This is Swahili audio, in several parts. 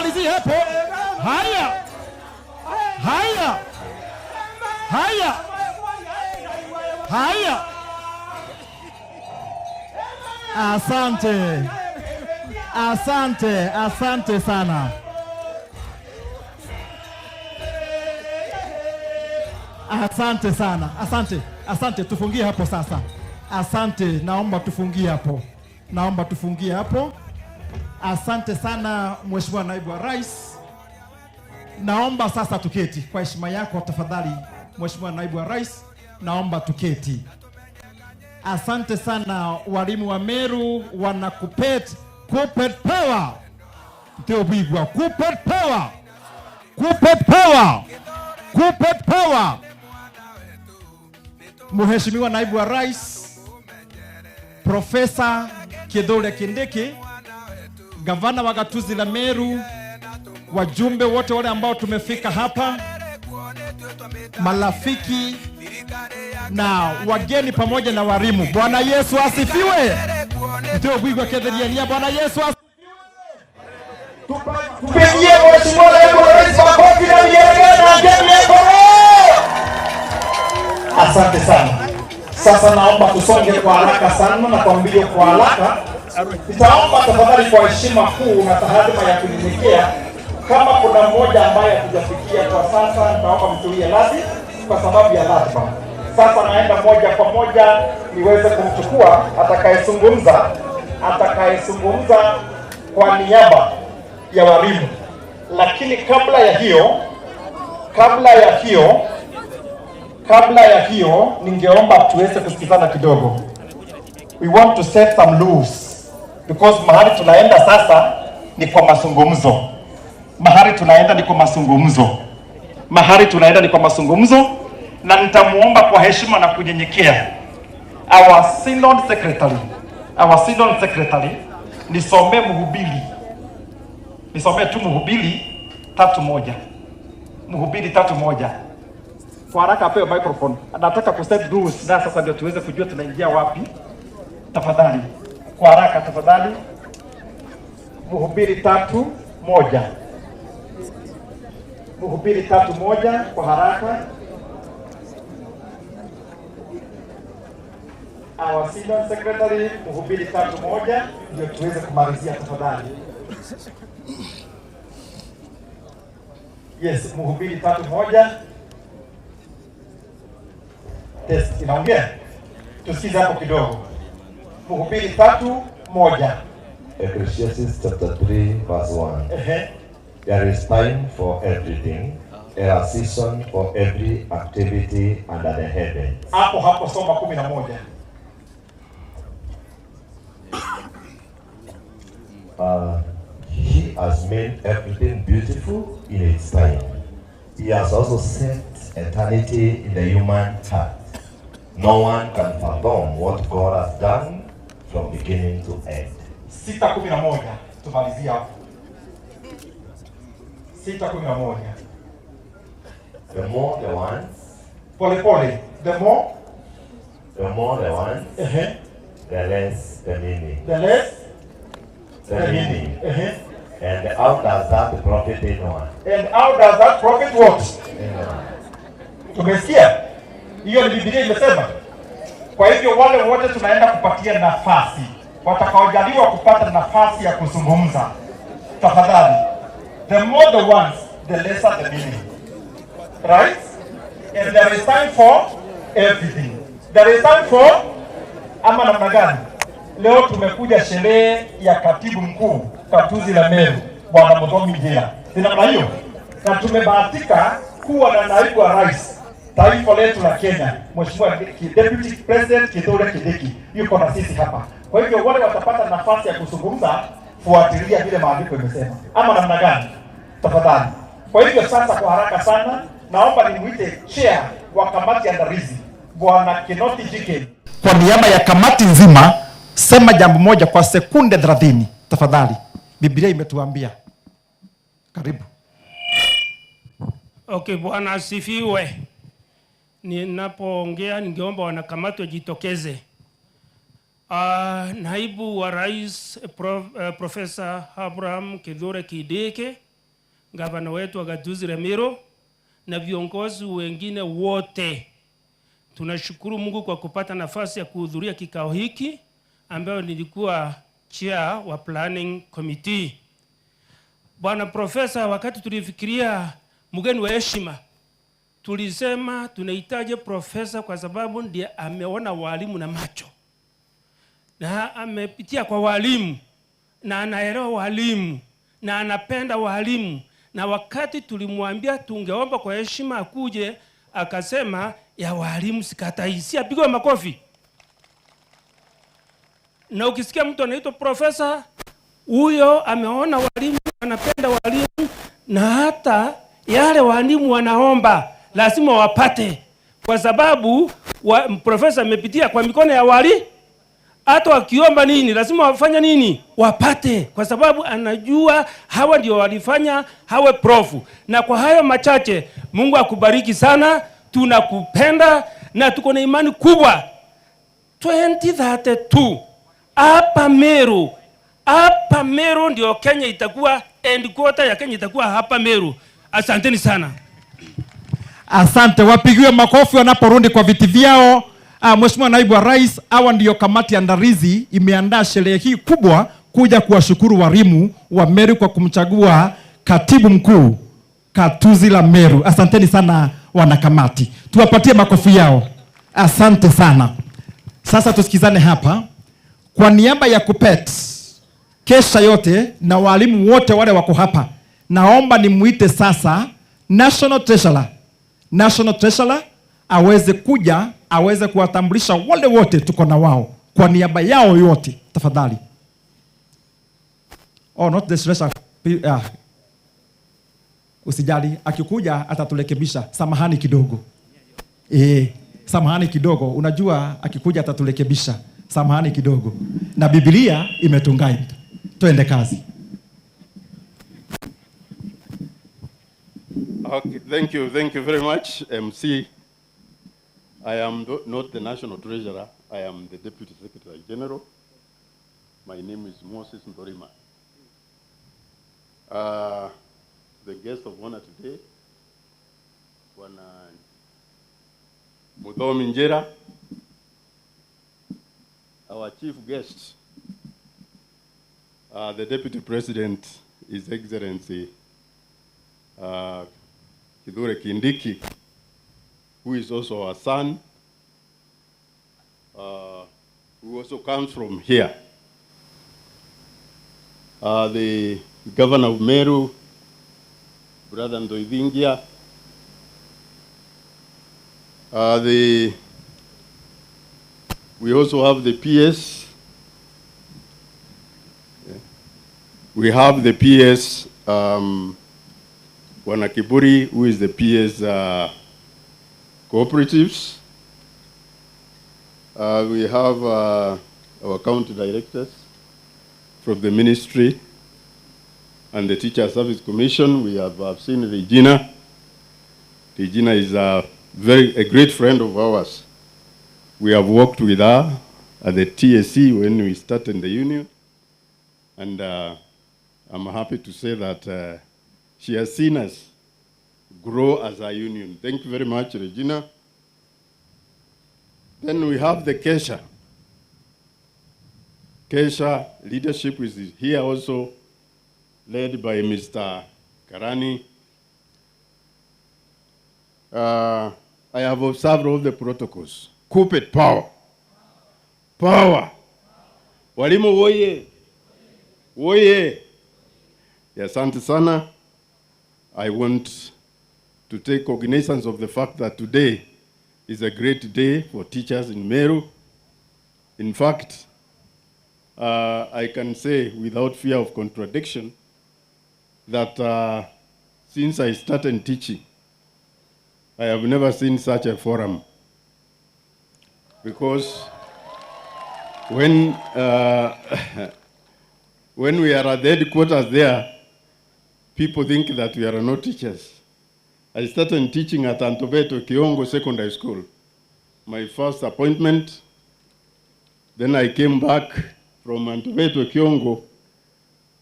tumalizie hapo. Haya. Haya. Haya. Haya. Asante. Asante, asante sana. Asante sana. Asante. Asante, tufungie hapo sasa. Asante, naomba tufungie hapo. Naomba tufungie hapo. Asante sana Mheshimiwa Naibu wa Rais. Naomba sasa tuketi. Kwa heshima yako tafadhali Mheshimiwa Naibu wa Rais, naomba tuketi. Asante sana walimu wa Meru, wana Kuppet, Kuppet power. Ndio bigwa, Kuppet power. Kuppet power. Kuppet power. Mheshimiwa Naibu wa Rais Profesa Kithure Kindiki, Gavana wa Gatuzi la Meru, wajumbe wote wale ambao tumefika hapa, marafiki na wageni pamoja na walimu. Bwana Yesu asifiwe. Ndio bwigwa kedhania. Bwana Yesu asifiwe. Tupigie Mheshimiwa Naibu wa Rais makofi na vigelegele na ngemi yako. Asante sana. Sasa naomba tusonge kwa haraka sana na kwa mbio kwa haraka. Nitaomba tafadhali kwa heshima kuu na tahadhima ya kunyenyekea, kama kuna mmoja ambaye hatujafikia kwa sasa, naomba mtulie radhi kwa sababu ya ratiba. Sasa naenda moja kwa moja niweze kumchukua atakayezungumza kwa niaba ya walimu. Lakini kabla ya hiyo ningeomba tuweze kusikizana kidogo. We want to set some rules because mahali tunaenda sasa ni kwa mazungumzo. Na nitamuomba kwa heshima na kunyenyekea our synod secretary nisomee tu Mhubiri 3:1. Kwa haraka apewe microphone. Anataka ku set rules na sasa ndio tuweze kujua tunaingia wapi. Tafadhali. Kwa haraka tafadhali. Mhubiri 3:1. Mhubiri 3:1 kwa haraka. Our Synod Secretary, Mhubiri 3:1 ndio tuweze kumalizia tafadhali. Yes, Mhubiri 3:1. Test inaongea. Tusikize hapo kidogo. Mhubiri 3:1. Ecclesiastes chapter 3 verse 1. There is time for everything, a season for every activity under the heaven. Hapo soma 11. He has made everything beautiful in its time. He has also set eternity in the human heart. No one can fathom what God has done from beginning to end. 6:11 tumalizia hapo. 6:11. The more the ones, the more the ones, the less the meaning. The less the meaning. And how does that profit anyone? And how does that profit what? Tumesikia? Hiyo ni Biblia imesema. Kwa hivyo wale wote tunaenda kupatia nafasi, watakaojaliwa kupata nafasi ya kuzungumza, tafadhali. The more the ones, the lesser the meaning. Right? And there is time for everything. There is time for ama namna gani? Leo tumekuja sherehe ya katibu mkuu Gatuzi la Meru, Bwana Muthomi Njira. Namna hiyo. Na tumebahatika kuwa na naibu wa rais taifa letu la Kenya, Mheshimiwa Deputy President Kithure Kindiki yuko na sisi hapa. Kwa hivyo wale watapata nafasi ya kuzungumza, fuatilia vile maandiko yamesema. Ama namna gani? Tafadhali. Kwa hivyo sasa kwa haraka sana naomba nimuite chair wa kamati andalizi Bwana Kinoti Jike. Kwa niaba ya kamati nzima, sema jambo moja kwa sekunde 30 tafadhali. Biblia imetuambia. Karibu. Okay, Bwana asifiwe. Ninapoongea ningeomba wanakamati wajitokeze. Naibu wa Rais Profesa Abraham Kithure Kindiki gavana wetu wa gatuzi la Meru na viongozi wengine wote. Tunashukuru Mungu kwa kupata nafasi ya kuhudhuria kikao hiki ambayo nilikuwa chair wa planning committee. Bwana Profesa, wakati tulifikiria mgeni wa heshima, tulisema tunahitaji profesa kwa sababu ndiye ameona walimu na macho. Na amepitia kwa walimu na anaelewa walimu na anapenda walimu. Na wakati tulimwambia tungeomba kwa heshima akuje, akasema ya walimu sikatai. Si apigwe makofi. Na ukisikia mtu anaitwa profesa, huyo ameona walimu, anapenda walimu, na hata yale walimu wanaomba lazima wapate, kwa sababu profesa amepitia kwa mikono ya walimu. Hata wakiomba nini lazima wafanya nini? Wapate, kwa sababu anajua hawa ndio walifanya hawe profu. Na kwa hayo machache, Mungu akubariki sana, tunakupenda na tuko na imani kubwa 2032 hapa Meru ndio Kenya itakuwa headquarter ya Kenya itakuwa hapa Meru. Asanteni sana. Asante, wapigiwe makofi wanaporudi kwa viti vyao. Mheshimiwa Naibu wa Rais, hawa ndio kamati andalizi imeandaa sherehe hii kubwa kuja kuwashukuru walimu wa Meru kwa kumchagua katibu mkuu gatuzi la Meru. Asanteni sana wanakamati. Tuwapatie makofi yao. Asante sana. Sasa tusikizane hapa. Kwa niaba ya Kuppet, kesha yote na walimu wote wale wako hapa, naomba nimuite sasa National Treasurer aweze kuja, aweze kuwatambulisha wale wote tuko na wao kwa niaba yao yote, tafadhali. Oh, not the treasurer. Usijali, akikuja ataturekebisha. Samahani kidogo. Samahani kidogo. Unajua akikuja ataturekebisha. Samahani kidogo. Na Biblia imetungaida. Tuende kazi. Okay, thank you very much, MC. I am not the National Treasurer. I am the Deputy Secretary General. My name is Moses Ndorima. The guest of honor today, Bwana Muthomi Njira. Our chief guest, the Deputy President, His Excellency Kithure Kindiki, who is also our son, who also comes from here. The Governor of Meru, Brother Ndoidingia, we also have the PS. We have the PS, Wanakiburi, who is the PS cooperatives. We have our county directors from the ministry and the Teacher Service Commission. We have seen Regina. Regina is a great friend of ours. We have worked with her at the TSC when we started the union, and I'm happy to say that she has seen us grow as a union. Thank you very much, Regina. Then we have the Kesha. Kesha leadership is here also, led by Mr. Karani. I have observed all the protocols. Kuppet power. Walimu woye. Asante sana. I want to take cognizance of the fact that today is a great day for teachers in Meru. In fact, I can say without fear of contradiction that since I started teaching, I have never seen such a forum. Because when we are at the headquarters there, people think that we are not teachers. I started teaching at Antobeto Kiongo Secondary School, my first appointment. Then I came back from Antobeto Kiongo.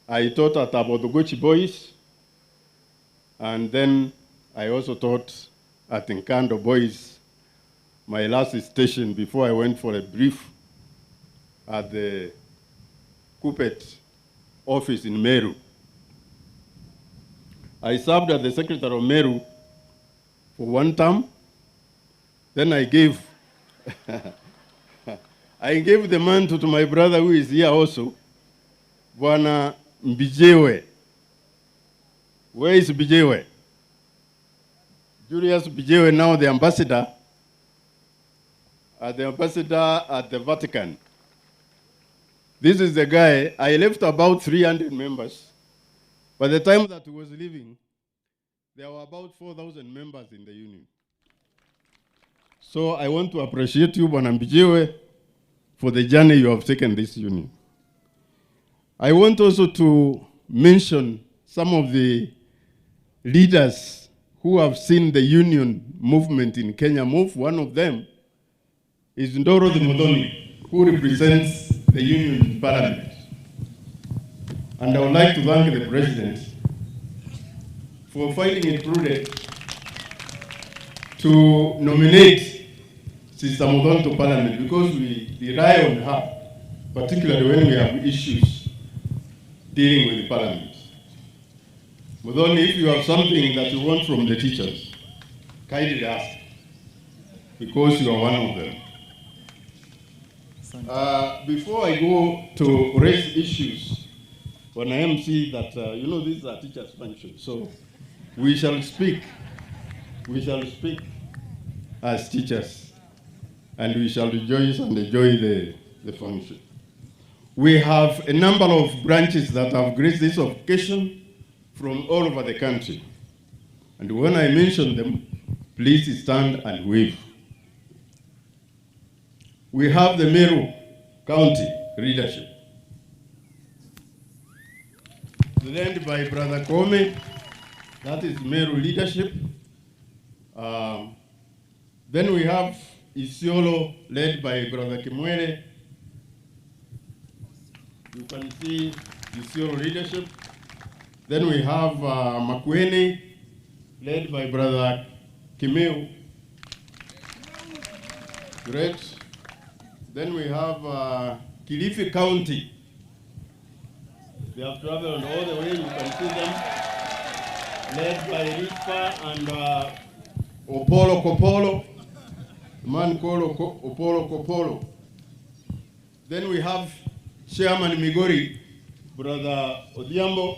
I taught at Abodogochi Boys. And then I also taught at Nkando Boys, my last station before I went for a brief at the Kuppet office in Meru. I served as the secretary of Meru for 1 term. Then I gave the mantle to my brother who is here also, Bwana Mbijewe. Where is Mbijewe? Julius Mbijewe, now the ambassador at the Vatican. This is the guy. I left about 300 members. By the time that he was leaving, there were about 4,000 members in the union. So I want to appreciate you, Bwana Mbijewe, for the journey you have taken this union. I want also to mention some of the leaders who have seen the union movement in Kenya move. One of them is Njira Muthomi, who represents the union parliament. And I would like to thank the president for finding it prudent to nominate Sister Muthomi to parliament, because we rely on her, particularly when we have issues dealing with the parliament. Muthomi, if you have something that you want from the teachers, kindly ask, because you are one of them. Before I go to raise issues, when I MC that, this is a teacher's function, so we shall speak as teachers, and we shall rejoice and enjoy the function. We have a number of branches that have graced this occasion from all over the country. And when I mention them, please stand and wave. We have the Meru County leadership, led by Brother Kome. That is Meru leadership. Then we have Isiolo, led by Brother Kimwere. You can see Isiolo leadership. Then we have Makueni, led by Brother Kimeu. Great. Then we have Kilifi County. They have traveled all the way, you can see them, led by Rifa and Opolo Kopolo, man called Opolo Kopolo. Then we have Chairman Migori, Brother Odiambo.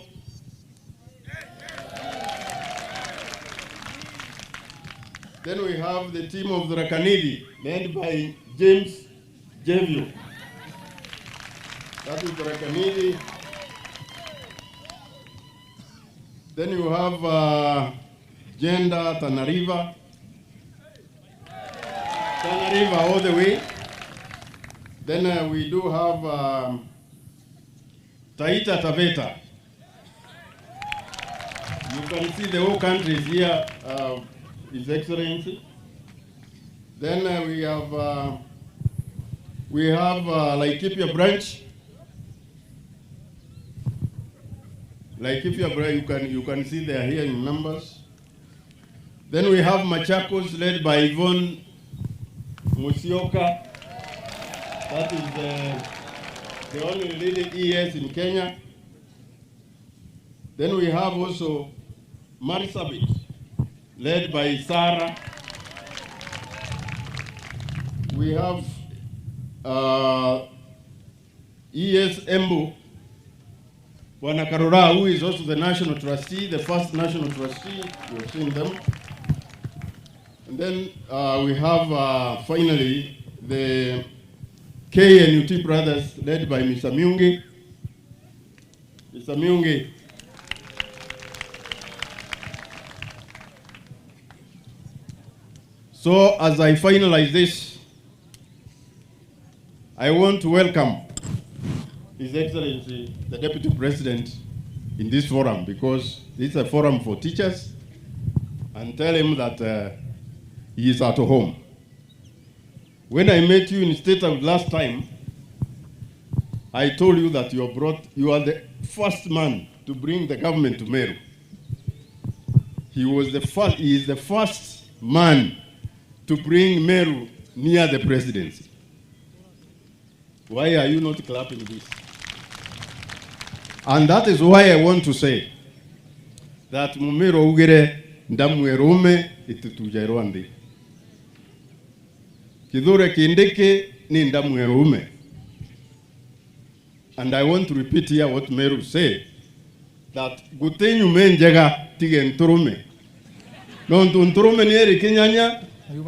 Then we have the team of the Rakanidi, led by James Jevio. That is the Rakanidi. Then you have Gender Tanariva. Tanariva all the way. Then we do have Taita Taveta. You can see the whole country is here, His Excellency. Then we have Laikipia branch. Laikipia branch, you can see they are here in numbers. Then we have Machakos, led by Yvonne Musioka. That is the only leading ES in Kenya. Then we have also Marsabit, led by Sarah. We have ES Embu, Bwana Karora, who is also the national trustee, the first national trustee. You've seen them. And then we have finally the KNUT brothers, led by Mr. Myungi. Mr. Myungi. So as I finalize this, I want to welcome His Excellency, the Deputy President, in this forum, because this is a forum for teachers, and tell him that he is at home. When I met you in State House last time, I told you that you are the first man to bring the government to Meru. He is the first man to bring Meru near the presidency. Why are you not clapping this? And that is why I want to say that Mumero ugere ndamwerume itutujairwandi. Kidhure kindeke ni ndamwerume. And I want to repeat here what Meru said, that gutenyu menjega tige nturume. No nturume ni eri kinyanya,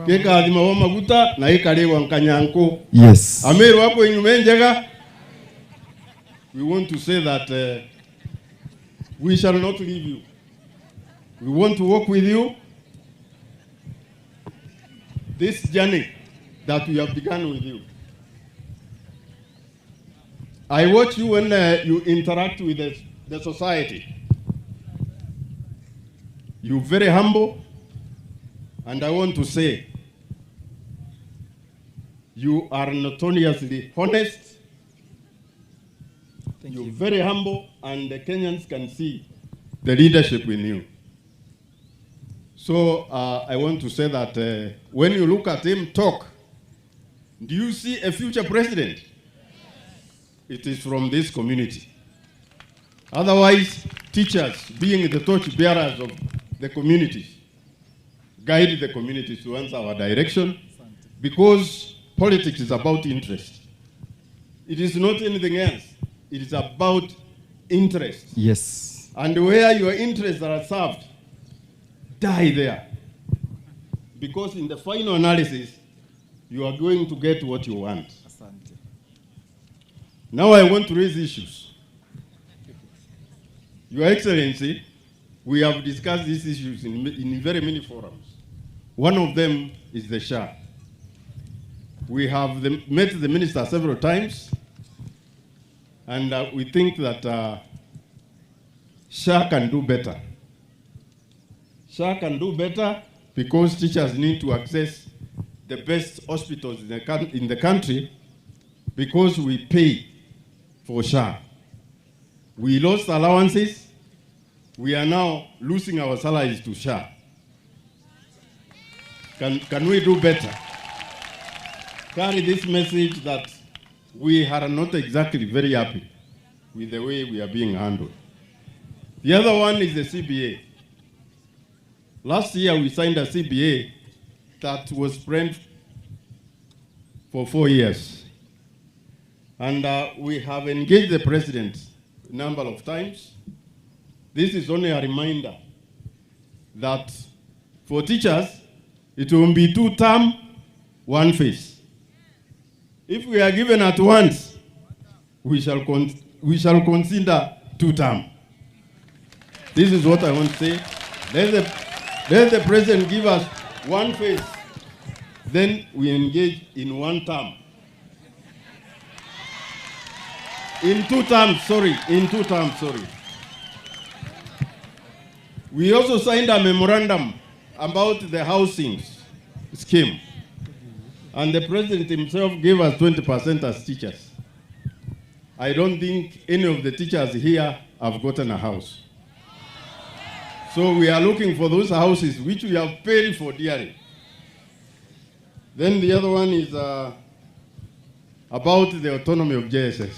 keka adima wa maguta na ikarewa nkanyanko. Yes. Ameru wako inyu menjega. We want to say that we shall not leave you. We want to walk with you. This journey that we have begun with you. I watch you when you interact with the society. You're very humble, and I want to say, you are notoriously honest. You're very humble, and the Kenyans can see the leadership in you. So I want to say that when you look at him talk, do you see a future president? It is from this community. Otherwise, teachers, being the torch bearers of the communities, guide the communities to answer our direction, because politics is about interest. It is not anything else. It is about interest. Yes. And where your interests are served, die there. Because in the final analysis, you are going to get what you want. Now I want to raise issues. Your Excellency, we have discussed these issues in very many forums. One of them is the SHA. We have met the minister several times, and we think that SHA can do better. SHA can do better because teachers need to access the best hospitals in the country, because we pay for SHA. We lost allowances. We are now losing our salaries to SHA. Can we do better? Carry this message that we are not exactly very happy with the way we are being handled. The other one is the CBA. Last year we signed a CBA that was spread for 4 years. And we have engaged the president a number of times. This is only a reminder that for teachers, it will be 2 term, 1 phase. If we are given at once, we shall consider 2 term. This is what I want to say. Let the president give us 1 phase, then we engage in 1 term. In 2 terms, sorry. We also signed a memorandum about the housing scheme. And the president himself gave us 20% as teachers. I don't think any of the teachers here have gotten a house. So we are looking for those houses which we have paid for dearly. Then the other one is about the autonomy of JSS.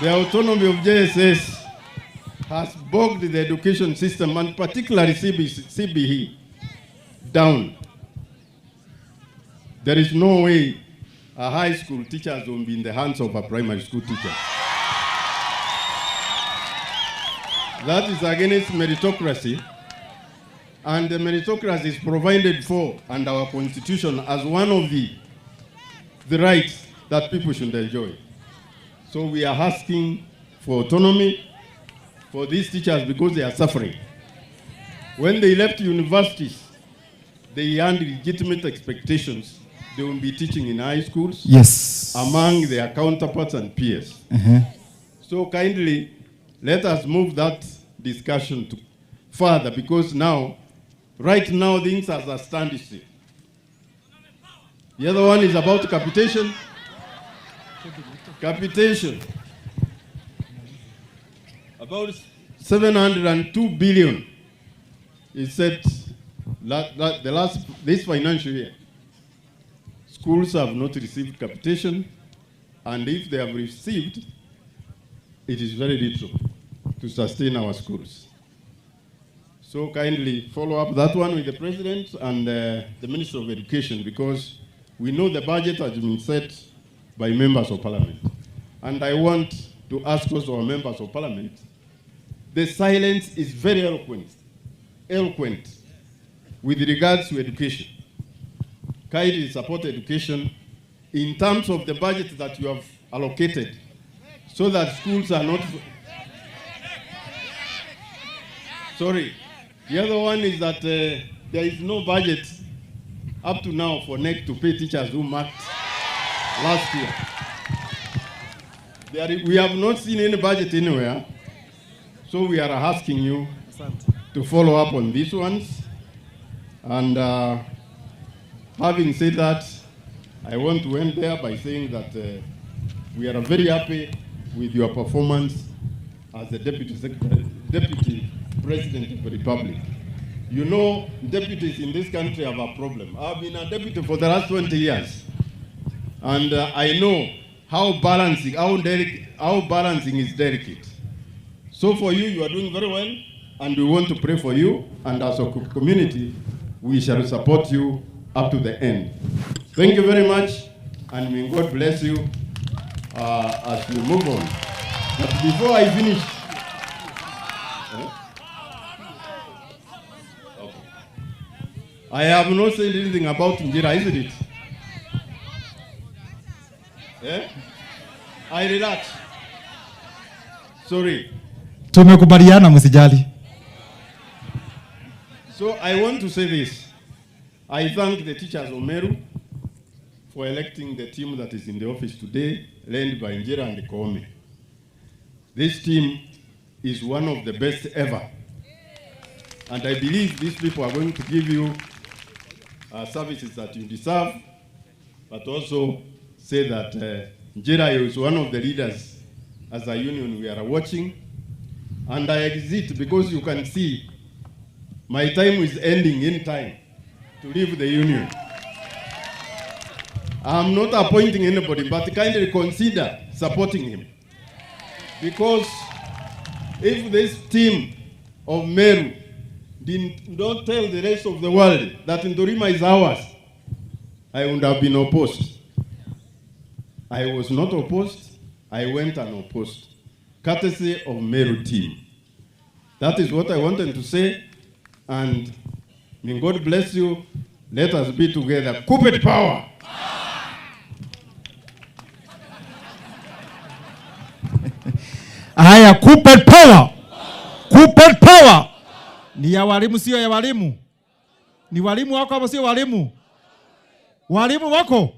The autonomy of JSS has bogged the education system, and particularly CBE, down. There is no way a high school teacher will be in the hands of a primary school teacher. That is against meritocracy, and the meritocracy is provided for under our constitution as one of the rights that people should enjoy. So we are asking for autonomy for these teachers because they are suffering. When they left universities, they had legitimate expectations. They will be teaching in high schools, yes, among their counterparts and peers. So kindly, let us move that discussion to further, because right now, things are at a standstill. The other one is about capitation. Capitation. about 702 billion is set this financial year. Schools have not received capitation, and if they have received, it is very little to sustain our schools. So kindly follow up that one with the President and the Minister of Education, because we know the budget has been set by members of Parliament. And I want to ask also our members of Parliament, the silence is very eloquent with regards to education. Kindly support education in terms of the budget that you have allocated, so that schools are not... Sorry. The other one is that there is no budget up to now for NEC to pay teachers who marked last year. We have not seen any budget anywhere, so we are asking you to follow up on these ones. And having said that, I want to end there by saying that we are very happy with your performance as the Deputy President of the Republic. You know, deputies in this country have a problem. I've been a deputy for the last 20 years. And I know how balancing is delicate. So for you, you are doing very well, and we want to pray for you. And as a community, we shall support you up to the end. Thank you very much, and may God bless you as we move on. But before I finish, I have not said anything about Njira, isn't it? I relax. Sorry. Tumekubaliana msijali. So I want to say this. I thank the teachers of Meru for electing the team that is in the office today, led by Njira and Muthomi. This team is one of the best ever. And I believe these people are going to give you services that you deserve, but also say that Njira is one of the leaders as a union we are watching. And I exit because you can see my time is ending in time to leave the union. I'm not appointing anybody, but kindly consider supporting him. Because if this team of Meru don't tell the rest of the world that Ndorima is ours, I would have been opposed. I was not opposed, I went unopposed. Courtesy of Meru team. That is what I wanted to say, and may God bless you. Let us be together. Kuppet power! Haya, Kuppet power! Kuppet power! Ni ya walimu, sio ya walimu? Ni walimu wako ama sio walimu? Walimu wako?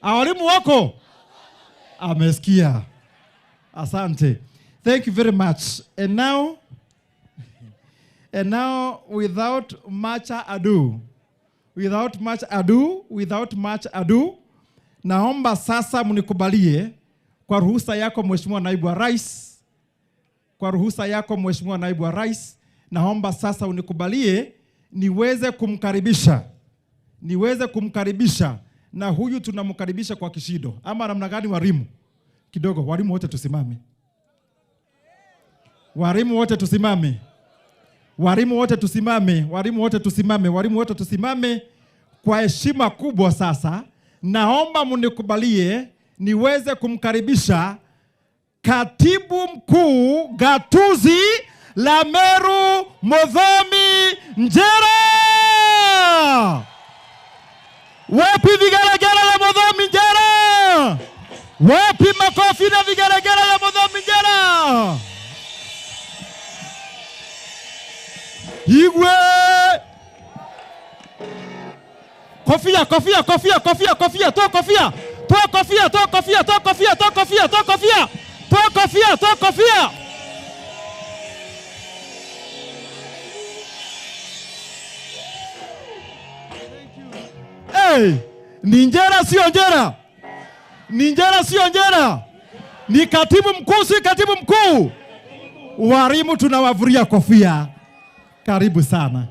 Walimu wako? Amesikia. Asante. Thank you very much. And now without much ado, naomba sasa mnikubalie kwa ruhusa yako Mheshimiwa Naibu wa Rais. Kwa ruhusa yako Mheshimiwa Naibu wa Rais, naomba sasa unikubalie niweze kumkaribisha, na huyu tunamkaribisha kwa kishindo. Ama namna gani walimu? Kidogo, walimu wote tusimame. Walimu wote tusimame. Walimu wote tusimame. Walimu wote tusimame. Walimu wote tusimame kwa heshima kubwa sasa. Naomba mnikubalie niweze kumkaribisha Katibu Mkuu Gatuzi la Meru Muthomi Njira. Wapi vigelegele ya Muthomi Njira? Wapi makofi na vigelegele ya Muthomi Njira? Igwe! Kofia, kofia, kofia, kofia, kofia, toa kofia. Toa kofia, toa kofia, toa kofia, toa kofia, toa kofia. Toa kofia, toa kofia. Hey, ni Njira sio Njira. Ni Njira sio Njira. Ni katibu mkuu, si katibu mkuu. Walimu tunawavulia kofia. Karibu sana.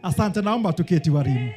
Asante, naomba tuketi walimu.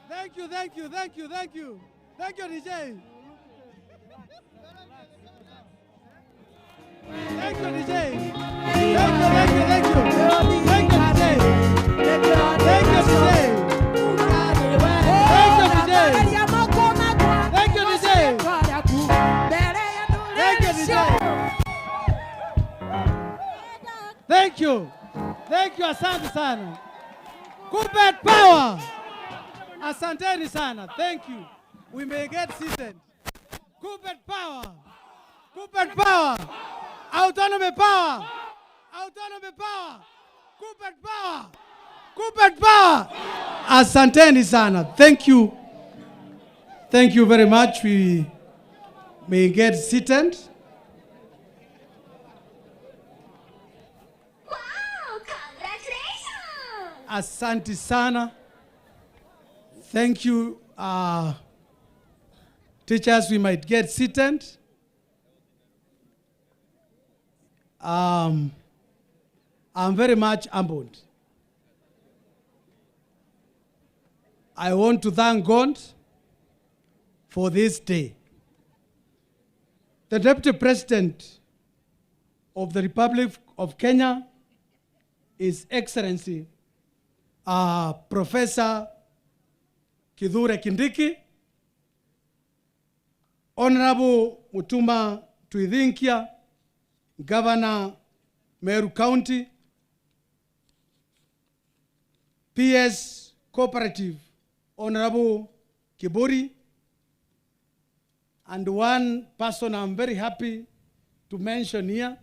Thank you, DJ. Thank you, DJ. Thank you, DJ. Thank you, DJ. Thank you, asante sana. Kuppet power. Asanteni sana. Thank you. We may get seated. Kuppet power. Kuppet power. Autonomy power. Autonomy power. Kuppet power. Kuppet power. Asanteni sana. Thank you. Thank you very much. We may get seated. Wow, congratulations. Asante sana. Thank you, teachers. We might get seated. I'm very much humbled. I want to thank God for this day. The Deputy President of the Republic of Kenya, His Excellency, Professor Kithure Kindiki, Honorable Mutuma Tuithinkia, Governor Meru County, PS Cooperative, Honorable Kiburi, and one person I'm very happy to mention here,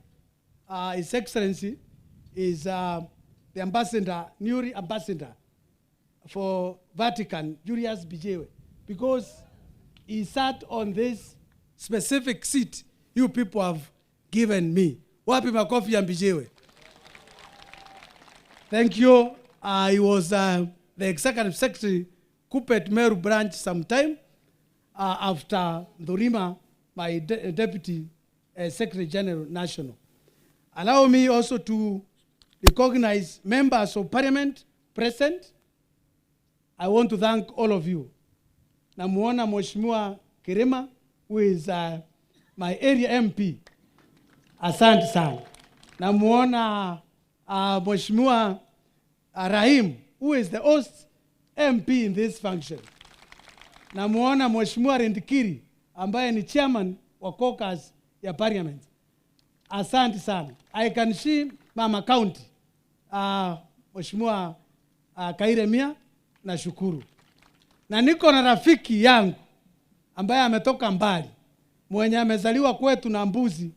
His Excellency, is the ambassador, new ambassador for Vatican, Julius Bijewe, because he sat on this specific seat you people have given me. Wapi makofi ya Bijewe. Thank you. He was the Executive Secretary, Kuppet Meru branch sometime after Ndurima, my Deputy Secretary General National. Allow me also to recognize members of Parliament present. I want to thank all of you. Namuona Mheshimiwa Kirima, who is my area MP. Asante sana. Namuona Mheshimiwa Rahim, who is the host MP in this function. Namuona Mheshimiwa Rendikiri, ambaye ni chairman wa caucus ya Parliament. Asante sana. I can see Mama County, Mheshimiwa Kairemia, na shukuru. Na niko na rafiki yangu ambaye ametoka mbali, mwenye amezaliwa kwetu na mbuzi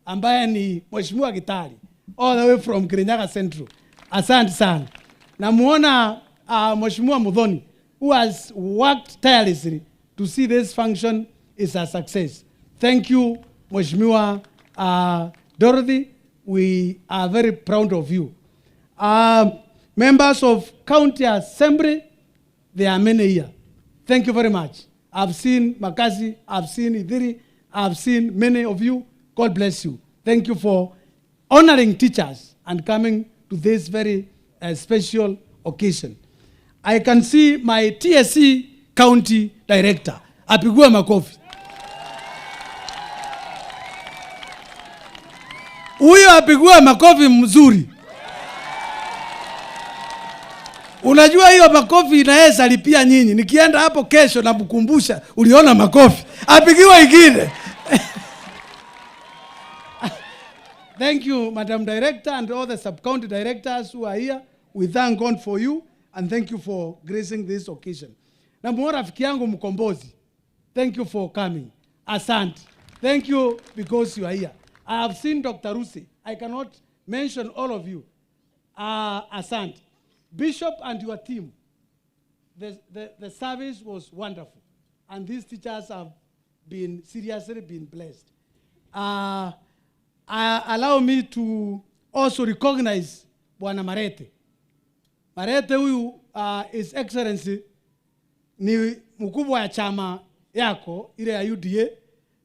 ambaye ni Mheshimiwa Gitari, all the way from Kirinyaga Central. Asante sana. Namuona Mheshimiwa Muthomi, who has worked tirelessly to see this function is a success. Thank you, Mheshimiwa Dorothy. We are very proud of you. Members of County Assembly, there are many here. Thank you very much. I've seen Makasi, I've seen Idiri, I've seen many of you. God bless you. Thank you for honoring teachers and coming to this very special occasion. I can see my TSC County Director. Apigwe makofi. Huyo apigwe makofi mzuri. Unajua hiyo makofi inaweza lipia nyinyi. Nikienda hapo kesho na mkumbusha, uliona makofi. Apigiwe ingine. Thank you, Madam Director, and all the sub-county directors who are here. We thank God for you, and thank you for gracing this occasion. Na rafiki yangu Mkombozi, thank you for coming. Asante. Thank you because you are here. I have seen Dr. Rusi. I cannot mention all of you. Asante. Bishop and your team, the service was wonderful. And these teachers have been seriously been blessed. Allow me to also recognize Bwana Marete. Marete huyu, His Excellency, ni mkubwa ya chama yako, ile ya UDA,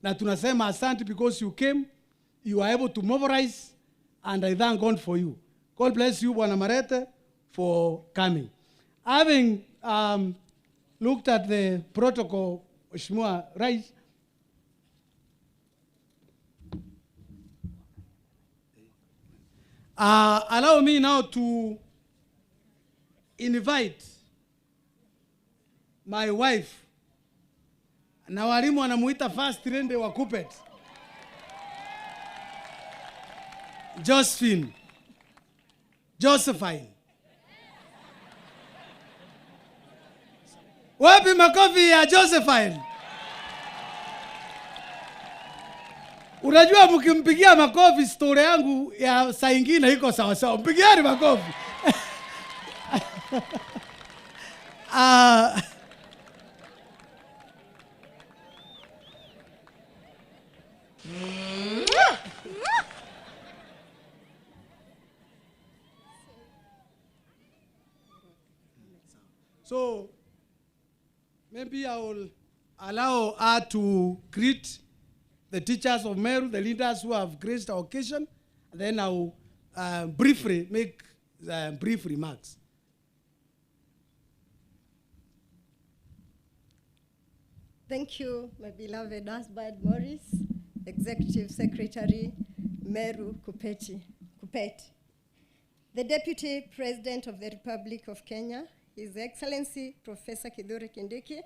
na tunasema asante because you came, you were able to mobilize, and I thank God for you. God bless you, Bwana Marete, for coming. Having looked at the protocol, Mheshimiwa Rais, allow me now to invite my wife, na walimu wanamuita first lady wa Kuppet, Josephine. Wapi makofi ya Josephine? Unajua mkimpigia makofi story yangu ya saa ingine iko sawa sawa. Mpigieni makofi. So maybe I will allow her to greet the teachers of Meru, the leaders who have graced our occasion, and then I will briefly make brief remarks. Thank you, my beloved husband, Morris, Executive Secretary, Meru Kuppet. The Deputy President of the Republic of Kenya, His Excellency Professor Kithure Kindiki,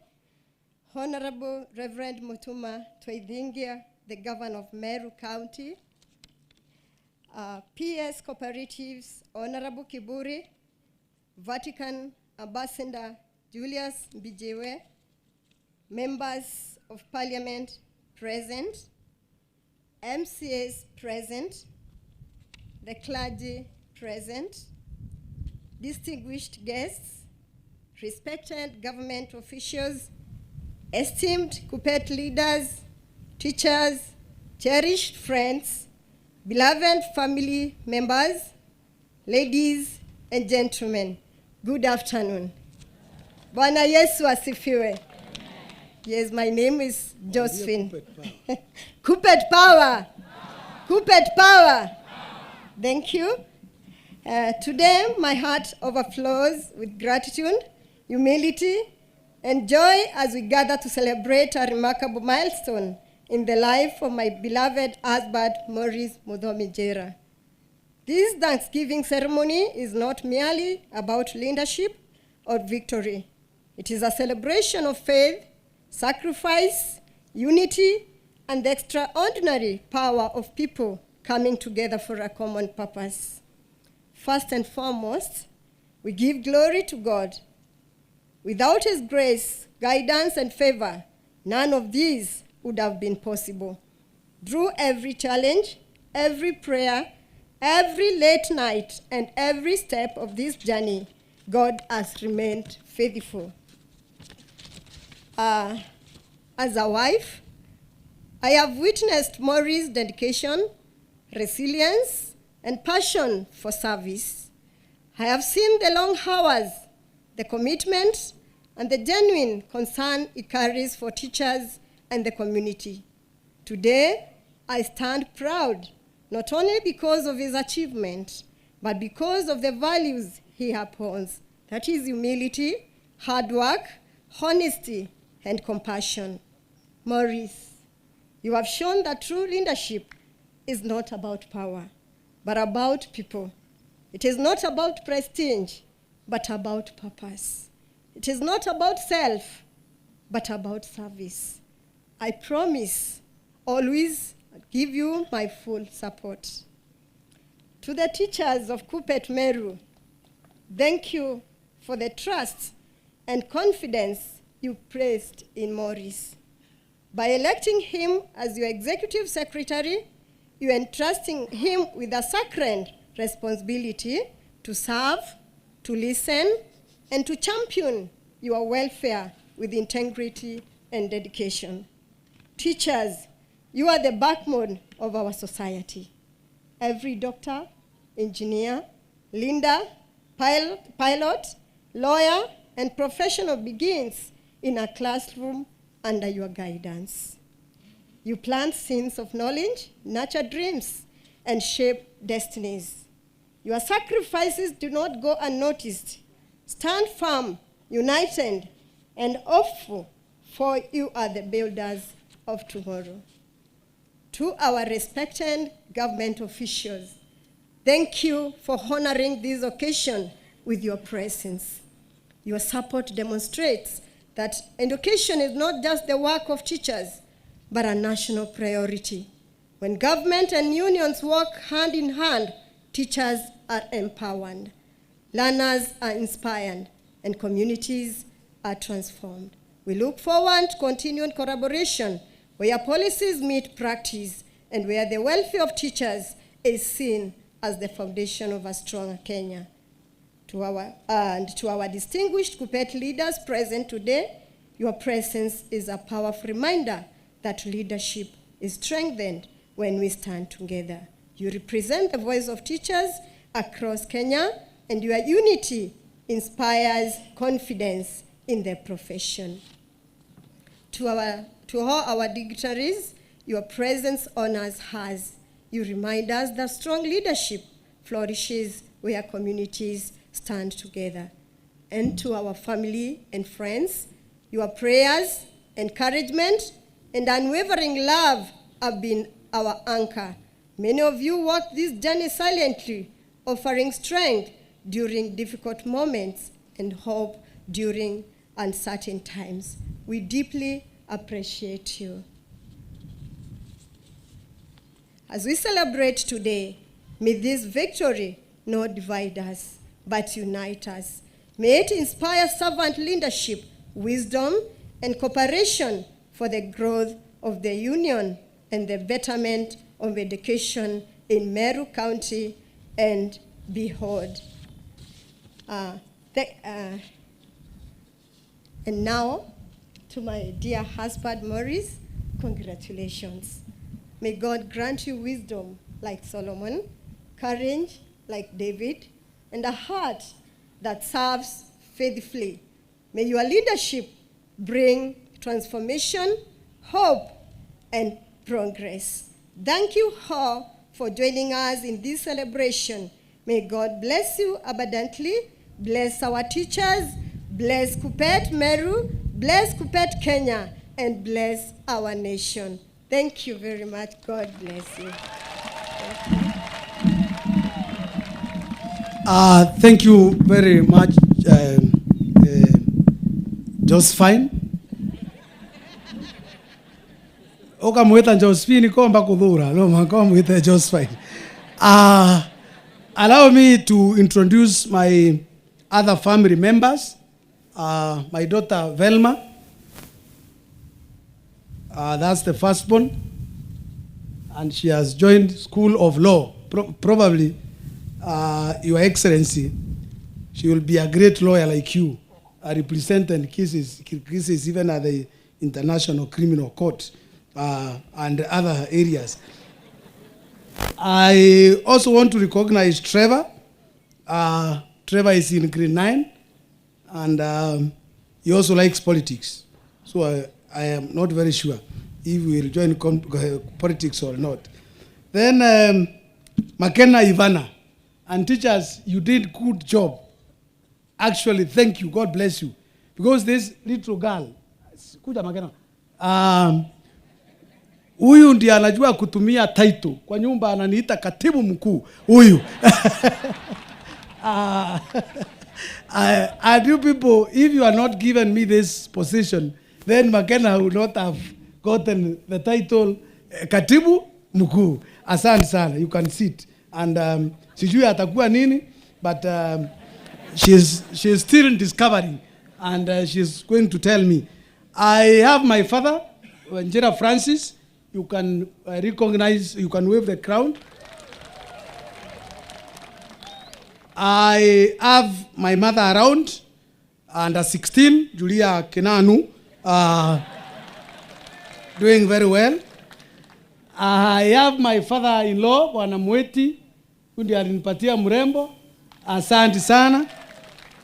Honorable Reverend Mutuma Twaithingia, the Governor of Meru County, PS Cooperatives, Honorable Kiburi, Vatican Ambassador Julius Mbijewe, Members of Parliament present, MCAs present, the clergy present, distinguished guests, respected government officials, esteemed Kuppet leaders, teachers, cherished friends, beloved family members, ladies and gentlemen, good afternoon. Bwana Yesu asifiwe. Yes, my name is Josephine. Kuppet power. Kuppet power. Thank you. Today, my heart overflows with gratitude, humility, and joy as we gather to celebrate a remarkable milestone in the life of my beloved husband, Morris Muthomi Njira. This Thanksgiving ceremony is not merely about leadership or victory. It is a celebration of faith, sacrifice, unity, and the extraordinary power of people coming together for a common purpose. First and foremost, we give glory to God. Without His grace, guidance, and favor, none of these would have been possible. Through every challenge, every prayer, every late night, and every step of this journey, God has remained faithful. As a wife, I have witnessed Morris' dedication, resilience, and passion for service. I have seen the long hours, the commitment, and the genuine concern he carries for teachers and the community. Today, I stand proud, not only because of his achievement, but because of the values he upholds. That is humility, hard work, honesty, and compassion. Maurice, you have shown that true leadership is not about power, but about people. It is not about prestige, but about purpose. It is not about self, but about service. I promise always give you my full support. To the teachers of Kuppet Meru, thank you for the trust and confidence you placed in Maurice. By electing him as your executive secretary, you are entrusting him with a sacred responsibility to serve, to listen, and to champion your welfare with integrity and dedication. Teachers, you are the backbone of our society. Every doctor, engineer, leader, pilot, lawyer, and professional begins in a classroom under your guidance. You plant seeds of knowledge, nurture dreams, and shape destinies. Your sacrifices do not go unnoticed. Stand firm, united, and hopeful, for you are the builders of tomorrow. To our respected government officials, thank you for honoring this occasion with your presence. Your support demonstrates that education is not just the work of teachers, but a national priority. When government and unions work hand in hand, teachers are empowered, learners are inspired, and communities are transformed. We look forward to continued collaboration where policies meet practice and where the welfare of teachers is seen as the foundation of a stronger Kenya. To our distinguished Kuppet leaders present today, your presence is a powerful reminder that leadership is strengthened when we stand together. You represent the voice of teachers across Kenya, and your unity inspires confidence in their profession. To all our dignitaries, your presence honors us. You remind us that strong leadership flourishes where communities stand together. And to our family and friends, your prayers, encouragement, and unwavering love have been our anchor. Many of you walk this journey silently, offering strength during difficult moments and hope during uncertain times. We deeply appreciate you. As we celebrate today, may this victory not divide us, but unite us. May it inspire servant leadership, wisdom, and cooperation for the growth of the union and the betterment of education in Meru County and beyond. And now, to my dear husband, Maurice, congratulations. May God grant you wisdom like Solomon, courage like David, and a heart that serves faithfully. May your leadership bring transformation, hope, and progress. Thank you all for joining us in this celebration. May God bless you abundantly, bless our teachers, bless Kuppet Meru, bless Kuppet Kenya, and bless our nation. Thank you very much. God bless you. Thank you very much, Josephine. Oka mwita Josephine komba kudhura. No, mako mwita Josephine. Allow me to introduce my other family members. My daughter Velma. That's the firstborn. And she has joined School of Law. Probably, Your Excellency, she will be a great lawyer like you, representing cases even at the International Criminal Court and other areas. I also want to recognize Trevor. Trevor is in grade 9, and he also likes politics. So I am not very sure. if we will join politics or not. Then McKenna Ivana, and teachers, you did good job. Actually, thank you. God bless you. Because this little girl, kuja McKenna, huyu ndiye anajua kutumia title. Kwa nyumba ananiita katibu mkuu. Huyu. And you people, if you are not given me this position, then McKenna would not have gotten the title katibu mkuu. Asante sana. You can sit. And sijui atakuwa nini, but she's still discovering, and she's going to tell me. I have my father, Njira Francis. You can recognize, you can wave the crown. I have my mother around, under 16, Julia Kenanu, doing very well. I have my father-in-law, Bwana Mweti, kundi alinipatia mrembo, asante sana.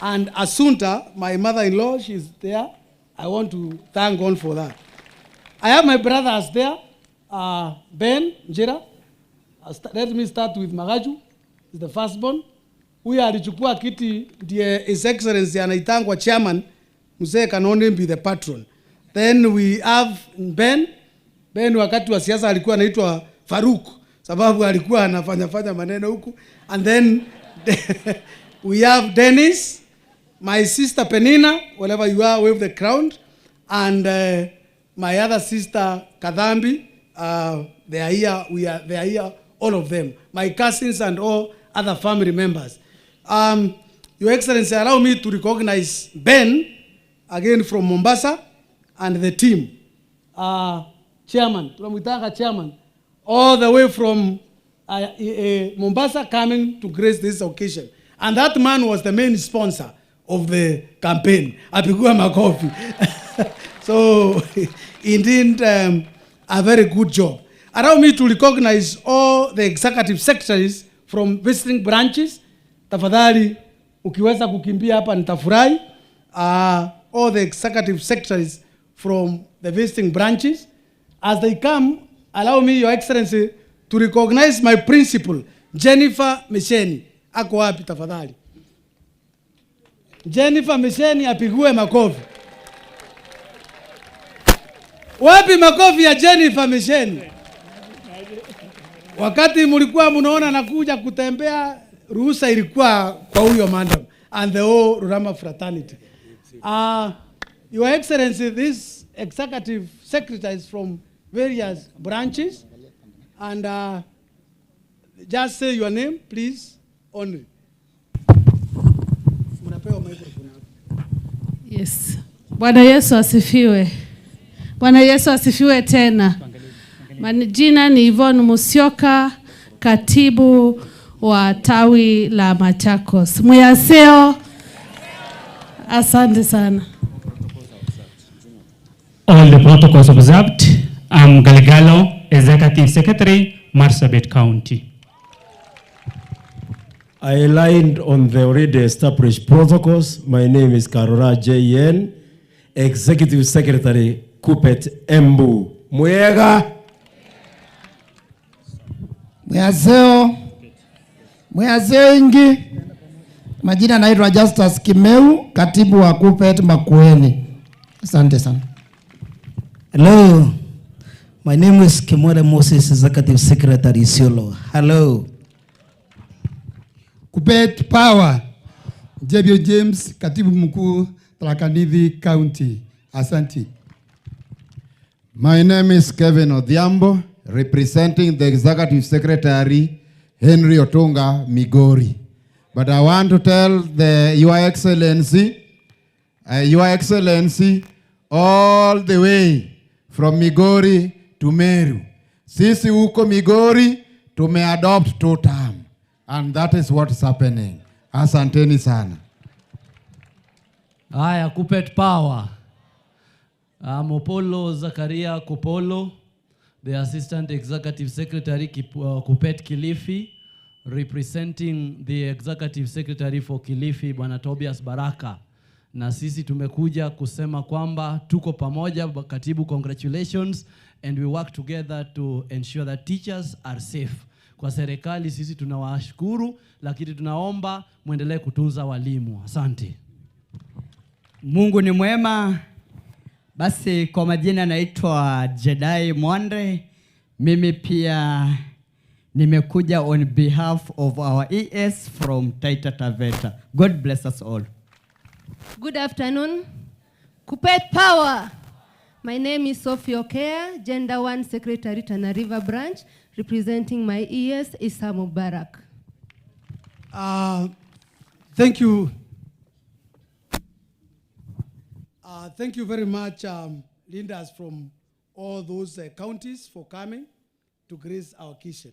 And Asunta, my mother-in-law, she's there. I want to thank God for that. I have my brothers there, Ben, Njira. Let me start with Magaju, he's the firstborn. Huyu alichukua kiti ndiye His Excellency anaitangwa chairman, Mzee Kanone be the patron. Then we have Ben wakati wa siasa alikuwa anaitwa Faruk, sababu alikuwa anafanya maneno huku. And then we have Dennis, my sister Penina, wherever you are, wave the crown. And my other sister Kadhambi, they are here, they are here, all of them. My cousins and all other family members. Your Excellency, allow me to recognize Ben, again from Mombasa, and the team. Chairman, chairman, all the way from Mombasa coming to grace this occasion. And that man was the main sponsor of the campaign. Apigua makofi. So, indeed, a very good job. Allow me to recognize all the executive secretaries from visiting branches. Tafadhali, ukiweza kukimbia hapa nitafurahi. All the executive secretaries from the visiting branches. As they come, allow me, Your Excellency, to recognize my principal, Jennifer Misheni. Ako wapi tafadhali? Jennifer Misheni apigue makofi. Wapi makofi ya Jennifer Misheni? Wakati mulikuwa munaona nakuja kutembea, ruhusa ilikuwa kwa huyo madam and the whole Rurama fraternity. Your Excellency, these executive secretaries from various branches, and just say your name, please, only. Yes. Bwana Yesu asifiwe. Bwana Yesu asifiwe tena. Jina ni Yvonne Musyoka, katibu wa tawi la Machakos. Muyaseo. Asante sana. All the protocols observed. I'm Galgalo, Executive Secretary, Marsabit County. I aligned on the already established protocols. My name is Karora J.N., Executive Secretary, Kuppet Embu. Mwega. Mwazeo ingi. Majina naitwa Justus Kimeu, katibu wa Kuppet Makueni. Asante sana. Hello. My name is Kimwere Moses, Executive Secretary, Isiolo. Hello. Kuppet Power. Jebio James, katibu mkuu, Tharaka Nithi County. Asante. My name is Kevin Odhiambo, representing the Executive Secretary, Henry Otunga, Migori. But I want to tell Your Excellency, all the way from Migori to Meru. Sisi huko Migori tumeadopt 2 term, and that is what is happening. Asanteni sana. Haya, Kuppet Power. Mopolo Zakaria Kupolo, the Assistant Executive Secretary, Kuppet Kilifi, representing the Executive Secretary for Kilifi, Bwana Tobias Baraka. na sisi tumekuja kusema kwamba tuko pamoja. Katibu, congratulations, and we work together to ensure that teachers are safe. Kwa serikali sisi tunawashukuru, lakini tunaomba muendelee kutunza walimu. Asante. Mungu ni mwema. Basi kwa majina naitwa Jedai Mwande. Mimi pia nimekuja on behalf of our ES from Taita Taveta. God bless us all. Good afternoon. Kuppet Power. My name is Sophie Okea, Gender 1 Secretary, Tana River Branch, representing my ES, Issa Mubarak. Thank you. Thank you very much, leaders from all those counties for coming to grace our occasion.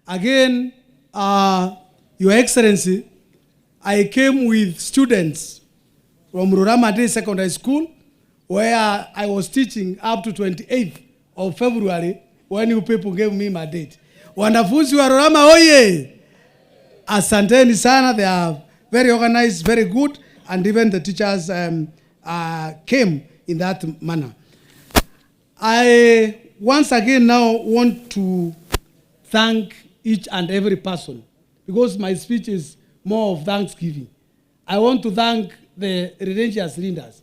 Again, Your Excellency, I came with students from Ruramade Secondary School, where I was teaching up to 28th of February when you people gave me my date. Wanafunzi wa Rurama oye! Asanteni sana, they are very organized, very good, and even the teachers came in that manner. I once again now want to thank each and every person, because my speech is more of thanksgiving. I want to thank the religious leaders.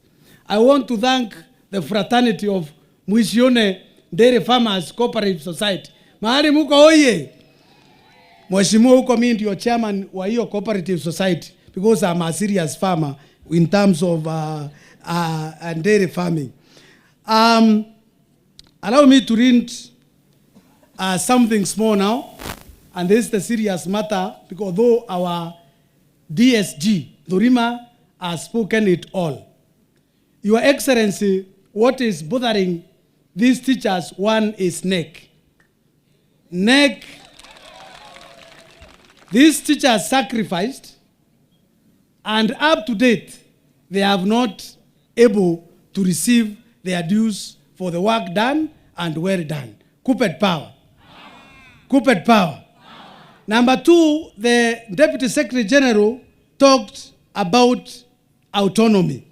I want to thank the fraternity of Mwisione Dairy Farmers Cooperative Society. Mahali muko oye! Mheshimiwa huko mimi ndio chairman wa hiyo cooperative society, because I'm a serious farmer in terms of dairy farming. Allow me to read something small now, and this is the serious matter, because although our DSG, Dorima, has spoken it all. Your Excellency, what is bothering these teachers, one is neck. Neck. These teachers sacrificed, and up to date, they have not able to receive their dues for the work done and well done. Kuppet Power. Kuppet Power. Number two, the Deputy Secretary General talked about autonomy.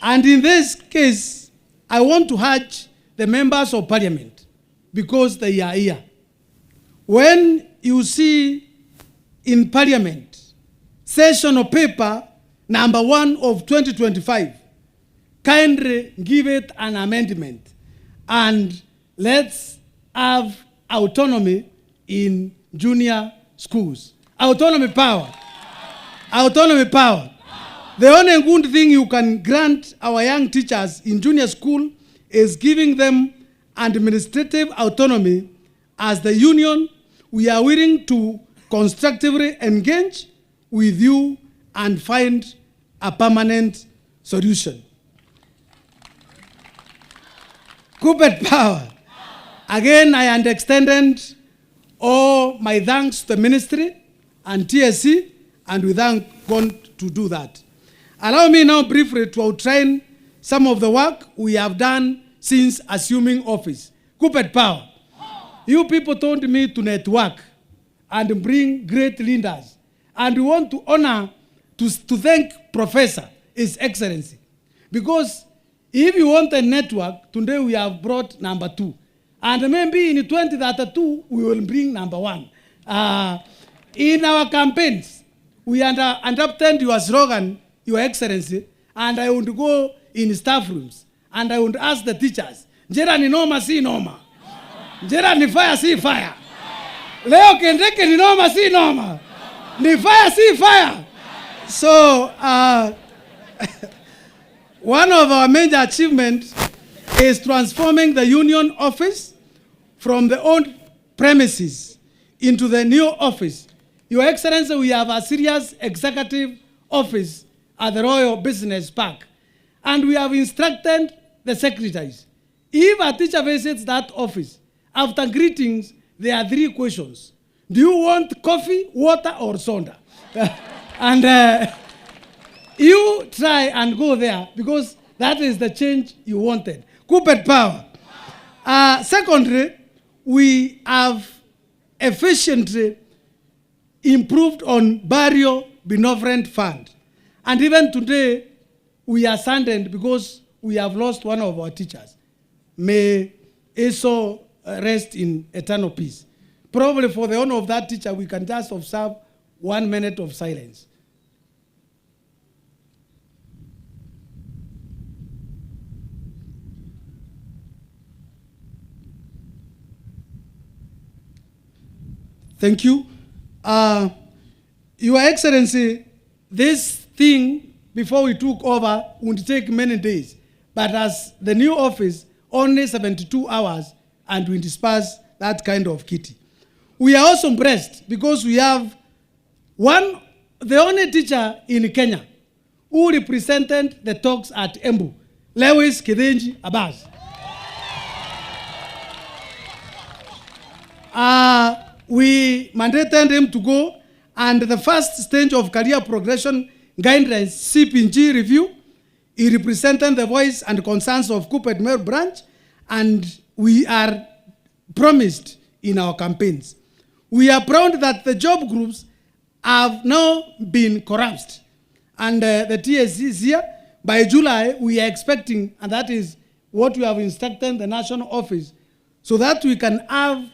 And in this case, I want to urge the members of Parliament, because they are here. When you see in Parliament, session of paper number 1 of 2025, kindly give it an amendment, and let's have autonomy in junior schools. Autonomy power. Autonomy power. The only good thing you can grant our young teachers in junior school is giving them administrative autonomy. As the union, we are willing to constructively engage with you and find a permanent solution. Kuppet Power. Again, I had extended all my thanks to the ministry and TSC, and we thank God to do that. Allow me now briefly to outline some of the work we have done since assuming office. Kuppet Power. You people told me to network and bring great leaders. And we want to honor, to thank Professor, His Excellency. Because if you want a network, today we have brought number 2. And maybe in 2032, we will bring number 1. In our campaigns, we adopted your slogan, Your Excellency, and I would go in staff rooms, and I would ask the teachers, Njira ni noma si noma? Njira ni fire si fire? Leo kendeke ni noma si noma? Ni fire si fire? So, one of our major achievements is transforming the union office from the old premises into the new office. Your Excellency, we have a serious executive office at the Royal Business Park, and we have instructed the secretaries. If a teacher visits that office, after greetings, there are 3 questions. Do you want coffee, water, or soda? And you try and go there, because that is the change you wanted. Kuppet Power. Secondly, we have efficiently improved on barrier benevolent fund. And even today, we are saddened because we have lost one of our teachers. May Eso rest in eternal peace. Probably for the honor of that teacher, we can just observe 1 minute of silence. Thank you. Your Excellency, this thing, before we took over, would take many days. But as the new office, only 72 hours, and we disperse that kind of kitty. We are also impressed because we have the only teacher in Kenya who represented the talks at Embu, Lewis Kidenji Abbas. We mandated him to go, and the first stage of career progression guidelines CPG review, he represented the voice and concerns of Kuppet Meru branch, and we are promised in our campaigns. We are proud that the job groups have now been collapsed, and the TSC is here. By July, we are expecting, and that is what we have instructed the national office, so that we can have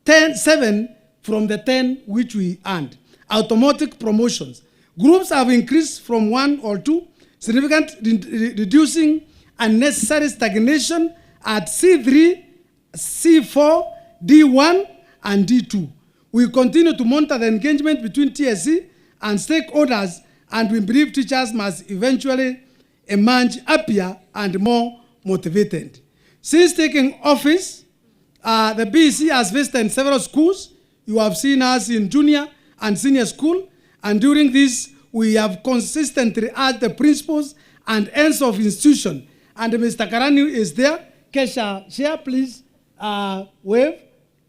7 from the 10 which we earned. Automatic promotions. Groups have increased from 1 or 2, significant reducing unnecessary stagnation at C3, C4, D1, and D2. We continue to monitor the engagement between TSC and stakeholders, and we believe teachers must eventually emerge happier and more motivated. Since taking office, the BEC has visited several schools. You have seen us in junior and senior school, and during this, we have consistently asked the principals and ends of institution. And Mr. Karani is there. Kesha, share, please wave.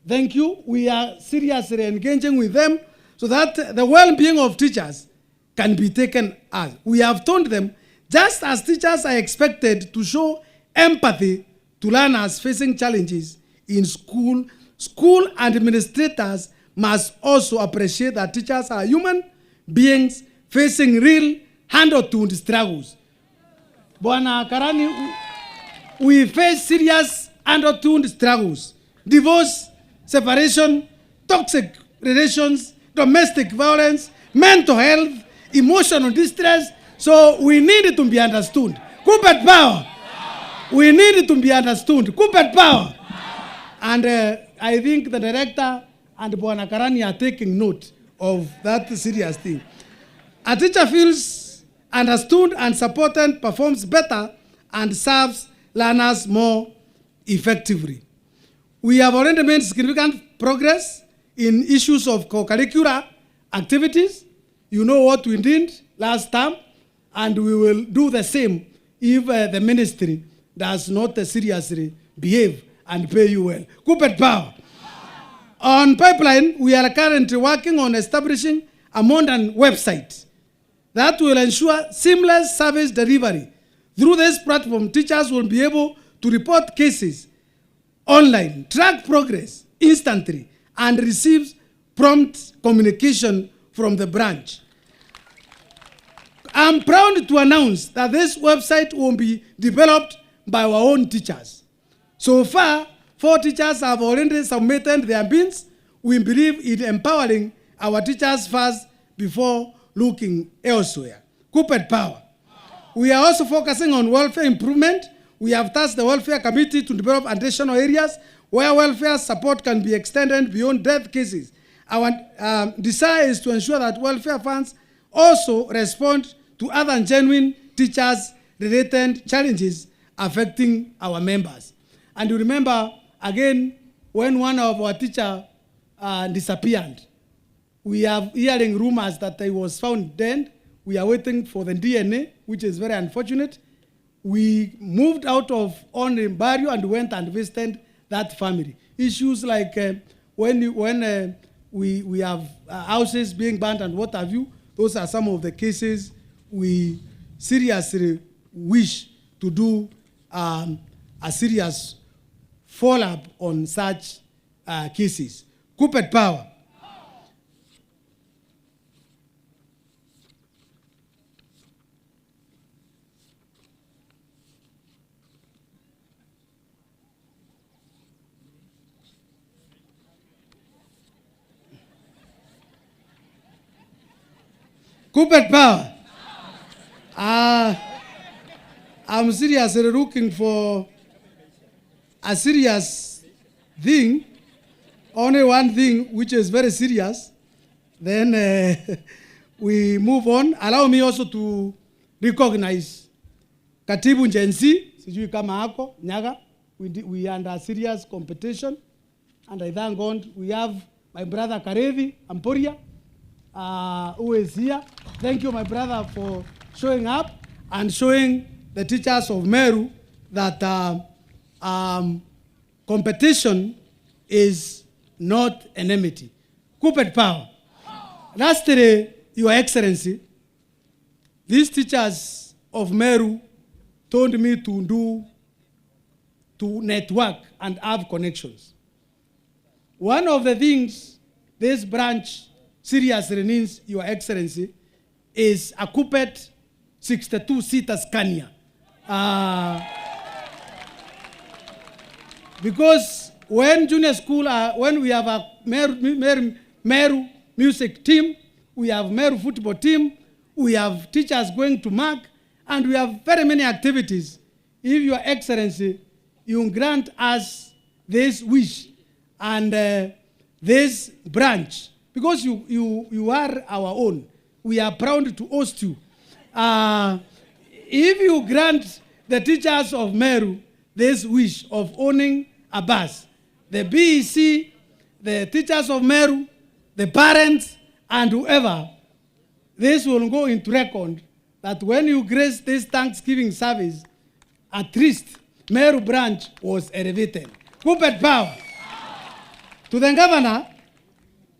Thank you. We are seriously engaging with them so that the well-being of teachers can be taken as. We have told them, just as teachers are expected to show empathy to learners facing challenges in school, school administrators must also appreciate that teachers are human beings facing real hand-to-hand struggles. Bwana Karani, we face serious hand-to-hand struggles. Divorce, separation, toxic relations, domestic violence, mental health, emotional distress. So we need to be understood. Kuppet power. We need to be understood. Kuppet power. And I think the director and Bwana Karani are taking note of that serious thing. A teacher feels understood and supported, performs better, and serves learners more effectively. We have already made significant progress in issues of co-curricular activities. You know what we did last term, and we will do the same if the ministry does not seriously behave and pay you well. Kuppet power. On pipeline, we are currently working on establishing a modern website that will ensure seamless service delivery. Through this platform, teachers will be able to report cases online, track progress instantly, and receive prompt communication from the branch. I'm proud to announce that this website will be developed by our own teachers. So far, 4 teachers have already submitted their bids. We believe in empowering our teachers first before looking elsewhere. Kuppet power. We are also focusing on welfare improvement. We have tasked the welfare committee to develop additional areas where welfare support can be extended beyond death cases. Our desire is to ensure that welfare funds also respond to other genuine teachers-related challenges affecting our members. And you remember, again, when one of our teachers disappeared, we have hearing rumors that he was found dead. We are waiting for the DNA, which is very unfortunate. We moved out of only Barrio and went and visited that family. Issues like when we have houses being burnt and what have you, those are some of the cases we seriously wish to do a serious follow-up on such cases. Kuppet power. Kuppet power. I'm seriously looking for a serious thing, only one thing which is very serious, then we move on. Allow me also to recognize Katibu Njensi, sijui kama hako, Nyaga. We are under serious competition, and I thank God we have my brother Karevi Amporia, who is here. Thank you, my brother, for showing up and showing the teachers of Meru that competition is not enmity. Kuppet power. Lastly, Your Excellency, these teachers of Meru told me to network and have connections. One of the things this branch seriously needs, Your Excellency, is a Kuppet 62-seater Scania. Because when junior school, when we have a Meru music team, we have Meru football team, we have teachers going to MAC, and we have very many activities. If Your Excellency, you grant us this wish and this branch, because you are our own, we are proud to host you. If you grant the teachers of Meru this wish of owning a bus, the BEC, the teachers of Meru, the parents, and whoever, this will go into record that when you grace this Thanksgiving service, at least Meru branch was elevated. Kuppet power. To the governor,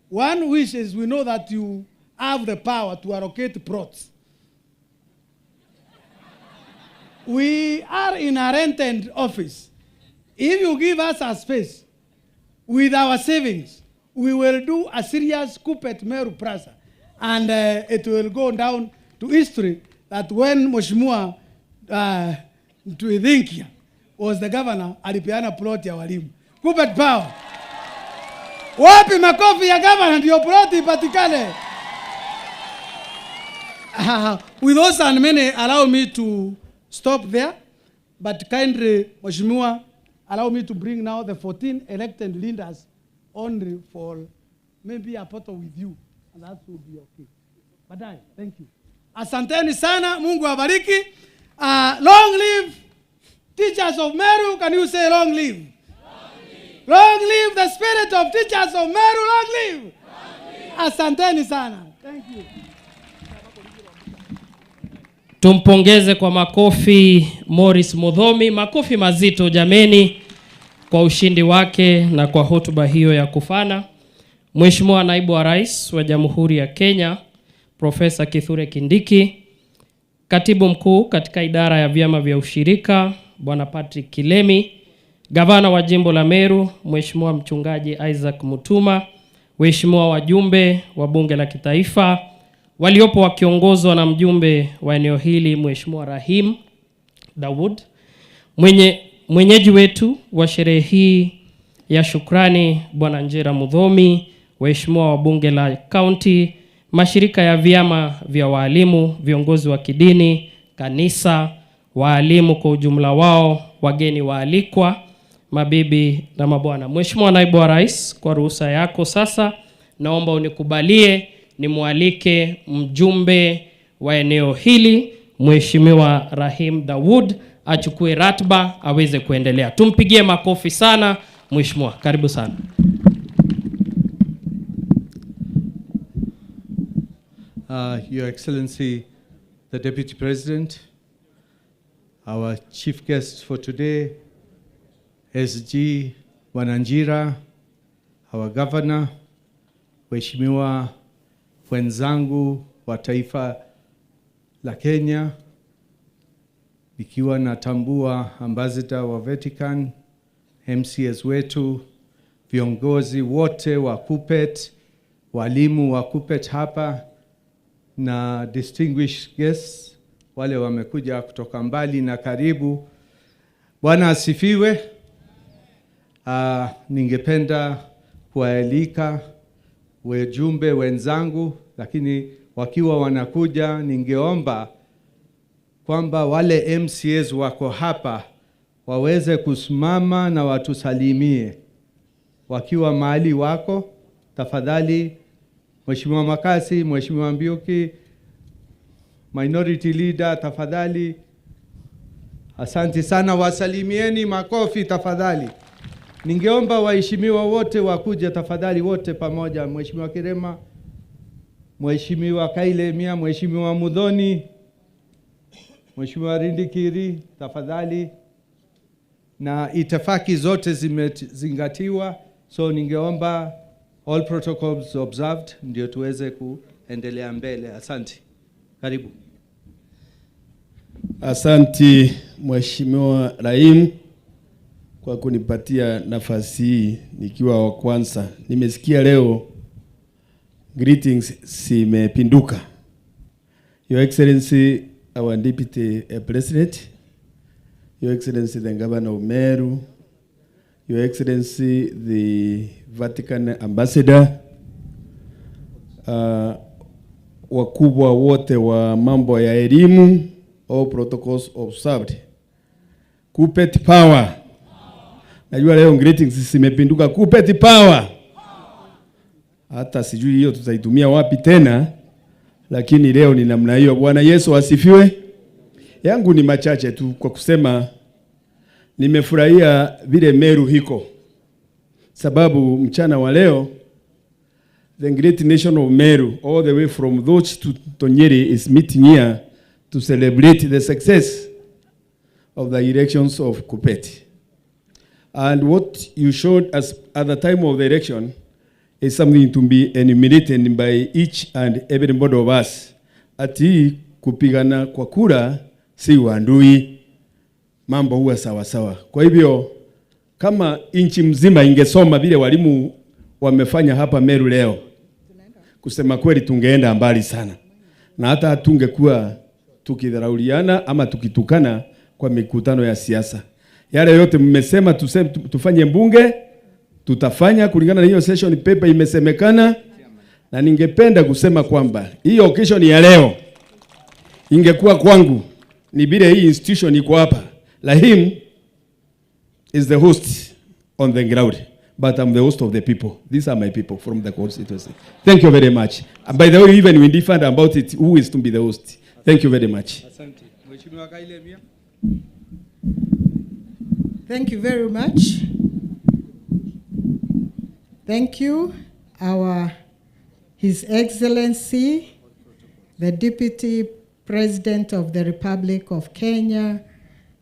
one wish is we know that you have the power to allocate plots. We are in a rented office. If you give us a space with our savings, we will do a serious Kuppet Meru Plaza. And it will go down to history that when Mheshimiwa Tuithinkia was the governor, alipeana plot ya walimu. Kuppet power. Wapi makofi ya governor ndio plot ipatikane? With those and many, allow me to stop there. But kindly, Mheshimiwa, allow me to bring now the 14 elected leaders only for maybe a photo with you. And that will be okay. Baadaye, thank you. Asanteni sana, Mungu awabariki. Long live teachers of Meru. Can you say long live? Long live the spirit of teachers of Meru. Long live. Asanteni sana. Thank you. Tumpongeze kwa makofi Morris Muthomi, makofi mazito jameni kwa ushindi wake na kwa hotuba hiyo ya kufana. Mheshimiwa Naibu wa Rais wa Jamhuri ya Kenya, Profesa Kithure Kindiki, Katibu Mkuu katika idara ya vyama vya ushirika, Bwana Patrick Kilemi, Gavana wa Jimbo la Meru, Mheshimiwa Mchungaji Isaac Mutuma, Mheshimiwa wajumbe wa Bunge la Kitaifa, waliopo wakiongozwa na mjumbe wa eneo hili Mheshimiwa Rahim Dawood, mwenyeji wetu wa sherehe hii ya shukrani Bwana Njira Muthomi, waheshimiwa wa Bunge la County, mashirika ya vyama vya walimu, viongozi wa kidini, kanisa, walimu kwa ujumla wao, wageni waalikwa, mabibi na mabwana. Mheshimiwa Naibu wa Rais, kwa ruhusa yako sasa naomba unikubalie nimwalike mjumbe wa eneo hili Mheshimiwa Rahim Dawood achukue ratiba aweze kuendelea. Tumpigie makofi sana Mheshimiwa. Karibu sana. Your Excellency, the Deputy President, our chief guest for today, SG Njira, our Governor, Mheshimiwa wenzangu wa taifa la Kenya, nikiwa natambua ambassador wa Vatican, MCS wetu, viongozi wote wa Kuppet, walimu wa Kuppet hapa, na distinguished guests wale wamekuja kutoka mbali na karibu. Bwana asifiwe. Ningependa kualika wajumbe wenzangu, lakini wakiwa wanakuja, ningeomba kwamba wale MCAs wako hapa waweze kusimama na watusalimie wakiwa mahali wako. Tafadhali, Mheshimiwa Makasi, Mheshimiwa Mbiuki, Minority Leader, tafadhali. Asante sana, wasalimieni, makofi tafadhali. Ningeomba waheshimiwa wote wakuja tafadhali, wote pamoja. Mheshimiwa Kirema, Mheshimiwa Kailemia, Mheshimiwa Muthoni, Mheshimiwa Rindikiri, tafadhali. Na itifaki zote zimezingatiwa, so ningeomba all protocols observed ndio tuweze kuendelea mbele. Asante. Karibu. Asanti Mheshimiwa Raim kwa kunipatia nafasi hii nikiwa wa kwanza. Nimesikia leo greetings simepinduka. Your Excellency, our Deputy President, Your Excellency the Governor of Meru, Your Excellency the Vatican Ambassador, wakubwa wote wa mambo ya elimu, all protocols observed. Kuppet power. Najua leo greetings simepinduka. Kuppet power. Hata sijui hiyo tutaitumia wapi tena, lakini leo ni namna hiyo. Bwana Yesu asifiwe. Yangu ni machache tu kwa kusema nimefurahia vile Meru hiko, sababu mchana wa leo the great nation of Meru all the way from those to Njiri is meeting here to celebrate the success of the elections of Kuppet. And what you showed us at the time of the election is something to be enumerated by each and every one of us. Ati kupigana kwa kura si uadui, mambo huwa sawa sawa. Kwa hivyo kama nchi mzima ingesoma vile walimu wamefanya hapa Meru leo, kusema kweli tungeenda mbali sana, na hata tungekuwa tukidharauliana ama tukitukana kwa mikutano ya siasa. Yale yote mmesema tufanye mbunge, tutafanya kulingana na hiyo session paper imesemekana. Na ningependa kusema kwamba hiyo occasion ya leo ingekuwa kwangu ni vile hii institution iko hapa. Lahim is the host on the ground, but I'm the host of the people. These are my people from the constituency. Thank you very much. And by the way, even we different about it, who is to be the host. Thank you very much. Asante. Mheshimiwa Kailemia. Thank you very much. Thank you, His Excellency, the Deputy President of the Republic of Kenya,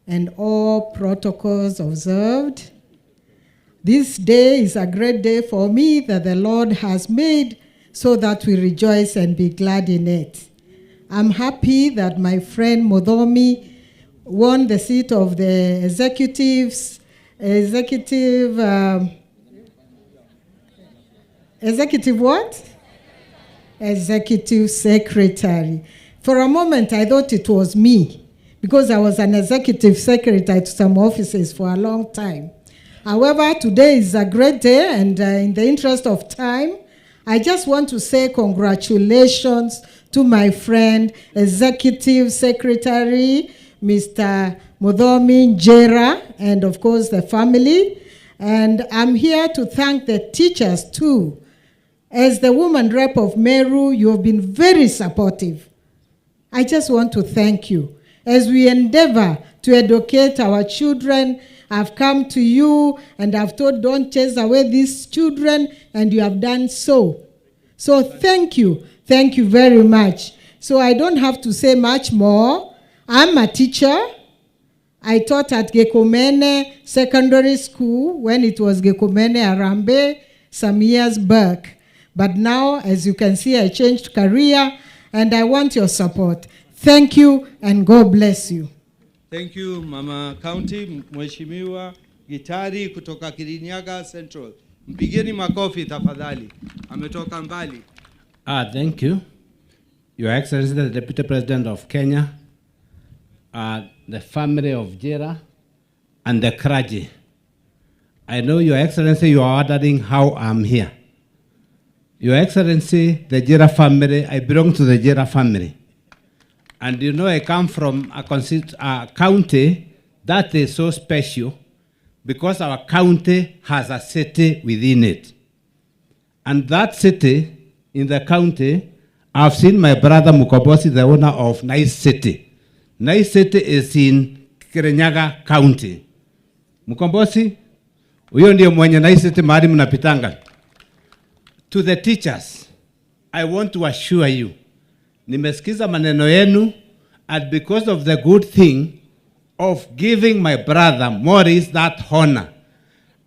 and all protocols observed. This day is a great day for me that the Lord has made, so that we rejoice and be glad in it. I'm happy that my friend Muthomi won the seat of the executive secretary. For a moment, I thought it was me, because I was an executive secretary to some offices for a long time. However, today is a great day, and in the interest of time, I just want to say congratulations to my friend, Executive Secretary, Mr. Muthomi, Njira, and of course the family. And I'm here to thank the teachers too. As the woman rep of Meru, you have been very supportive. I just want to thank you. As we endeavor to educate our children, I've come to you and I've told, don't chase away these children, and you have done so. So thank you. Thank you very much. So I don't have to say much more. I'm a teacher. I taught at Gekomene Secondary School when it was Gekomene Arambe some years back. But now, as you can see, I changed career, and I want your support. Thank you, and God bless you. Thank you, Mama County. Mheshimiwa Gitari kutoka Kirinyaga Central. Mpigeni makofi tafadhali. Ametoka mbali. Thank you. Your Excellency, the Deputy President of Kenya, the family of Njira, and the clergy. I know, Your Excellency, you are ordering how I'm here. Your Excellency, the Njira family, I belong to the Njira family. And you know, I come from a county that is so special because our county has a city within it. And that city in the county, I've seen my brother Mukombosi, the owner of Nice City. Nice City is in Kirinyaga County. Mukombosi, huyo ndio mwenye Nice City mahali mnapitanga. To the teachers, I want to assure you, nimesikiza maneno yenu, and because of the good thing of giving my brother Morris that honor,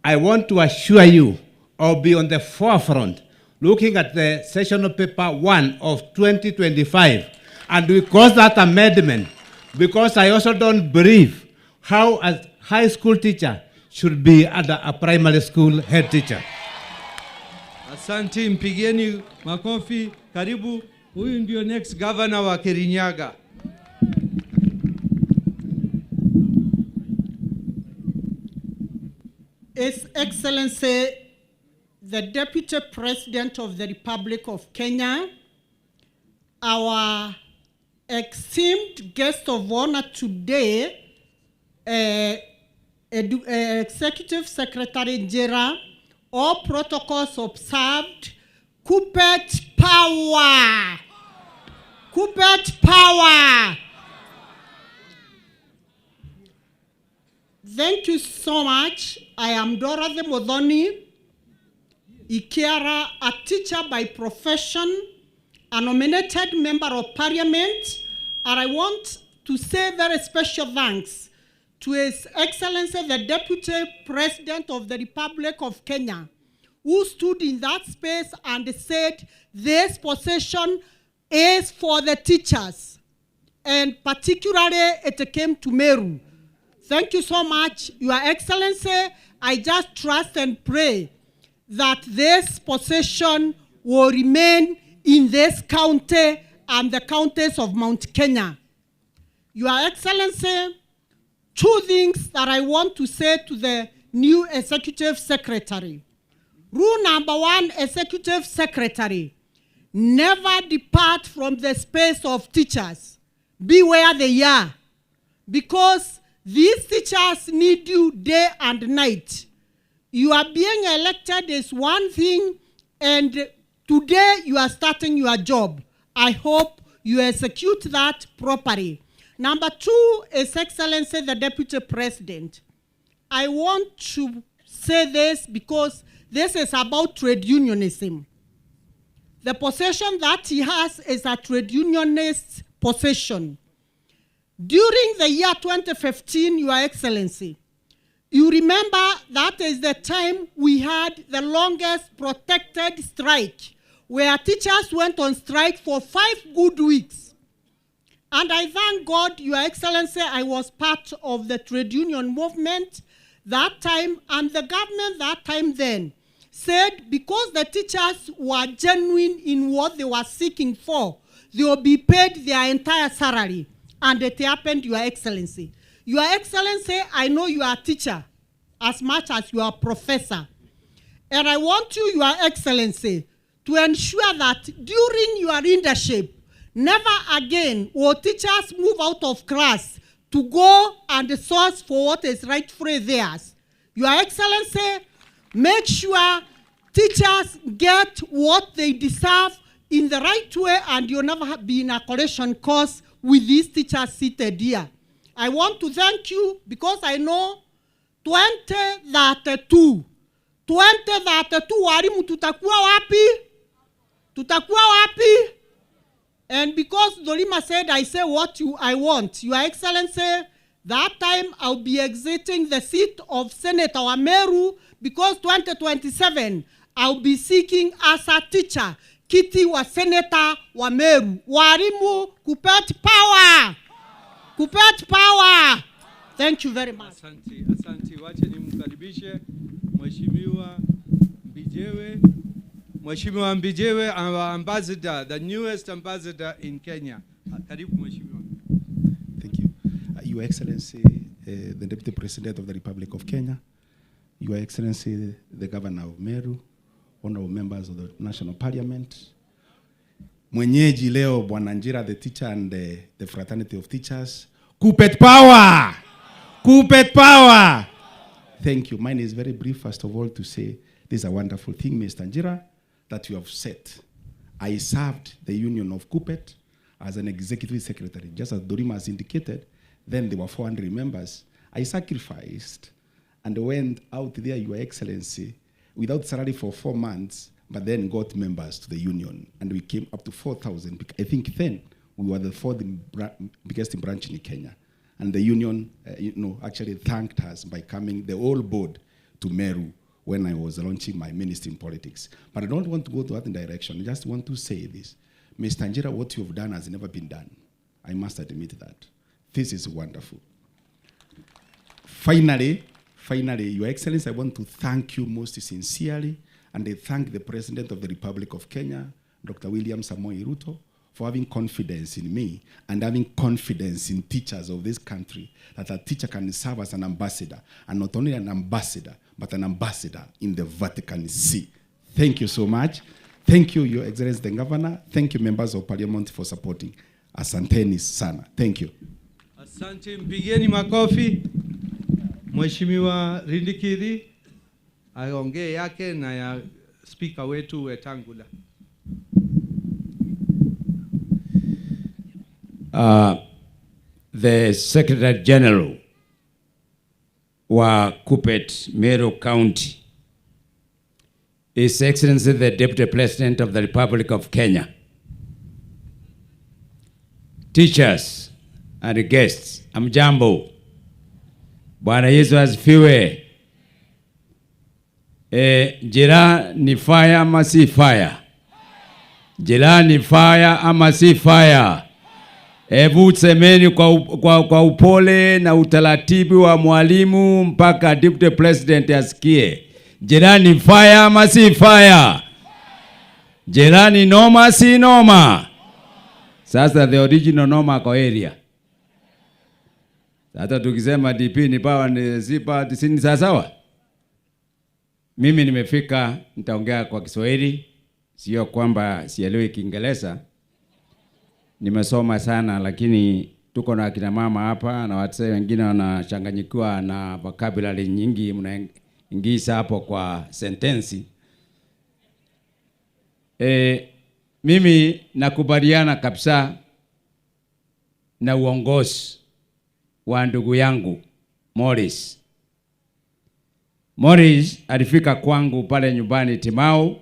I want to assure you, I'll be on the forefront looking at the sessional paper 1 of 2025, and we cause that amendment because I also don't believe how a high school teacher should be under a primary school head teacher. Asante, mpigieni makofi. Karibu, huyu ndio next governor wa Kirinyaga. His Excellency, the Deputy President of the Republic of Kenya, our esteemed guest of honor today, Executive Secretary Njira, all protocols observed. Kuppet power! Kuppet power! Thank you so much. I am Dorothy Modhoni Ikiara, a teacher by profession, a nominated member of parliament, and I want to say very special thanks to His Excellency the Deputy President of the Republic of Kenya, who stood in that space and said this position is for the teachers, and particularly it came to Meru. Thank you so much, Your Excellency. I just trust and pray that this position will remain in this county and the counties of Mount Kenya. Your Excellency, two things that I want to say to the new Executive Secretary. Rule number 1, Executive Secretary, never depart from the space of teachers. Be where they are, because these teachers need you day and night. You are being elected is one thing, and today you are starting your job. I hope you execute that properly. Number 2, His Excellency the Deputy President. I want to say this because this is about trade unionism. The position that he has is a trade unionist position. During the year 2015, Your Excellency, you remember that is the time we had the longest protected strike, where teachers went on strike for 5 good weeks. And I thank God, Your Excellency, I was part of the trade union movement that time, and the government that time then said because the teachers were genuine in what they were seeking for, they will be paid their entire salary. And it happened, Your Excellency. Your Excellency, I know you are a teacher as much as you are a professor. And I want you, Your Excellency, to ensure that during your leadership, never again will teachers move out of class to go and source for what is rightfully theirs. Your Excellency, make sure teachers get what they deserve in the right way, and you'll never be in a collision course with these teachers seated here. I want to thank you because I know 2032 walimu tutakuwa wapi? Tutakuwa wapi? And because Dolima said I say what I want, Your Excellency, that time I'll be exiting the seat of Senator wa Meru because 2027 I'll be seeking as a teacher kiti wa Senator wa Meru. Walimu, Kuppet power! Kuppet power! Thank you very much. Asante, asante. Wacha nimkaribishe Mheshimiwa Mbijewe. Mheshimiwa Mbijewe, our ambassador, the newest ambassador in Kenya. Karibu Mheshimiwa. Thank you. Your Excellency, the Deputy President of the Republic of Kenya, Your Excellency, the Governor of Meru, honorable members of the National Parliament, mwenyeji leo Bwana Njira, the teacher and the fraternity of teachers. Kuppet power! Kuppet power! Thank you. Mine is very brief, first of all, to say this is a wonderful thing, Mr. Njira, that you have set. I served the union of Kuppet as an executive secretary. Just as Dorima has indicated, then there were 400 members. I sacrificed and went out there, Your Excellency, without salary for 4 months, but then got members to the union. And we came up to 4,000. I think then we were the fourth biggest branch in Kenya. And the union, actually thanked us by coming, the whole board, to Meru when I was launching my ministry in politics. But I don't want to go to that direction. I just want to say this. Mr. Njira, what you have done has never been done. I must admit that. This is wonderful. Finally, Your Excellency, I want to thank you most sincerely, and I thank the President of the Republic of Kenya, Dr. William Samoei Ruto, for having confidence in me and having confidence in teachers of this country, that a teacher can serve as an ambassador, and not only an ambassador, but an ambassador in the Vatican See. Thank you so much. Thank you, Your Excellency the Governor. Thank you, members of Parliament, for supporting. Asanteni sana. Thank you. Asante, mpigeni makofi. Mheshimiwa Rindikiri aongee yake na ya speaker wetu Wetangula. The Secretary General wa Kuppet, Meru County, His Excellency the Deputy President of the Republic of Kenya, teachers and guests, amjambo. Bwana Yesu asifiwe. Njira ni fire ama si fire? Njira ni fire ama si fire? Hebu semeni kwa upole na utaratibu wa mwalimu mpaka Deputy President asikie. Njira ni fire ama si fire? Njira ni noma si noma? Sasa the original noma kwa area. Sasa tukisema DP ni power ni zipa tisini sawa? Mimi nimefika, nitaongea kwa Kiswahili, sio kwamba sielewi Kiingereza. Nimesoma sana, lakini tuko na akina mama hapa na watu wengine wanachanganyikiwa na vocabulary nyingi mnaingiza hapo kwa sentensi. Mimi nakubaliana kabisa na uongozi wa ndugu yangu Morris. Morris alifika kwangu pale nyumbani Timau,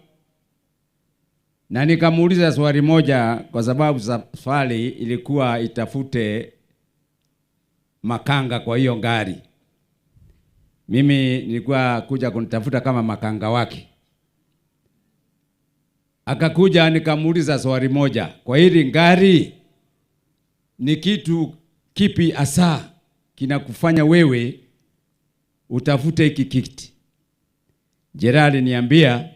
na nikamuuliza swali moja, kwa sababu safari ilikuwa itafute makanga kwa hiyo gari. Mimi nilikuwa kuja kunitafuta kama makanga wake. Akakuja, nikamuuliza swali moja, kwa hili gari ni kitu kipi hasa kinakufanya wewe utafute hiki kiti? Gerald niambia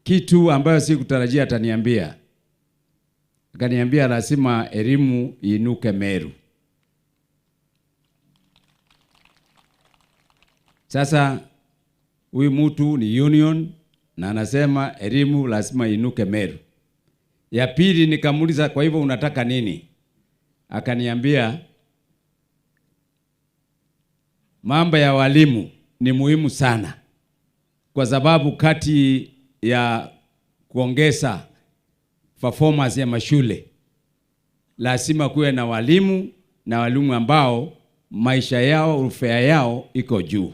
kitu ambayo sikutarajia ataniambia. Akaniambia lazima elimu iinuke Meru. Sasa huyu mtu ni union na anasema elimu lazima iinuke Meru. Ya pili nikamuuliza, kwa hivyo unataka nini? Akaniambia mambo ya walimu ni muhimu sana, kwa sababu kati ya kuongeza performance ya mashule lazima kuwe na walimu, na walimu ambao maisha yao, ufea yao iko juu.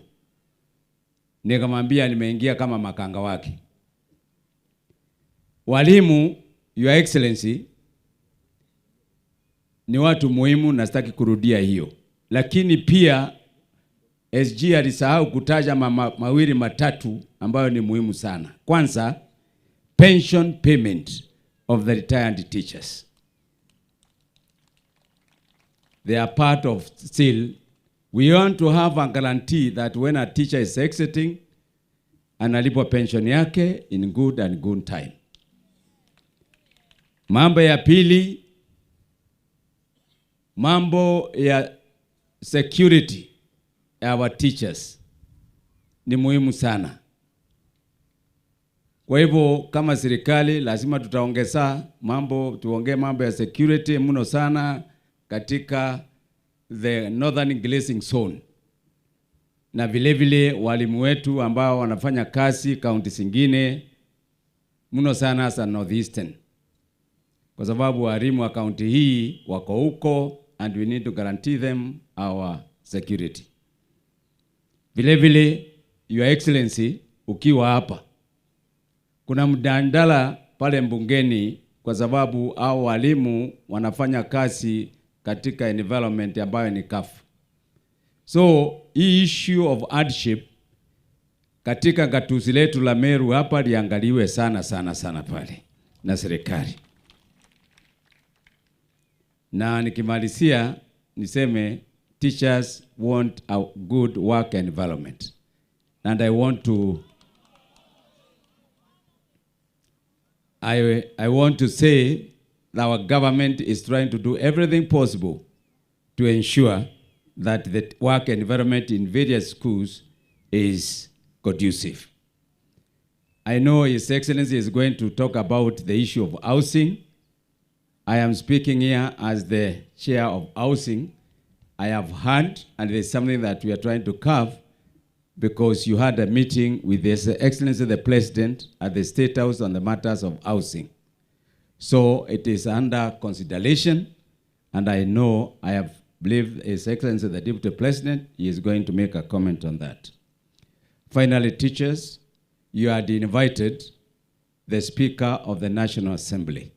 Nikamwambia nimeingia kama makanga wake. Walimu, Your Excellency, ni watu muhimu na sitaki kurudia hiyo. Lakini pia SG alisahau kutaja mawili matatu ambayo ni muhimu sana. Kwanza, pension payment of the retired teachers. They are part of still. We want to have a guarantee that when a teacher is exiting, analipwa pension yake in good and good time. Mambo ya pili, mambo ya security our teachers ni muhimu sana. Kwa hivyo kama serikali lazima tutaongeza mambo, tuongee mambo ya security mno sana katika the northern glazing zone. Na vile vile walimu wetu ambao wanafanya kazi kaunti zingine mno sana za northeastern. Kwa sababu walimu wa kaunti hii wako huko and we need to guarantee them our security. Vile vile, Your Excellency, ukiwa hapa, kuna mjadala pale mbungeni kwa sababu hao walimu wanafanya kazi katika environment ambayo ni kafu. So, hii issue of hardship katika gatuzi letu la Meru hapa liangaliwe sana pale na serikali. Na nikimalizia niseme teachers want a good work environment. And I want to say that our government is trying to do everything possible to ensure that the work environment in various schools is conducive. I know His Excellency is going to talk about the issue of housing. I am speaking here as the chair of housing. I have heard, and it is something that we are trying to curb, because you had a meeting with His Excellency the President at the State House on the matters of housing. So it is under consideration, and I believe His Excellency the Deputy President, he is going to make a comment on that. Finally, teachers, you had invited the Speaker of the National Assembly,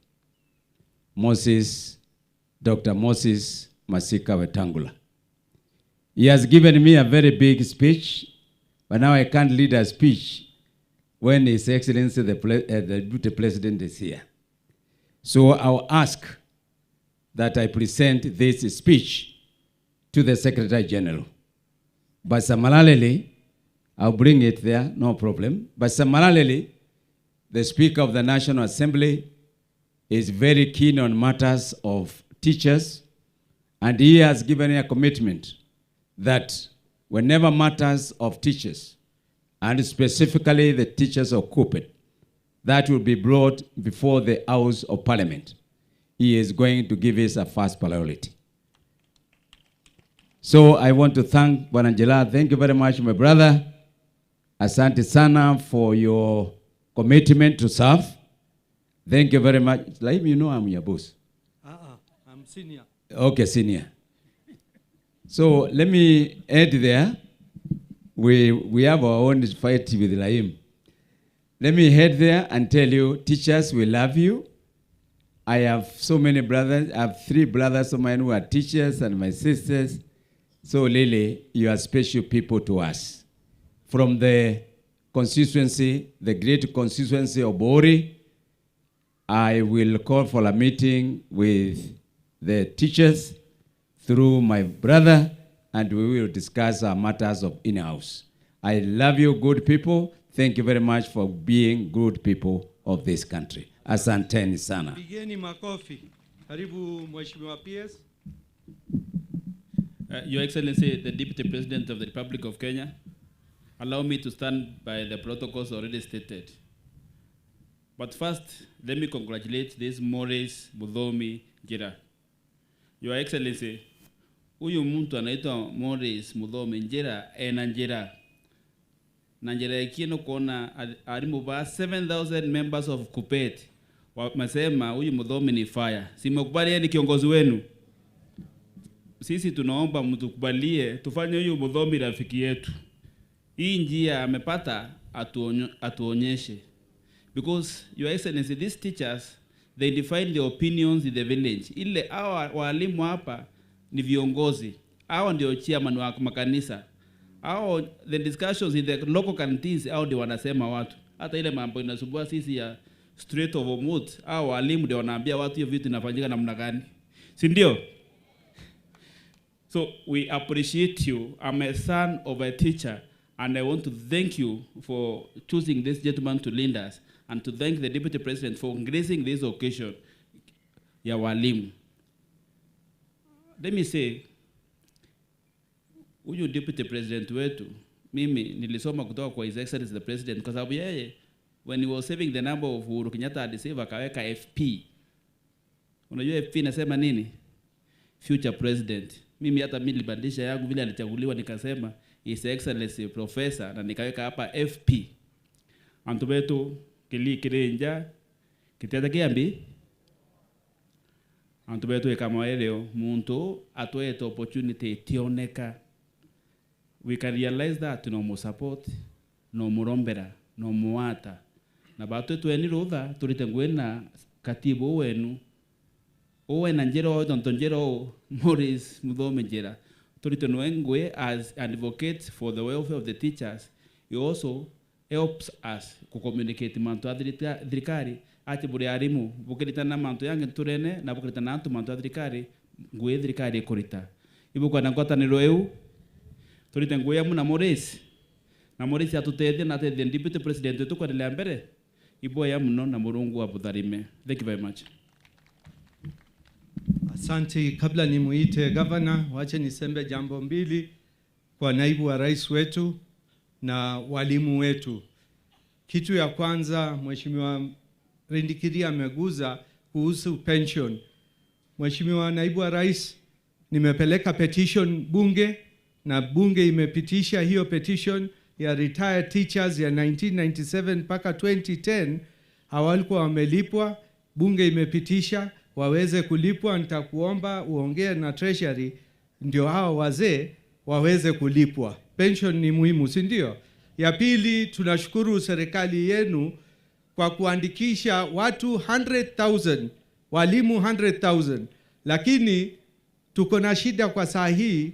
Dr. Moses Masika Wetangula. He has given me a very big speech, but now I can't lead a speech when His Excellency the Deputy President is here. So I'll ask that I present this speech to the Secretary General. But similarly, I'll bring it there, no problem. But similarly, the Speaker of the National Assembly is very keen on matters of teachers, and he has given a commitment that whenever matters of teachers, and specifically the teachers of Kuppet, that will be brought before the House of Parliament, he is going to give us a first priority. So I want to thank Bwana Njira. Thank you very much, my brother. Asante sana for your commitment to serve. Thank you very much. Like you know I'm your boss. I'm senior. Okay, senior. So let me add there. We have our own fight with Laim. Let me head there and tell you, teachers, we love you. I have so many brothers. I have 3 brothers of mine who are teachers and my sisters. So Lily, you are special people to us. From the constituency, the great constituency of Bori, I will call for a meeting with the teachers through my brother, and we will discuss our matters of in-house. I love you, good people. Thank you very much for being good people of this country. Asanteni sana. Pigeni makofi. Karibu Mheshimiwa PS. Your Excellency, the Deputy President of the Republic of Kenya, allow me to stand by the protocols already stated. But first, let me congratulate this Morris Muthomi Njira. Your Excellency, huyu mtu anaitwa Morris Muthomi Njira ena Njira. Na Njira ikino kuona alimu ba 7,000 members of Kuppet. Wamesema huyu Muthomi ni fire. Simekubali yeye ni kiongozi wenu. Sisi tunaomba mtukubalie tufanye huyu Muthomi rafiki yetu. Hii njia amepata atuonyeshe. Because Your Excellency, these teachers, they define the opinions in the village. Ile hawa walimu hapa ni viongozi. Hawa ndio chairman wa makanisa. Hawa the discussions in the local canteens, hao ndio wanasema watu. Hata ile mambo inasumbua sisi ya Strait of Hormuz, hawa walimu ndio wanaambia watu hiyo vitu inafanyika namna gani. Si ndio? So we appreciate you. I'm a son of a teacher, and I want to thank you for choosing this gentleman to lead us, and to thank the Deputy President for gracing this occasion ya walimu. Let me say, huyu Deputy President wetu, mimi nilisoma kutoka kwa His Excellency the President, kwa sababu yeye when he was saving the number of Uhuru Kenyatta alisave akaweka FP. Unajua FP nasema nini? Future President. Mimi hata mimi nilibadilisha yangu vile alichaguliwa nikasema His Excellency Professor na nikaweka hapa FP. Antu betu kilenja kiteta kiambi. Antu betu kama leo muntu atoe opportunity tioneka. We can realize that no more support, no murombera, no muata. Na batu tueni rutha turitenguena katibu wenu. Owe na Njira Tontonjero Morris Muthomi Njira. Turitenguengwe as advocates for the welfare of the teachers. He also helps us to communicate mantu adrikari. Ati buri arimu bukiritana mantu yange turene na bukiritana antu mantu adrikari ngwe adrikari kurita. Ibu kwa nangota niroeu turitenguya muna Morris. Na Morris atutete na the deputy president wetu kwa mbere. Ibu ya muno na Murungu abudharime. Thank you very much. Asante. Kabla nimuite governor, wache nisembe jambo mbili kwa naibu wa rais wetu na walimu wetu. Kitu ya kwanza, Mheshimiwa Rindikiri ameguza kuhusu pension. Mheshimiwa naibu wa rais, nimepeleka petition bunge na bunge imepitisha hiyo petition ya retired teachers ya 1997 mpaka 2010 hawalikuwa wamelipwa. Bunge imepitisha waweze kulipwa. Nitakuomba uongee na treasury ndio hao wazee waweze kulipwa. Pension ni muhimu, si ndio? Ya pili, tunashukuru serikali yenu kwa kuandikisha watu 100,000, walimu 100,000. Lakini tuko na shida kwa saa hii,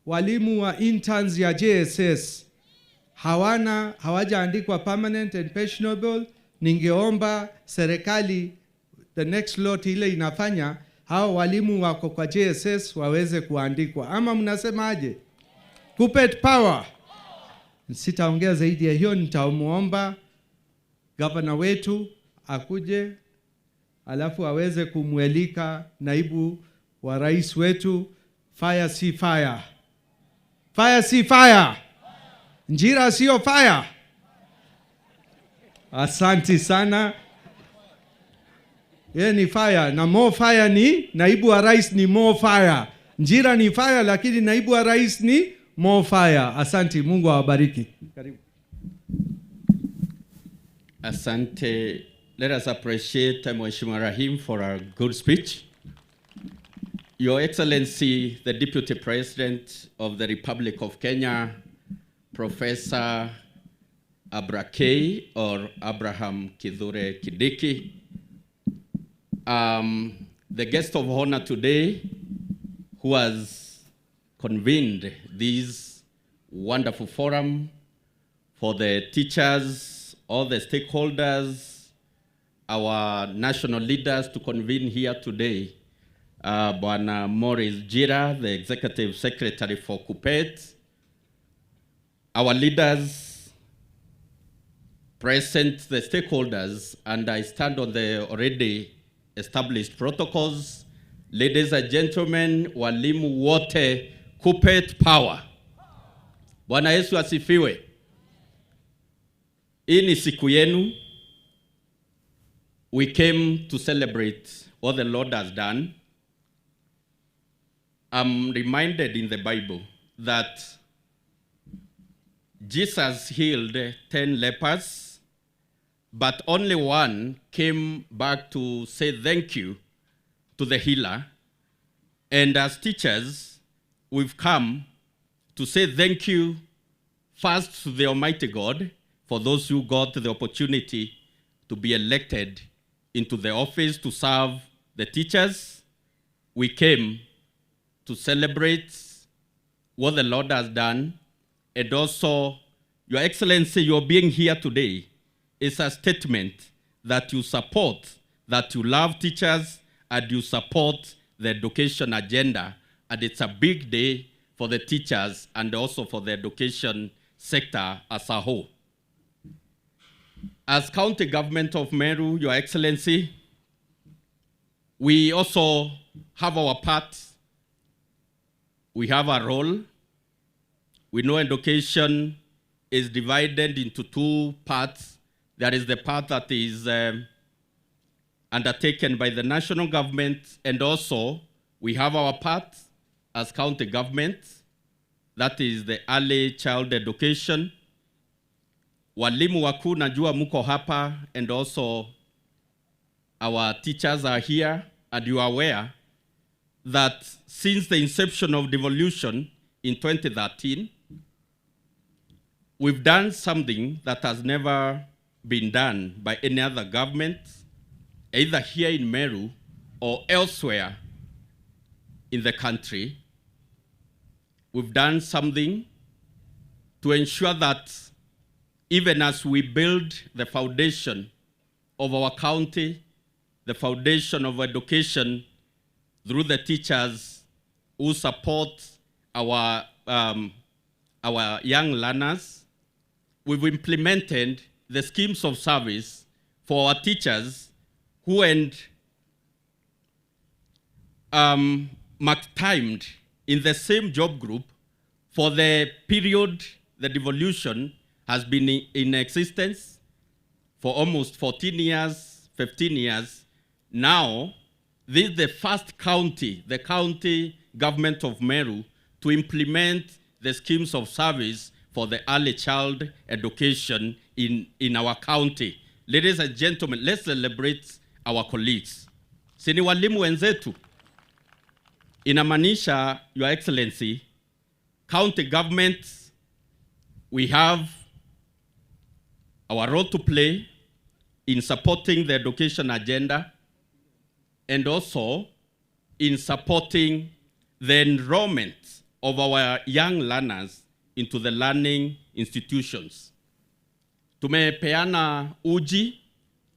walimu wa interns ya JSS hawajaandikwa permanent and pensionable. Ningeomba serikali the next lot ile inafanya hao walimu wako kwa JSS waweze kuandikwa. Ama mnasemaje? Kuppet power. Sitaongea zaidi ya hiyo, nitamuomba governor wetu akuje alafu aweze kumwelika naibu wa rais wetu. Fire si fire. Fire si fire. Njira sio fire. Asante sana. Yeye ni fire na more fire ni naibu wa rais ni more fire. Njira ni fire lakini naibu wa rais ni more fire. Asante, Mungu awabariki. Karibu. Asante. Let us appreciate Mheshimiwa Rahim for a good speech. Your Excellency, the Deputy President of the Republic of Kenya, Professor Abrakei or Abraham Kithure Kindiki, the guest of honor today who has convened this wonderful forum for the teachers, all the stakeholders, our national leaders to convene here today. Bwana Morris Njira, the Executive Secretary for Kuppet, our leaders present, the stakeholders, and I stand on the already established protocols. Ladies and gentlemen, walimu wote, Kuppet power. Bwana Yesu asifiwe. Hii ni siku yenu. We came to celebrate what the Lord has done. I'm reminded in the Bible that Jesus healed 10 lepers, but only one came back to say thank you to the healer. And as teachers, we've come to say thank you first to the Almighty God for those who got the opportunity to be elected into the office to serve the teachers. We came to celebrate what the Lord has done, and also, Your Excellency, your being here today is a statement that you support, that you love teachers, and you support the education agenda, and it's a big day for the teachers and also for the education sector as a whole. As County Government of Meru, Your Excellency, we also have our part. We have a role. We know education is divided into two parts, There is the part that is undertaken by the national government, and also we have our part as county government, that is the early child education. Walimu wakuu najua muko hapa, and also our teachers are here, and you are aware that since the inception of devolution in 2013, we've done something that has never been done by any other government, either here in Meru or elsewhere in the country. We've done something to ensure that even as we build the foundation of our county, the foundation of education through the teachers who support our young learners, we've implemented the schemes of service for our teachers who end mark-timed in the same job group for the period the devolution has been in existence for almost 14 years, 15 years. Now, this is the first county, the county government of Meru, to implement the schemes of service for the early child education in our county. Ladies and gentlemen, let's celebrate our colleagues. Sini walimu wenzetu. Inamaanisha, Your Excellency, county governments, we have our role to play in supporting the education agenda and also in supporting the enrollment of our young learners into the learning institutions. Tumepeana uji,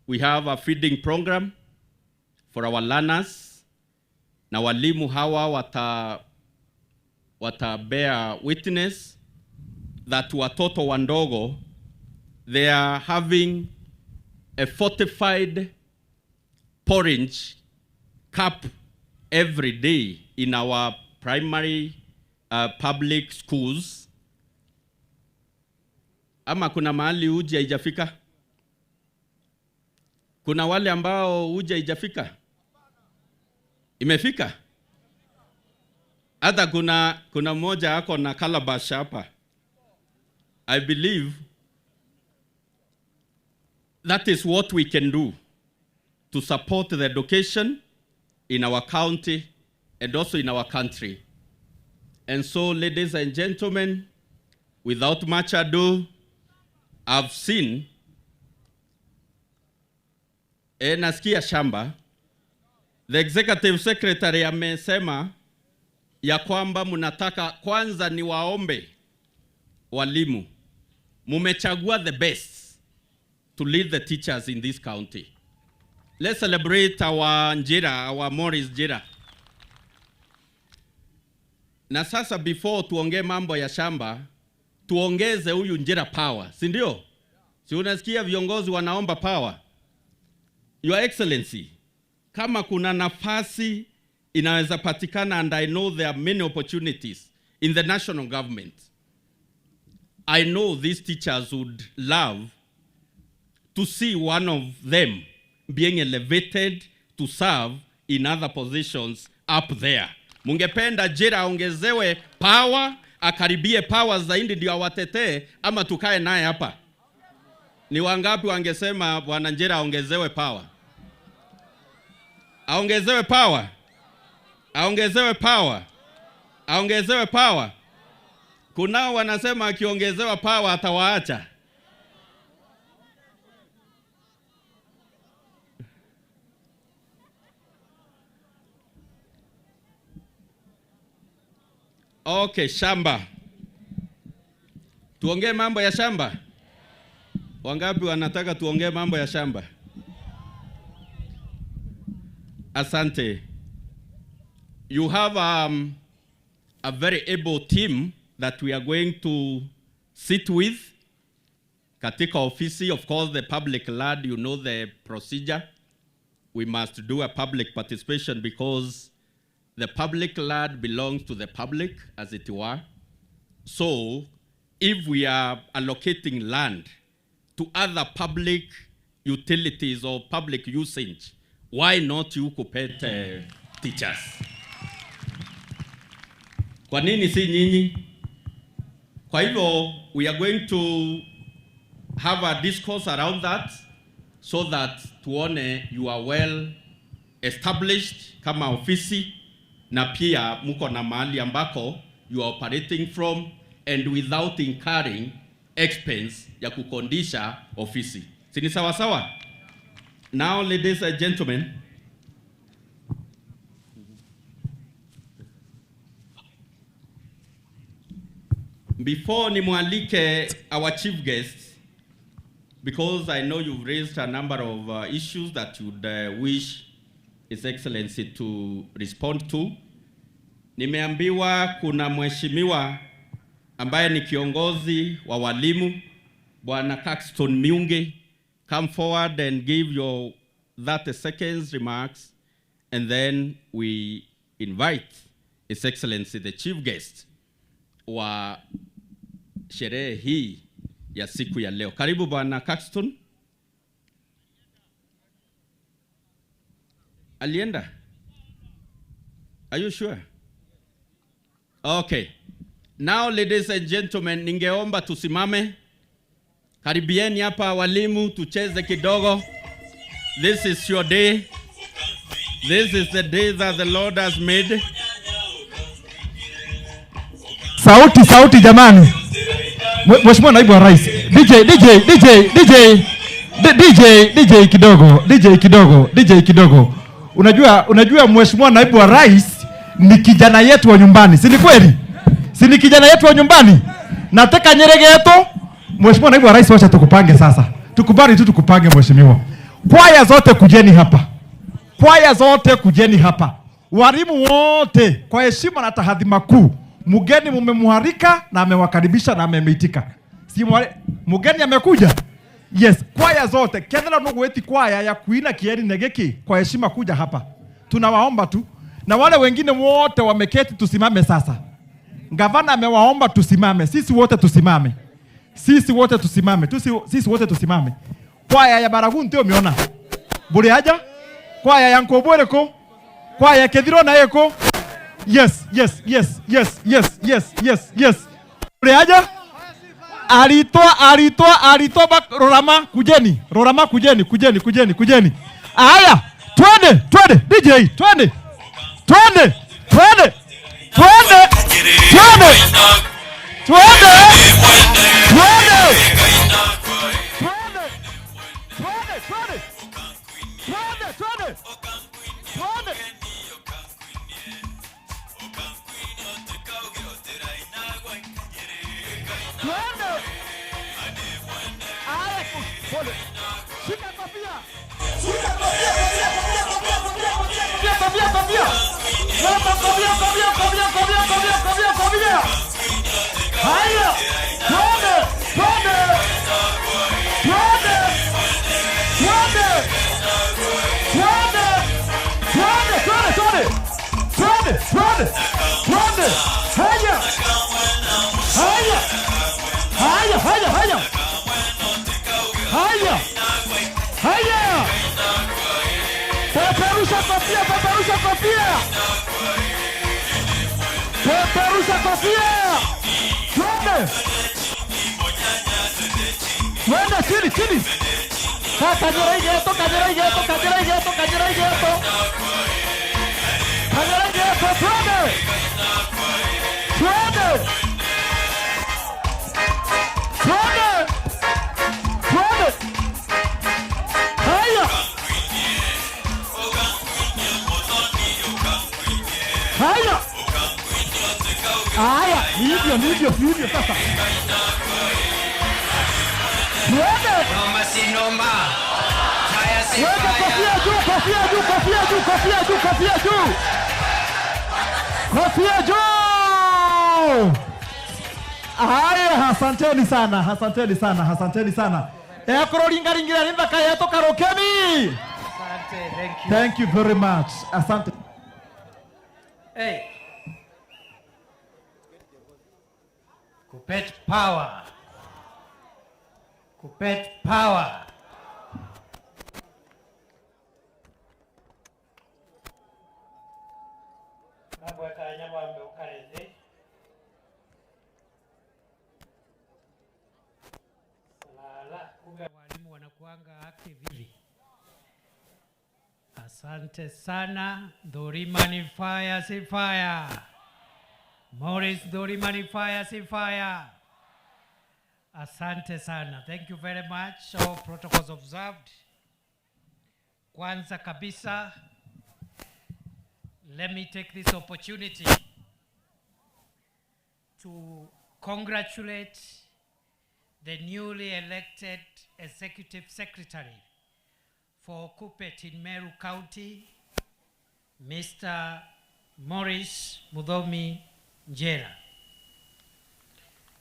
we have a feeding program for our learners. Na walimu hawa wata bear witness that watoto wandogo, they are having a fortified porridge cup every day in our primary public schools. Ama kuna mahali uji haijafika? Kuna wale ambao uji haijafika? Imefika? Hata kuna moja ako na calabash hapa. I believe that is what we can do to support the education in our county and also in our country. And so, ladies and gentlemen, without much ado, I've seen nasikia shamba. The executive secretary amesema ya kwamba mnataka kwanza ni waombe walimu. Mumechagua the best to lead the teachers in this county. Let's celebrate our Njira, our Morris Njira. Na sasa before tuongee mambo ya shamba, tuongeze huyu Njira power, si ndio? Si unasikia viongozi wanaomba power? Your Excellency, kama kuna nafasi inaweza patikana, and I know there are many opportunities in the national government, I know these teachers would love to see one of them being elevated to serve in other positions up there. Mungependa Njira ongezewe power, akaribie power zaidi ndio awatetee, ama tukae naye hapa? Ni wangapi wangesema Bwana Njira aongezewe power? Aongezewe power? Aongezewe power? Aongezewe power? Kunao wanasema akiongezewa power atawaacha. Okay, shamba. Tuongee mambo ya shamba? Wangapi wanataka tuongee mambo ya shamba? Asante. You have a very able team that we are going to sit with. Katika ofisi, of course, the public lad, you know the procedure. We must do a public participation because the public land belongs to the public, as it were. So, if we are allocating land to other public utilities or public usage. Why not you Kuppet teachers? Kwa nini si nyinyi? Kwa hivyo, we are going to have a discourse around that so that tuone you are well established kama ofisi na pia muko na mahali ambako you are operating from and without incurring expense ya kukondisha ofisi. Sini sawa sawa? Now, ladies and gentlemen, before nimwalike our chief guest, because I know you've raised a number of issues that you'd wish His Excellency to respond to. Nimeambiwa kuna mheshimiwa ambaye ni kiongozi wa walimu, Bwana Caxton Miunge. Come forward and give your 30 seconds remarks, and then we invite His Excellency the chief guest wa sherehe hii ya siku ya leo. Karibu Bwana Caxton. Alienda? Are you sure? Okay. Now, ladies and gentlemen, ningeomba tusimame. Karibieni hapa walimu, tucheze kidogo. This is your day. This is the day that the Lord has made. Sauti jamani. Mheshimiwa Naibu wa Rais. DJ kidogo. Unajua Mheshimiwa Naibu wa Rais ni kijana yetu wa nyumbani. Si ni kweli? Si ni kijana yetu wa nyumbani? Nataka nyerege yetu. Mheshimiwa Naibu wa Rais, wacha tukupange sasa. Tukubali tu tukupange mheshimiwa. Kwaya zote kujeni hapa. Kwaya zote kujeni hapa. Walimu wote kwa heshima na tahadhima kuu. Mugeni mumemuharika na amewakaribisha na amemeitika. Si mugeni amekuja? Yes, kwaya zote. Kendela ndugu wetu kwaya ya kuina kieri negeki kwa heshima kuja hapa. Tunawaomba tu. Na wale wengine wote wameketi tusimame sasa. Gavana amewaomba tusimame. Sisi wote tusimame. Sisi wote tusimame. Kwaya ya Baragu ndio umeona. Bure aja? Kwaya ya Nkobwereko? Kwaya ya Kediro na Eko? Yes. Bure aja? Alitoa Rorama kujeni. Aya, twende. DJ, twende. Peperusha kofia. Twende chini. Kanyera igeto. Haya, hivyo sasa. Noma si noma. Weka kofia juu. Haya, asanteni sana. Ekororingaringira nimba kayato karokeni. Asante, thank you very much. Asante. Hey. Kuppet power. Kuppet power. Walimu wanakuanga active hivi. Asante sana. Dorima ni fire, si fire. Morris, Dorima ni fire, si fire. Asante sana. Thank you very much. All protocols observed. Kwanza kabisa, let me take this opportunity to congratulate the newly elected Executive Secretary for Kuppet in Meru County, Mr. Morris Muthomi Njira.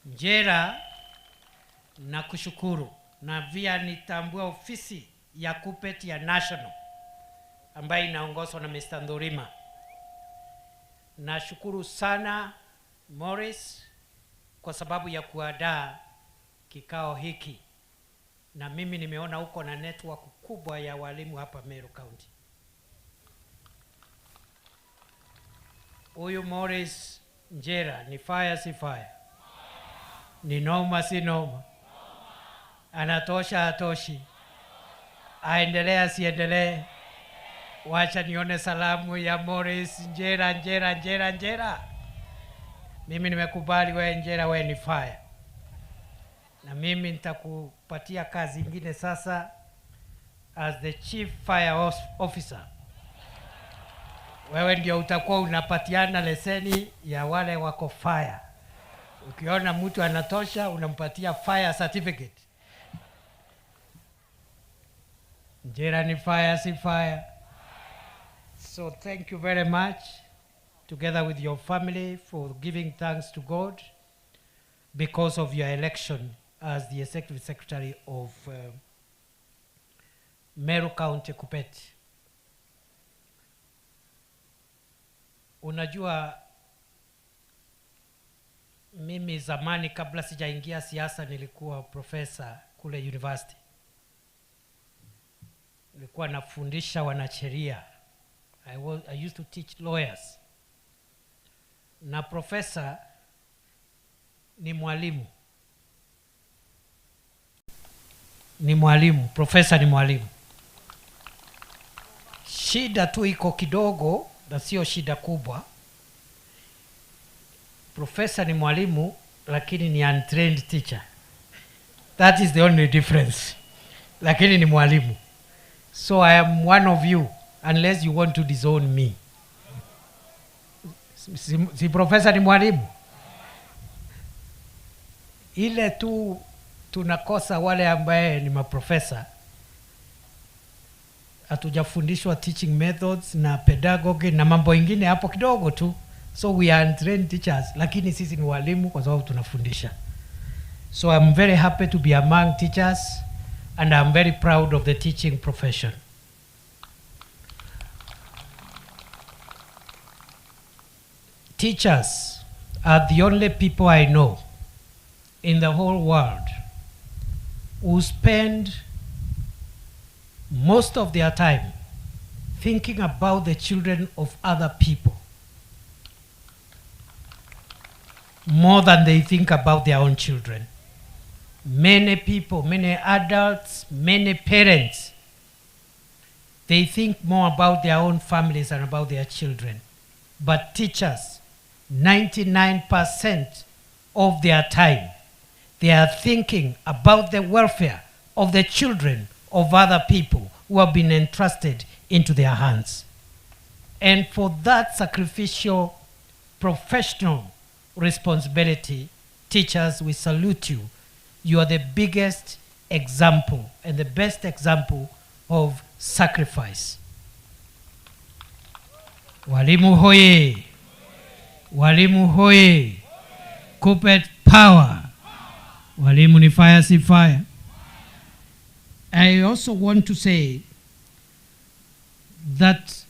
Njira, nakushukuru na pia nitambua ofisi ya Kuppet ya National ambayo inaongozwa na Mr. Ndorima. Nashukuru sana Morris kwa sababu ya kuandaa kikao hiki, na mimi nimeona uko na network kubwa ya walimu hapa Meru County. Huyu Morris Njira ni fire, si fire? Ni noma, si noma? Anatosha, atoshi? Aendelea, siendelee? Wacha nione salamu ya Morris Njira, Njira, Njira, Njira. Mimi nimekubali wewe Njira, wewe ni fire. Na mimi nitakupatia kazi ingine sasa as the Chief Fire Officer. Wewe ndio utakuwa unapatiana leseni ya wale wako fire. Ukiona mtu anatosha unampatia fire certificate. Njira ni fire, si fire? So thank you very much, together with your family, for giving thanks to God because of your election as the Executive Secretary of Meru County, Kuppet. Unajua, mimi zamani kabla sijaingia siasa nilikuwa profesa kule university. Nilikuwa nafundisha wanasheria. I used to teach lawyers. Na profesa ni mwalimu. Ni mwalimu, profesa ni mwalimu. Shida tu iko kidogo, na sio shida kubwa. Profesa ni mwalimu, lakini ni untrained teacher. That is the only difference. Lakini ni mwalimu. So I am one of you, unless you want to disown me. Si profesa ni mwalimu? Ile tu tunakosa wale ambaye ni maprofesa. Hatujafundishwa teaching methods na pedagogy na mambo ingine hapo kidogo tu. So we are untrained teachers, lakini sisi ni walimu kwa sababu tunafundisha. So I'm very happy to be among teachers, and I'm very proud of the teaching profession. Teachers are the only people I know in the whole world who spend most of their time thinking about the children of other people more than they think about their own children. Many people, many adults, many parents, they think more about their own families than about their children. But teachers, 99% of their time, they are thinking about the welfare of the children of other people who have been entrusted into their hands. And for that sacrificial professional responsibility, teachers, we salute you. You are the biggest example and the best example of sacrifice. Walimu hoye! Walimu hoye! Kuppet power! Walimu ni fire, si fire? I also want to say that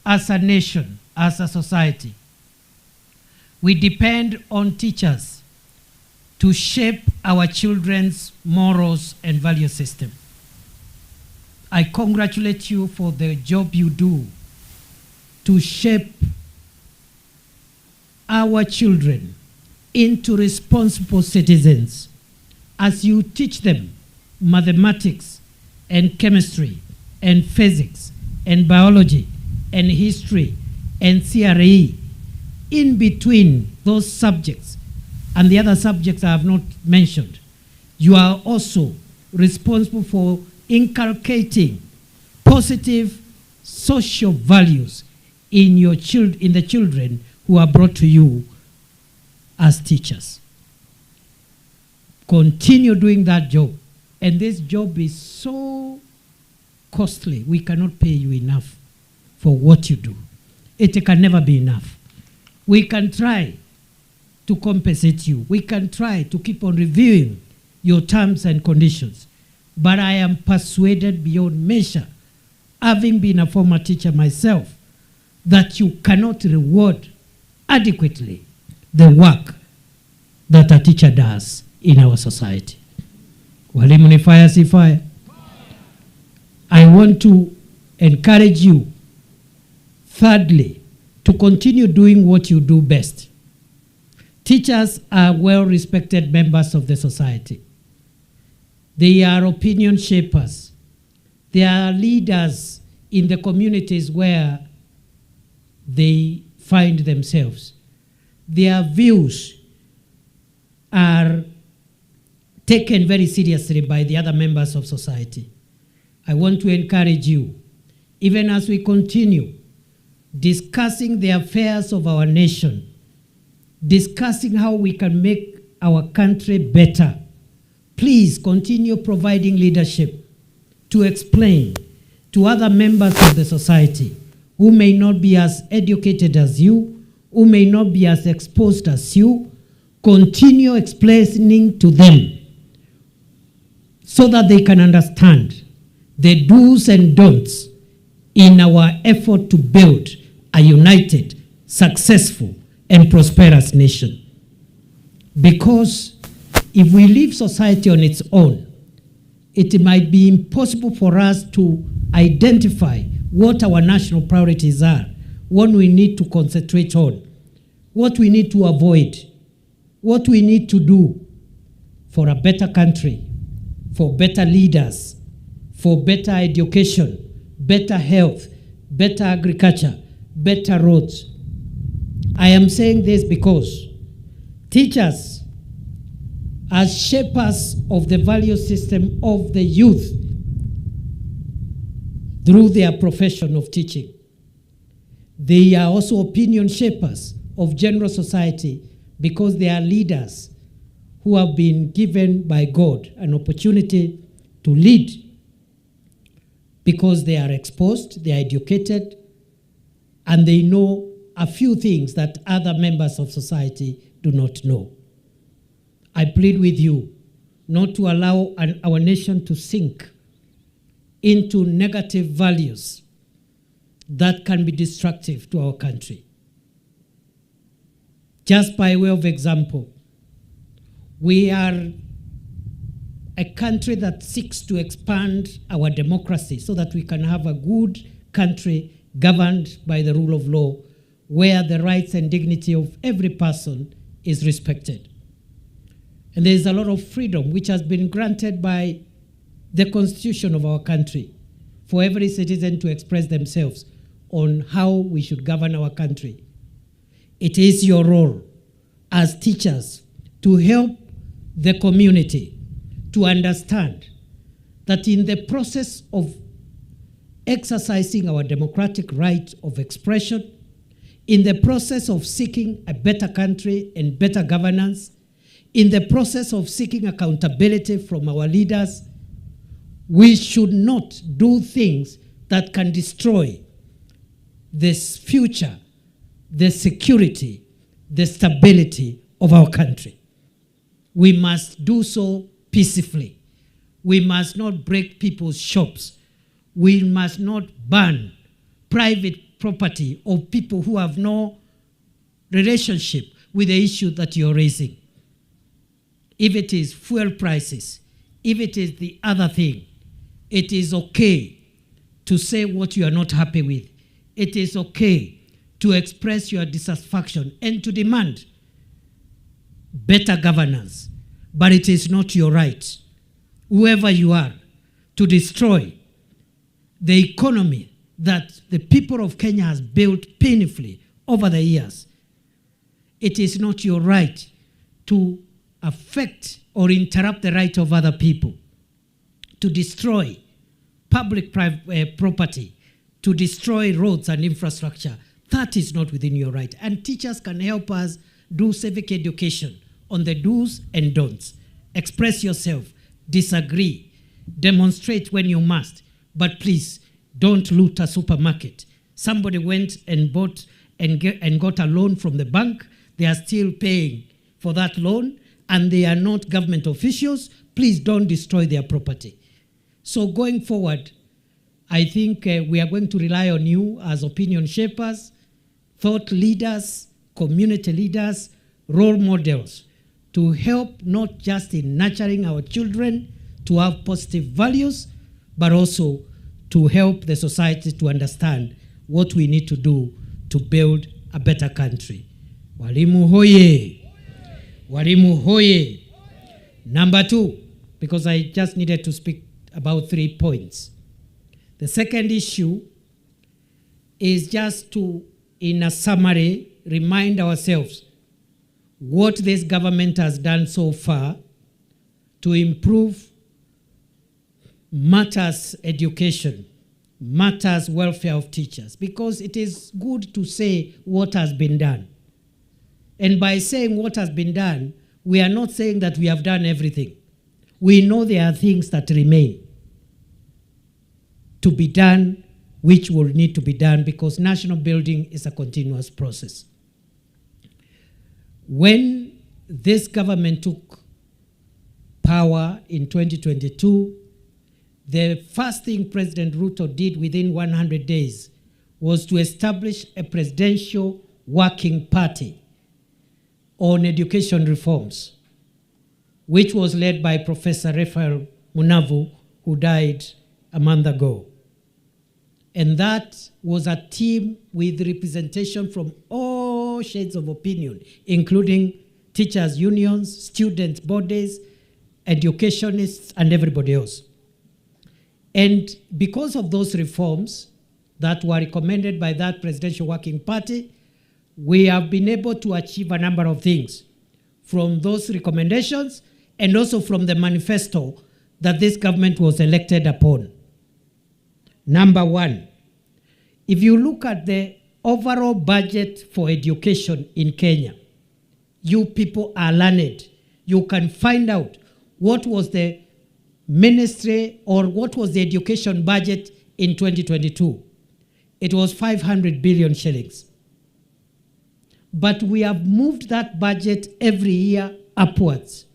as a nation, as a society, we depend on teachers to shape our children's morals and value system. I congratulate you for the job you do to shape our children into responsible citizens as you teach them mathematics and chemistry and physics and biology and history and CRE. In between those subjects and the other subjects I have not mentioned, you are also responsible for inculcating positive social values in your in the children who are brought to you as teachers. Continue doing that job. And this job is so costly, we cannot pay you enough for what you do. It can never be enough. We can try to compensate you. We can try to keep on reviewing your terms and conditions. But I am persuaded beyond measure, having been a former teacher myself, that you cannot reward adequately the work that a teacher does in our society. Walimu ni fire, si fire. I want to encourage you, thirdly, to continue doing what you do best. Teachers are well-respected members of the society. They are opinion shapers. They are leaders in the communities where they find themselves. Their views are taken very seriously by the other members of society. I want to encourage you, even as we continue discussing the affairs of our nation, discussing how we can make our country better, please continue providing leadership to explain to other members of the society who may not be as educated as you, who may not be as exposed as you. Continue explaining to them so that they can understand the do's and don'ts in our effort to build a united, successful, and prosperous nation. Because if we leave society on its own, it might be impossible for us to identify what our national priorities are, what we need to concentrate on, what we need to avoid, what we need to do for a better country, for better leaders, for better education, better health, better agriculture, better roads. I am saying this because teachers, as shapers of the value system of the youth through their profession of teaching, they are also opinion shapers of general society because they are leaders who have been given by God an opportunity to lead because they are exposed, they are educated, and they know a few things that other members of society do not know. I plead with you not to allow our nation to sink into negative values that can be destructive to our country. Just by way of example, we are a country that seeks to expand our democracy so that we can have a good country governed by the rule of law, where the rights and dignity of every person is respected. And there is a lot of freedom which has been granted by the constitution of our country for every citizen to express themselves on how we should govern our country. It is your role as teachers to help the community to understand that in the process of exercising our democratic right of expression, in the process of seeking a better country and better governance, in the process of seeking accountability from our leaders, we should not do things that can destroy this future, the security, the stability of our country. We must do so peacefully. We must not break people's shops. We must not burn private property of people who have no relationship with the issue that you're raising. if it is fuel prices, if it is the other thing, it is okay to say what you are not happy with. It is okay to express your dissatisfaction and to demand better governance. But it is not your right, whoever you are, to destroy the economy that the people of Kenya has built painfully over the years. It is not your right to affect or interrupt the right of other people, to destroy public property, to destroy roads and infrastructure. That is not within your right. And teachers can help us do civic education on the do's and don'ts. Express yourself, disagree, demonstrate when you must, but please don't loot a supermarket. Somebody went and bought and got a loan from the bank. They are still paying for that loan, and they are not government officials. Please don't destroy their property. So going forward, I think we are going to rely on you as opinion shapers, thought leaders, community leaders, role models, to help not just in nurturing our children to have positive values, but also to help the society to understand what we need to do to build a better country. Walimu hoye! Walimu hoye! Number 2, because I just needed to speak about 3 points. The second issue is just to, in a summary, remind ourselves what this government has done so far to improve matters education, matters welfare of teachers, because it is good to say what has been done. And by saying what has been done, we are not saying that we have done everything. We know there are things that remain to be done, which will need to be done, because national building is a continuous process. When this government took power in 2022, the first thing President Ruto did within 100 days was to establish a presidential working party on education reforms, which was led by Professor Raphael Munavu, who died a month ago. And that was a team with representation from all shades of opinion, including teachers' unions, students' bodies, educationists, and everybody else. And because of those reforms that were recommended by that presidential working party, we have been able to achieve a number of things from those recommendations and also from the manifesto that this government was elected upon. Number 1, if you look at the overall budget for education in Kenya, you people are learned. You can find out what was the ministry or what was the education budget in 2022. It was 500 billion shillings. But we have moved that budget every year upwards.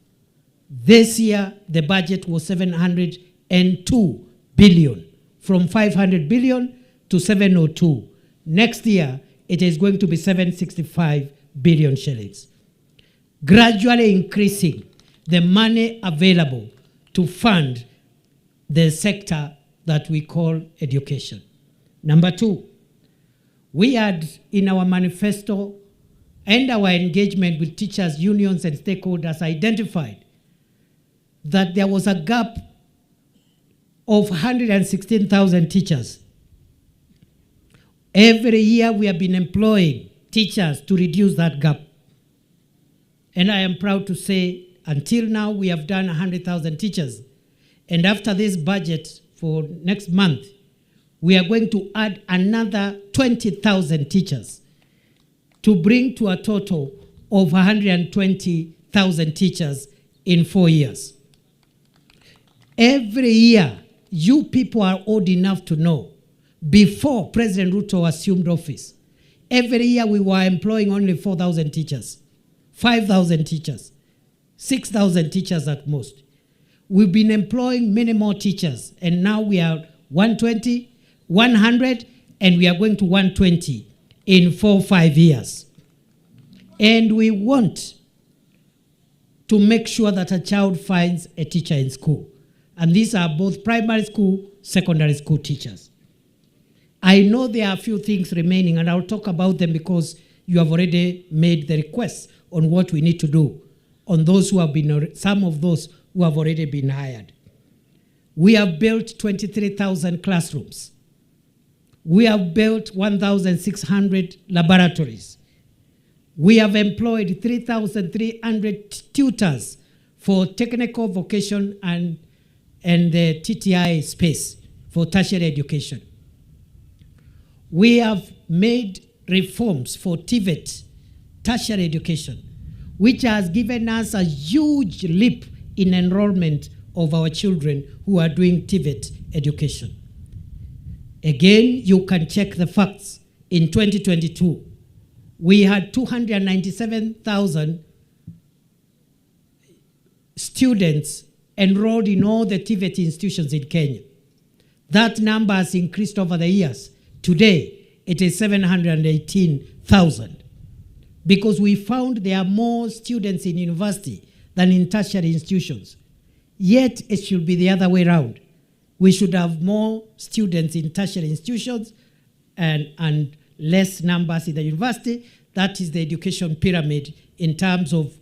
This year, the budget was 702 billion, from 500 billion to 702. Next year, it is going to be 765 billion shillings. Gradually increasing the money available to fund the sector that we call education. Number 2, we had in our manifesto and our engagement with teachers, unions, and stakeholders identified that there was a gap of 116,000 teachers. Every year we have been employing teachers to reduce that gap. And I am proud to say, until now, we have done 100,000 teachers. And after this budget for next month, we are going to add another 20,000 teachers to bring to a total of 120,000 teachers in 4 years. Every year, you people are old enough to know, before President Ruto assumed office, every year we were employing only 4,000 teachers, 5,000 teachers, 6,000 teachers at most. We've been employing many more teachers, and now we are 120, 100, and we are going to 120 in 4 or 5 years. And we want to make sure that a child finds a teacher in school. And these are both primary school, secondary school teachers. I know there are a few things remaining, and I'll talk about them because you have already made the requests on what we need to do on those who have been, some of those who have already been hired. We have built 23,000 classrooms. We have built 1,600 laboratories. We have employed 3,300 tutors for technical vocation and the TTI space for tertiary education. We have made reforms for TVET, tertiary education, which has given us a huge leap in enrollment of our children who are doing TVET education. Again, you can check the facts. In 2022, we had 297,000 students enrolled in all the TVET institutions in Kenya. That number has increased over the years. Today, it is 718,000 because we found there are more students in university than in tertiary institutions. Yet, it should be the other way around. We should have more students in tertiary institutions and less numbers in the university. That is the education pyramid in terms of,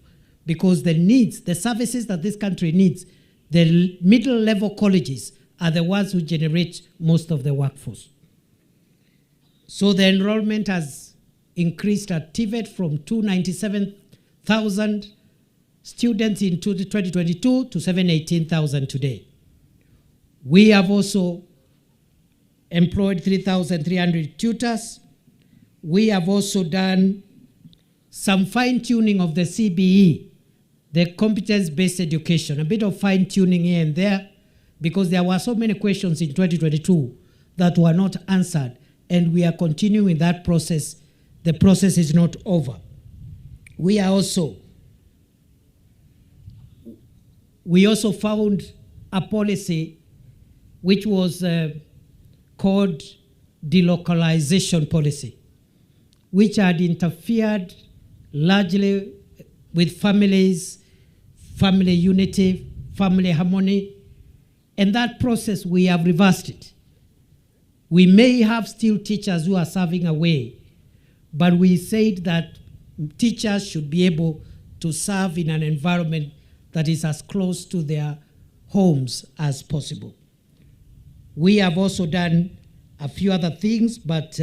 because the needs, the services that this country needs, the middle level colleges are the ones who generate most of the workforce. So the enrollment has increased at TVET from 297,000 students in 2022 to 718,000 today. We have also employed 3,300 tutors. We have also done some fine-tuning of the CBE, the competence-based education, a bit of fine-tuning here and there, because there were so many questions in 2022 that were not answered, and we are continuing that process. The process is not over. We also found a policy which was called delocalization policy, which had interfered largely with families, family unity, family harmony. And that process, we have reversed it. We may have still teachers who are serving away, but we said that teachers should be able to serve in an environment that is as close to their homes as possible. We have also done a few other things, but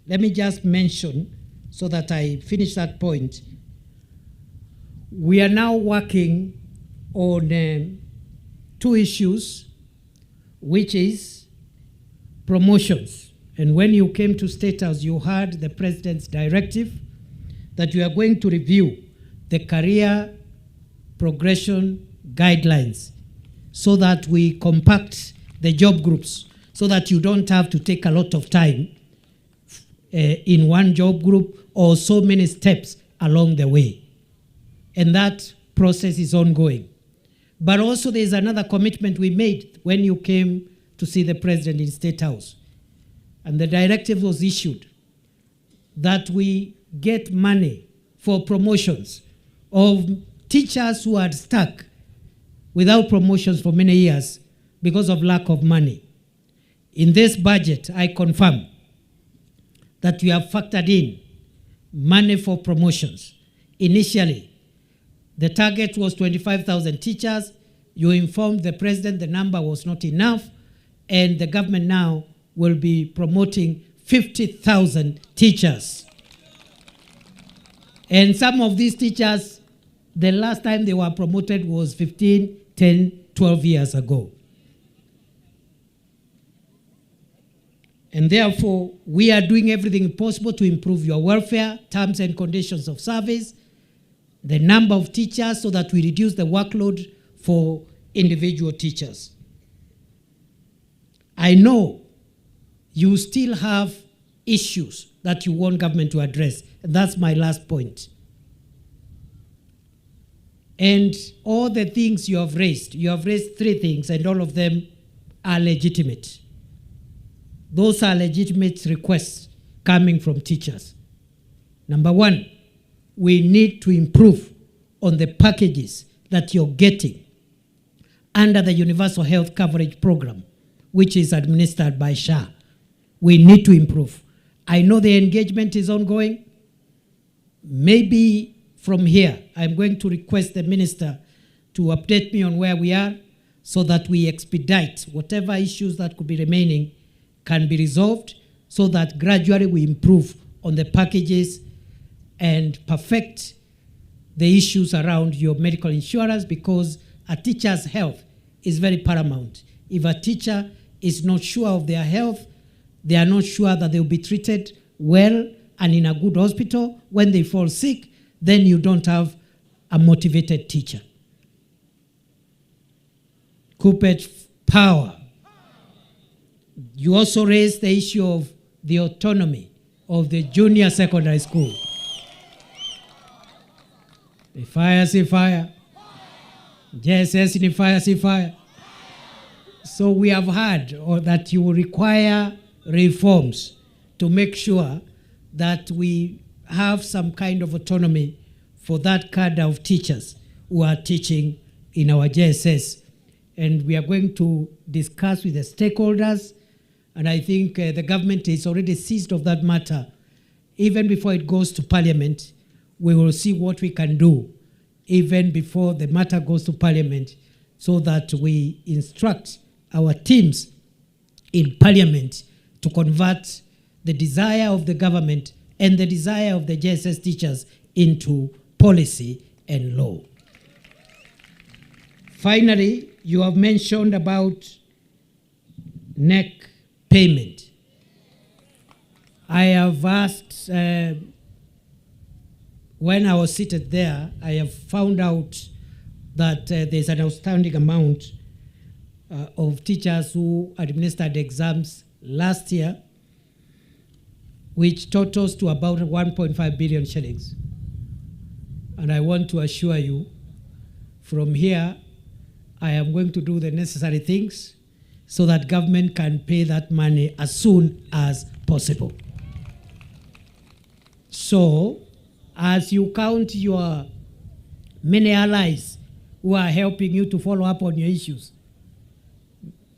let me just mention so that I finish that point. We are now working on two issues, which is promotions. And when you came to State House, you heard the President's directive that we are going to review the career progression guidelines so that we compact the job groups so that you don't have to take a lot of time in one job group or so many steps along the way. And that process is ongoing. But also there's another commitment we made when you came to see the President in State House. And the directive was issued that we get money for promotions of teachers who had stuck without promotions for many years because of lack of money. In this budget, I confirm that we have factored in money for promotions. Initially, the target was 25,000 teachers. You informed the President the number was not enough, and the government now will be promoting 50,000 teachers. And some of these teachers, the last time they were promoted was 15, 10, 12 years ago. And therefore, we are doing everything possible to improve your welfare, terms and conditions of service, the number of teachers so that we reduce the workload for individual teachers. I know you still have issues that you want government to address. And that's my last point. And all the things you have raised three things, and all of them are legitimate. Those are legitimate requests coming from teachers. Number one, we need to improve on the packages that you're getting under the Universal Health Coverage Program, which is administered by SHA. We need to improve. I know the engagement is ongoing. Maybe from here, I'm going to request the minister to update me on where we are so that we expedite whatever issues that could be remaining can be resolved so that gradually we improve on the packages and perfect the issues around your medical insurance, because a teacher's health is very paramount. If a teacher is not sure of their health, they are not sure that they'll be treated well and in a good hospital. When they fall sick, then you don't have a motivated teacher. Kuppet power. You also raised the issue of the autonomy of the junior secondary school. The fire, see fire. JSS in the fire, see fire. So we have heard that you will require reforms to make sure that we have some kind of autonomy for that cadre of teachers who are teaching in our JSS. And we are going to discuss with the stakeholders, and I think the government is already seized of that matter. Even before it goes to Parliament, we will see what we can do even before the matter goes to Parliament, so that we instruct our teams in Parliament to convert the desire of the government and the desire of the JSS teachers into policy and law. Finally, you have mentioned about NEC payment. I have asked, when I was seated there, I have found out that there's an outstanding amount of teachers who administered exams last year, which totals to about 1.5 billion shillings. And I want to assure you, from here, I am going to do the necessary things so that government can pay that money as soon as possible. So, as you count your many allies who are helping you to follow up on your issues,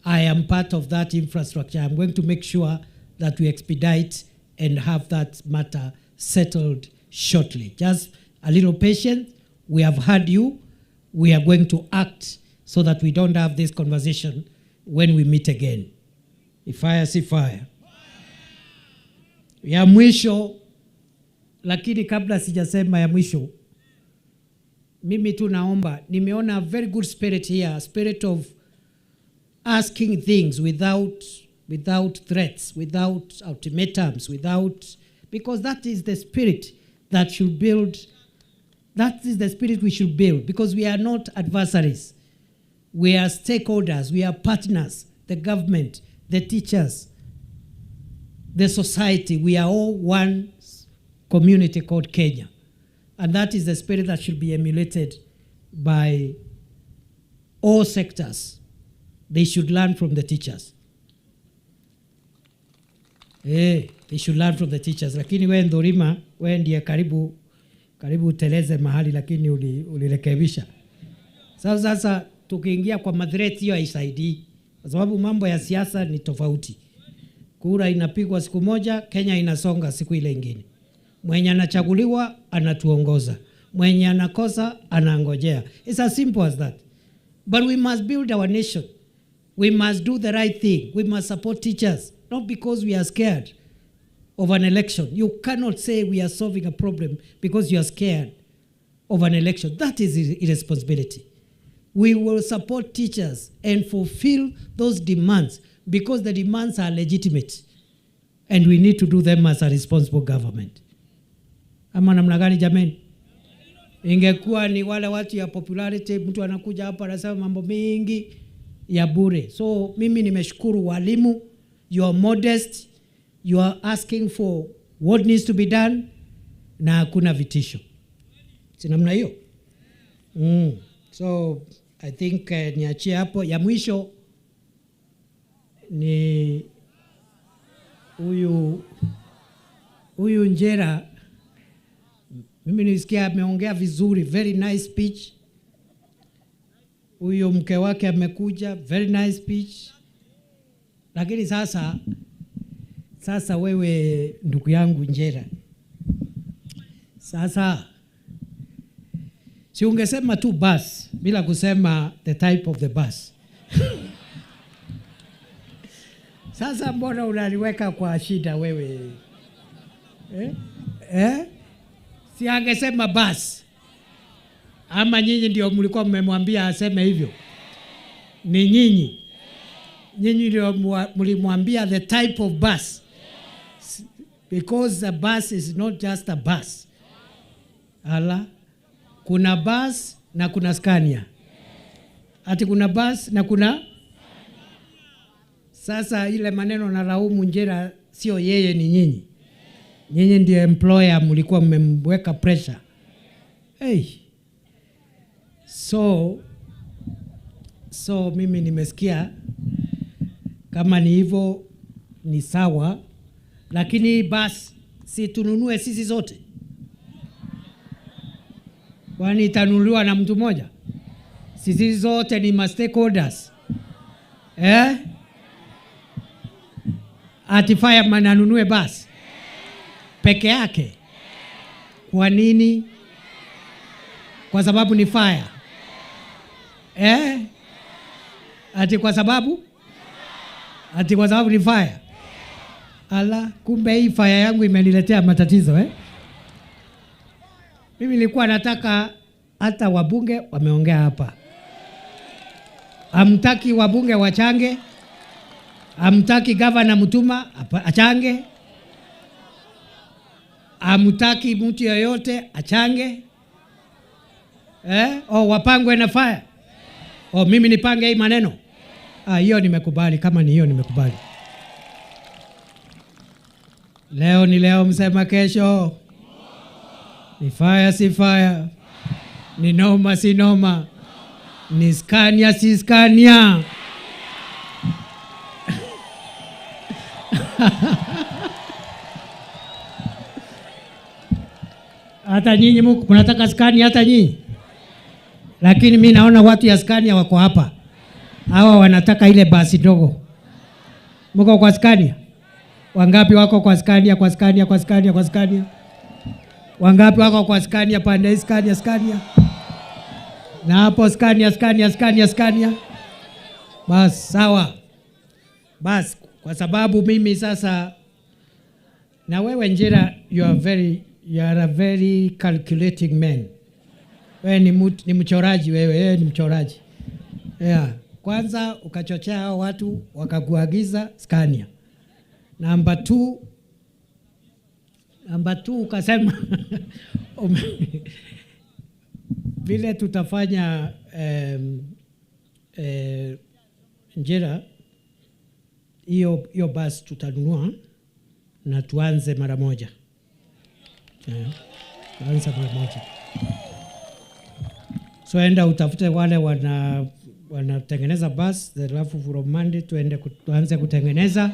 I am part of that infrastructure. I'm going to make sure that we expedite and have that matter settled shortly. Just a little patience. We have heard you. We are going to act so that we don't have this conversation when we meet again. If fire, see fire. Ya mwisho, lakini kabla sijasema ya mwisho, mimi tu naomba, nimeona a very good spirit here, a spirit of asking things without threats, without ultimatums, because that is the spirit that should build, that is the spirit we should build, because we are not adversaries. We are stakeholders, we are partners, the government, the teachers, the society. We are all one community called Kenya. And that is the spirit that should be emulated by all sectors. They should learn from the teachers. They should learn from the teachers. Lakini we Ndorima, we ndiye karibu uteleze mahali, lakini ulirekebisha. Sasa tukiingia kwa madhret hiyo haisaidii, kwa sababu mambo ya siasa ni tofauti. Kura inapigwa siku moja, Kenya inasonga siku ile ingine. Mwenye anachaguliwa anatuongoza, mwenye anakosa anangojea. It's as simple as that. But we must build our nation. We must do the right thing. We must support teachers, not because we are scared of an election. You cannot say we are solving a problem because you are scared of an election. That is irresponsibility. We will support teachers and fulfill those demands because the demands are legitimate, and we need to do them as a responsible government. Ama namna gani jameni? Ingekuwa ni wale watu ya popularity, mtu anakuja hapa anasema mambo mingi ya bure. So mimi nimeshukuru walimu, you are modest, you are asking for what needs to be done, na hakuna vitisho. Si namna hiyo? So I think niachie hapo. Ya mwisho ni huyu Njira. Mimi nisikia ameongea vizuri, very nice speech. huyo mke wake amekuja, very nice speech. Lakini sasa wewe ndugu yangu Njira, sasa si ungesema tu bus bila kusema the type of the bus. Sasa mbona unaniweka kwa shida wewe? Si angesema bus. Ama nyinyi ndio mlikuwa mmemwambia aseme hivyo? Ni nyinyi. Nyinyi ndio mlimwambia the type of bus. Because the bus is not just a bus. Ala, kuna bus na kuna Scania. Ati kuna bus na kuna. Sasa ile maneno na laumu Njira sio yeye, ni nyinyi. Nyinyi ndio employer, mlikuwa mmemweka pressure. Hey. So mimi nimesikia kama ni hivyo ni sawa, lakini basi si tununue sisi zote. Kwani itanunuliwa na mtu mmoja? Sisi zote ni stakeholders. Ati fireman anunue basi peke yake? Kwa nini? Kwa sababu ni fire. Ati kwa sababu ni fire. Ala, kumbe hii fire yangu imeniletea matatizo. Mimi nilikuwa nataka hata wabunge wameongea hapa. Hamtaki wabunge wachange. Hamtaki gavana Mutuma achange. Hamtaki mtu yoyote achange. Wapangwe na fire. Mimi nipange hii maneno. Hiyo nimekubali, kama ni hiyo nimekubali. Leo ni leo, msema kesho. Ni fire si fire. Ni noma si noma. Ni Scania si Scania. Hata nyinyi mnataka Scania hata nyinyi? Lakini mimi naona watu ya Scania wako hapa. Hawa wanataka ile basi dogo. Mko kwa Scania? Wangapi wako kwa Scania, kwa Scania, kwa Scania, kwa Scania? Wangapi wako kwa Scania, pande Scania? Na hapo Scania. Bas, sawa. Bas, kwa sababu mimi sasa, na wewe Njira, you are a very calculating man. Wewe ni mchoraji wewe, ni mchoraji. Kwanza ukachochea hao watu wakakuagiza Scania. Number 2 ukasema vile tutafanya Njira, hiyo basi tutanunua na tuanze mara moja. Tuanze mara moja. So enda utafute wale wanatengeneza bus, alafu from Monday tuanze kutengeneza.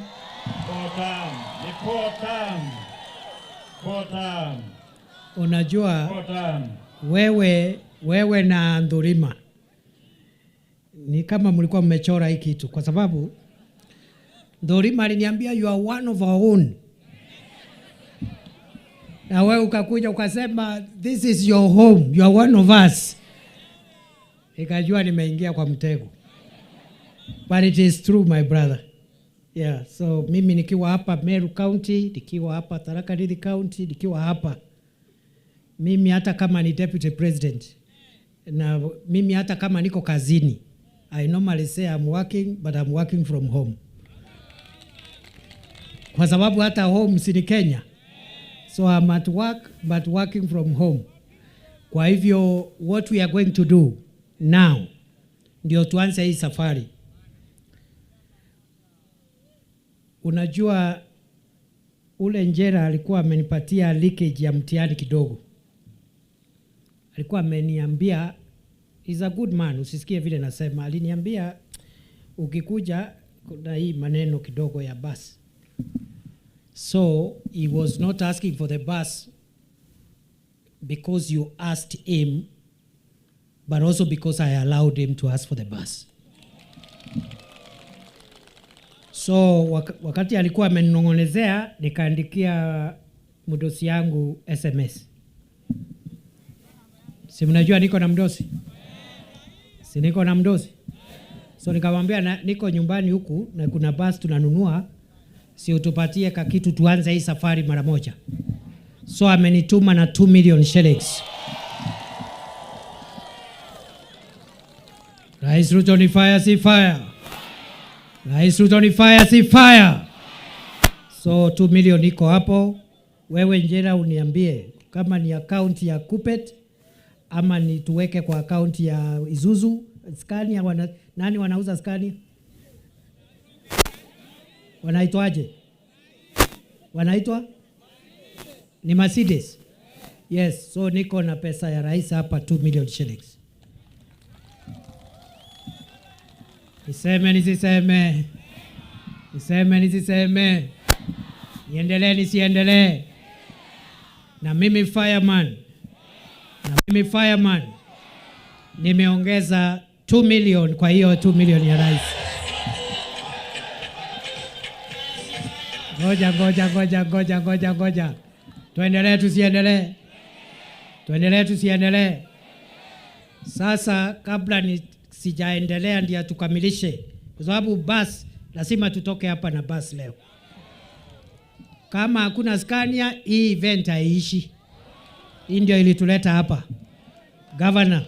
Unajua wewe na Ndurima ni kama mlikuwa mmechora hii kitu, kwa sababu Ndurima aliniambia you are one of our own. Na wewe ukakuja ukasema this is your home, you are one of us. Nikajua nimeingia kwa mtego. But it is true, my brother. Yeah, so mimi nikiwa hapa Meru County, nikiwa hapa Tharaka Nithi County, nikiwa hapa. Mimi hata kama ni deputy president, na mimi hata kama niko kazini, I normally say I'm working, but I'm working from home. Kwa sababu hata home si ni Kenya. So I'm at work, but working from home. Kwa hivyo, what we are going to do now, ndio tuanze hii safari. Unajua, ule Njira alikuwa amenipatia leakage ya mtihani kidogo. Alikuwa ameniambia, he's a good man, usisikie vile nasema. Aliniambia, ukikuja kuna hii maneno kidogo ya bus. So he was not asking for the bus because you asked him, but also because I allowed him to ask for the bus. So wakati alikuwa amenong'onezea, nikaandikia mdosi yangu SMS. Si mnajua niko na mdosi? Si niko na mdosi? So nikamwambia niko nyumbani huku na kuna bus tunanunua, si utupatie kakitu tuanze hii safari mara moja. So amenituma na 2 million shillings. Rais Ruto ni fire si fire. Rais Ruto ni fire si fire. So 2 million iko hapo. Wewe Njira uniambie kama ni account ya Kuppet ama ni tuweke kwa account ya Isuzu, Scania. Nani wanauza Scania? Wanaitwaje? Wanaitwa? Ni Mercedes. Yes, so niko na pesa ya rais hapa 2 million shillings. Niseme nisiseme. Niseme nisiseme. Niendelee nisiendelee. Na mimi fireman. Nimeongeza 2 million kwa hiyo 2 million ya rais. Ngoja. Tuendelee tusiendelee. Sasa kabla sijaendelea ndio tukamilishe. Kwa sababu bus lazima tutoke hapa na bus leo. Kama hakuna Scania, hii event haiishi. Hii ndio ilituleta hapa. Governor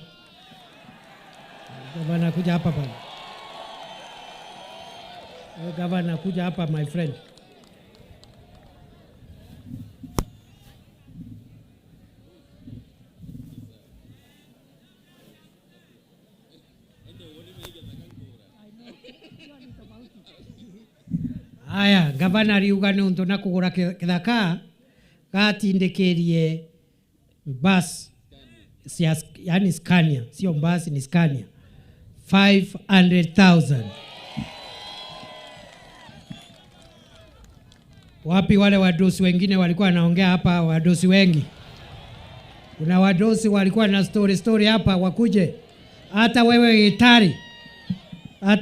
kuja hapa bwana. Governor kuja hapa my friend. Aya, Governor riuga ni untu na kugura kithaka gatindikirie bus yani Scania, sio bus ni Scania. 500,000. Wapi wale wadosi wengine walikuwa wanaongea hapa? Wadosi wengi, kuna wadosi walikuwa na story hapa, wakuje. Hata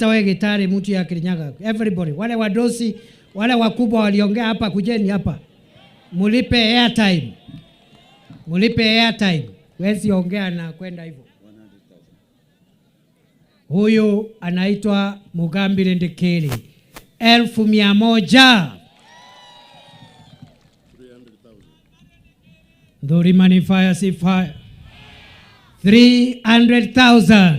wewe gitari mtu ya Kirinyaga, everybody, wale wadosi wale wakubwa waliongea hapa, kujeni hapa, mulipe airtime. Wezi ongea na kwenda hivyo. Huyu anaitwa Mugambire Ndekeli. 100,000. Ndurima ni fire si fire. 300,000.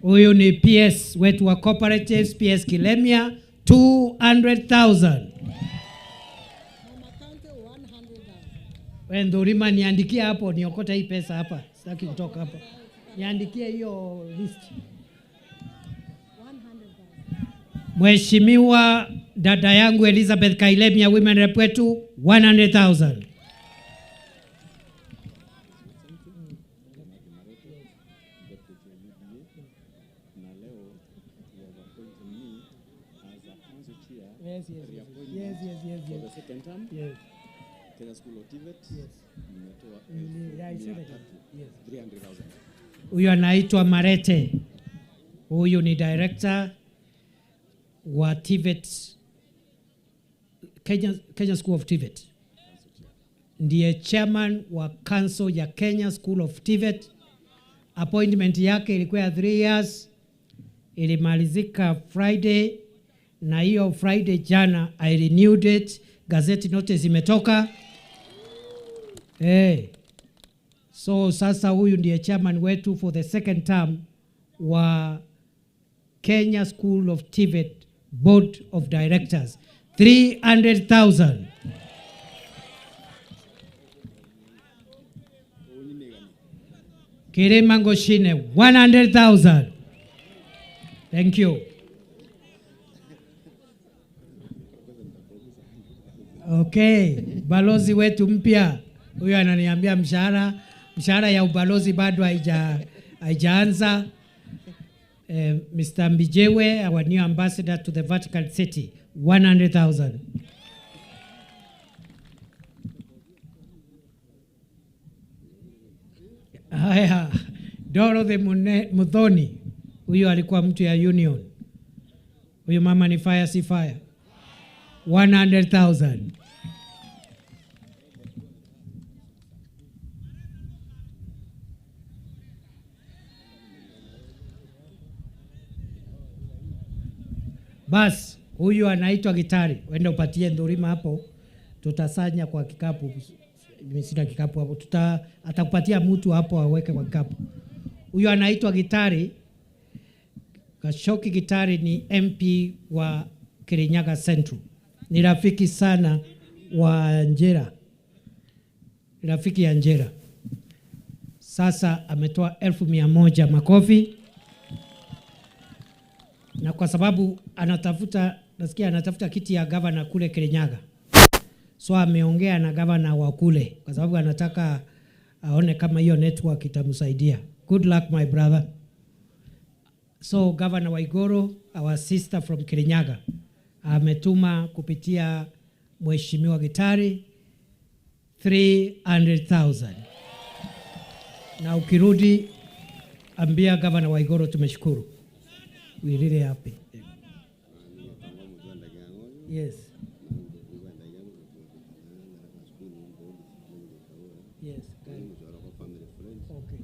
Huyu ni PS wetu wa cooperatives, PS Kilemia. 200,000. Ndurima niandikia hapo, niokote hii pesa hapa. Sitaki kutoka hapa. Niandikie hiyo list. 100,000. Mheshimiwa dada yangu Elizabeth Kailemia, women rep wetu, 100,000. Yes. For the second term? Yes. Kenya School of TVET? Yes. Yeah, 300,000. Huyu anaitwa Marete. Huyu ni director wa TVET, Kenya School of TVET. Ndiye chairman wa council ya Kenya School of TVET. Appointment yake ilikuwa ya 3 years. Ilimalizika Friday, na hiyo Friday jana I renewed it. Gazeti notice imetoka. So sasa huyu ndiye chairman wetu for the second term wa Kenya School of TVET Board of Directors. 300,000. Kirima Ngoshine, 100,000. Thank you. Okay, balozi wetu mpya huyo ananiambia mshahara ya ubalozi bado haijaanza. Mr. Mbijewe, our new ambassador to the Vatican City, 100,000. Haya, Dorothy Muthoni, huyu alikuwa mtu ya Union. Huyu mama ni fire si fire. 100,000. Bas, huyu anaitwa Gitari. Wenda upatie Ndurima hapo. Tutasanya kwa kikapu. Mimi sina kikapu hapo. Atakupatia mtu hapo aweke kwa kikapu. Huyu anaitwa Gitari. Kashoki Gitari ni MP wa Kirinyaga Central. Ni rafiki sana wa Njira. Rafiki ya Njira. Sasa ametoa 1,100 makofi. Na kwa sababu nasikia anatafuta kiti ya gavana kule Kirinyaga. So ameongea na gavana wa kule kwa sababu anataka aone kama hiyo network itamsaidia. Good luck my brother. So Governor Waiguru, our sister from Kirinyaga, ametuma kupitia Mheshimiwa Gitari 300,000. Na ukirudi ambia Governor Waiguru tumeshukuru. We really happy. Yes. Yes. Okay.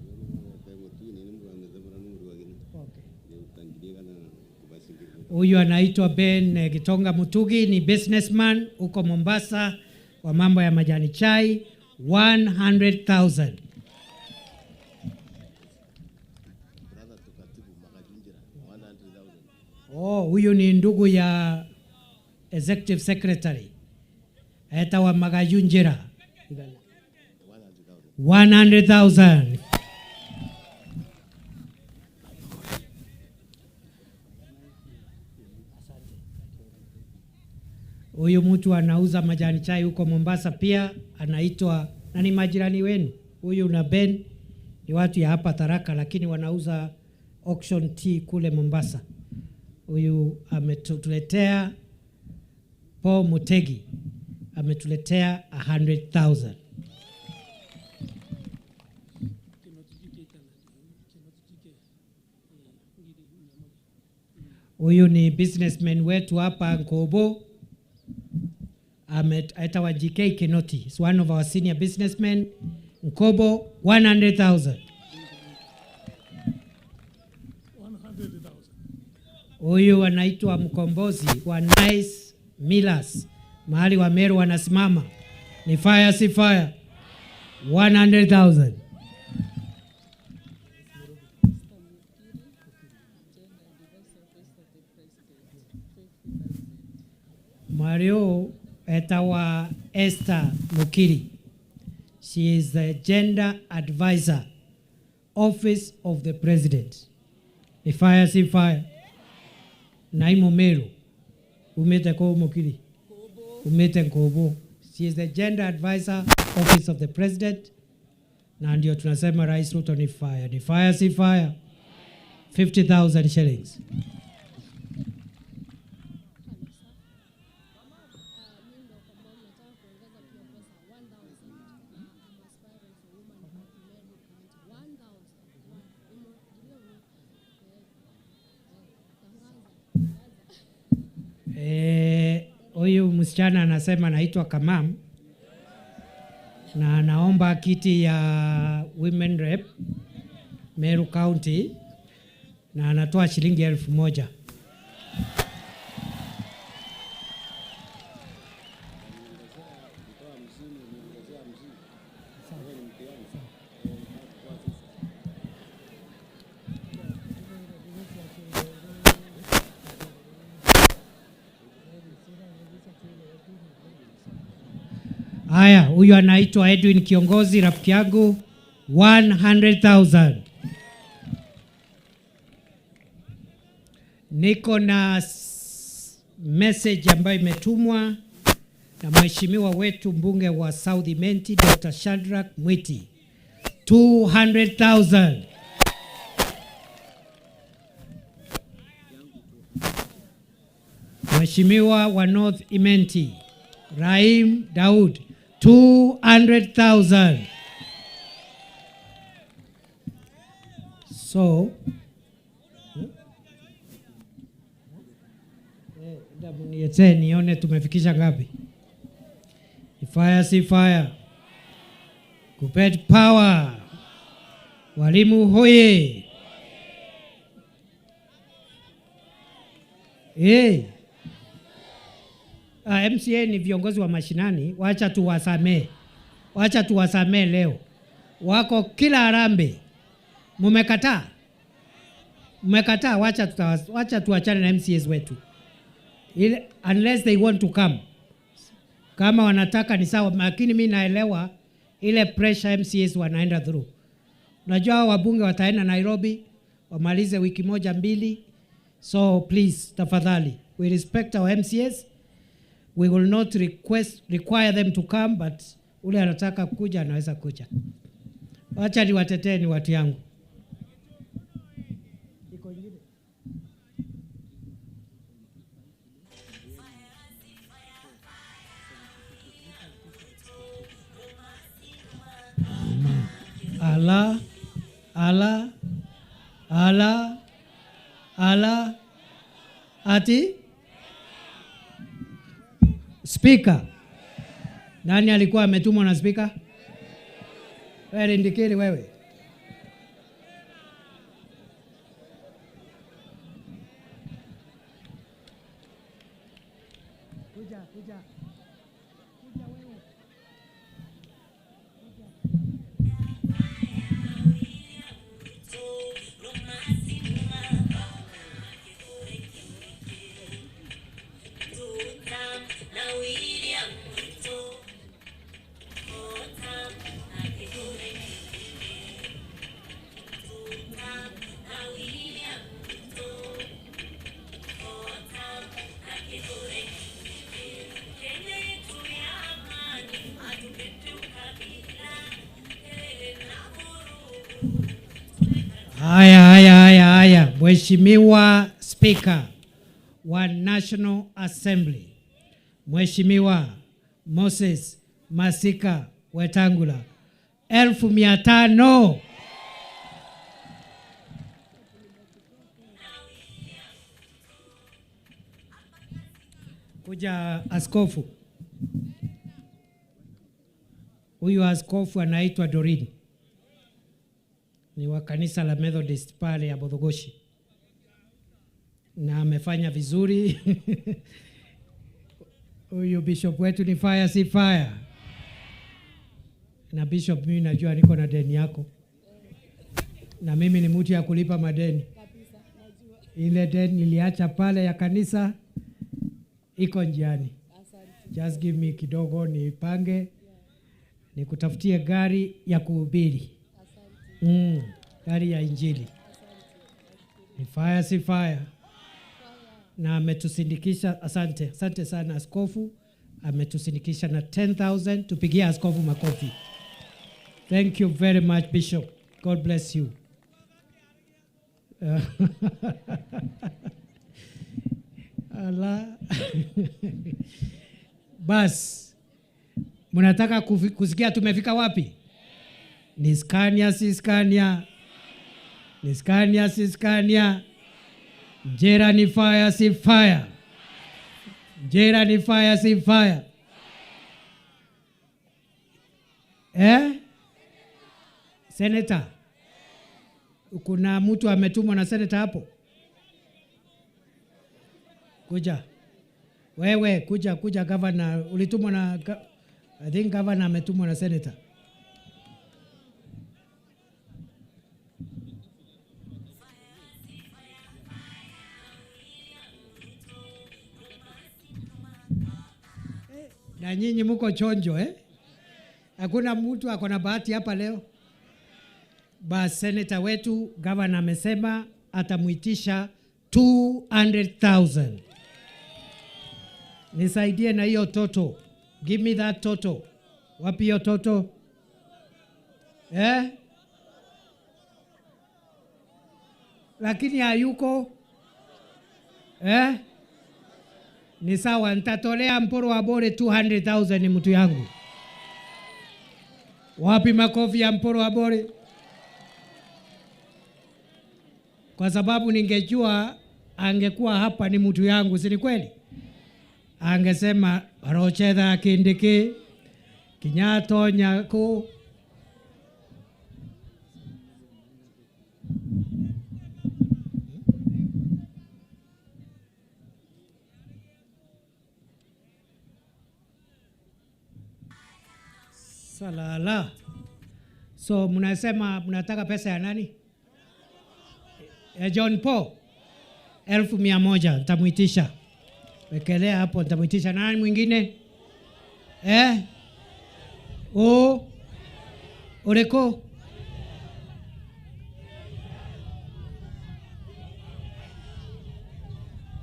Huyu anaitwa Ben Gitonga Mutugi, ni businessman huko Mombasa wa mambo ya majani chai. 100,000. Oh, huyu ni ndugu ya executive secretary. Eta wa Magajunjira. 100,000. Huyu mtu anauza majani chai huko Mombasa pia, anaitwa nani, majirani wenu? Huyu na Ben ni watu ya hapa Tharaka, lakini wanauza auction tea kule Mombasa. Huyu ametuletea Paul Mutegi, ametuletea 100,000. Huyu ni businessman wetu hapa Nkobo, aitawa GK Kinoti. He's one of our senior businessmen. Nkobo, 100,000. Huyu anaitwa Mkombozi wa Nice Millers, mahali wa Meru wanasimama. Ni fire si fire. 100,000. Mario etawa Esther Mukiri. She is the gender advisor, office of the president. Ni fire si fire. Naimo Meru. Umete ko Mukiri. Umete Nkobo. She is the gender advisor, office of the president. Na ndio tunasema Rais Ruto ni fire. Ni fire si fire. 50,000 shillings. Huyu msichana anasema anaitwa Kamam na anaomba kiti ya women rep Meru County na anatoa shilingi 1,000. Haya, huyu anaitwa Edwin Kiongozi, rafiki yangu, 100,000. Niko na message ambayo imetumwa na mheshimiwa wetu mbunge wa South Imenti, Dr. Shadrack Mwiti, 200,000. Mheshimiwa wa North Imenti, Rahim Daud, 200,000. So niete nione tumefikisha ngapi? Fire si fire. Kuppet power. Walimu hoye. MCA ni viongozi wa mashinani, wacha tuwasamee leo. Wako kila Harambee. Mmekataa, wacha tuachane na MCAs wetu. Unless they want to come. Kama wanataka ni sawa, lakini mimi naelewa ile pressure MCAs wanaenda through. Unajua wabunge wataenda Nairobi, wamalize wiki moja mbili. So please, tafadhali, we respect our MCAs. We will not require them to come, but ule anataka kuja anaweza kuja. Wacha niwatetee ni watu yangu. Allah ati speaker. Nani alikuwa ametumwa na speaker? Wewe ndikiri wewe. Kuja wewe. Haya. Mheshimiwa Speaker wa National Assembly, Mheshimiwa Moses Masika Wetangula, 1500. Kuja askofu. Huyu askofu anaitwa Dorin. Ni wa kanisa la Methodist pale ya Bodhogoshi. Na amefanya vizuri. Huyu bishop wetu ni fire si fire. Na bishop, mimi najua niko na deni yako. Na mimi ni mtu ya kulipa madeni. Ile deni niliacha pale ya kanisa iko njiani. Just give me kidogo nipange. Nikutafutie gari ya kuhubiri. Gari ya Injili. Ni fire si fire. Na ametusindikisha, asante sana askofu, ametusindikisha na 10,000. Tupigie askofu makofi. Thank you very much, Bishop. God bless you. Allah. Bas, mnataka kusikia tumefika wapi? Ni Scania si Scania. Ni Scania si Scania. Njira ni fire si fire. Njira ni fire si fire. Senator. Kuna mtu ametumwa na senator hapo? Kuja. Wewe kuja governor, ulitumwa na I think governor ametumwa na senator. Na nyinyi mko chonjo Hakuna mtu ako na bahati hapa leo. Bas, senator wetu governor amesema atamuitisha 200,000. Nisaidie na hiyo toto. Give me that toto. Wapi hiyo toto? Lakini hayuko. Ni sawa, nitatolea mporo wa bore 200,000 ni mtu yangu. Wapi makofi ya mporo wa bore? kwa sababu ningejua angekuwa hapa ni mtu yangu, si ni kweli? Angesema rochedha kindiki kinyato nyako salala. So mnasema mnataka pesa ya nani? John Paul 1,100 nitamuitisha. Wekelea hapo, nitamuitisha. Nani mwingine? Oreko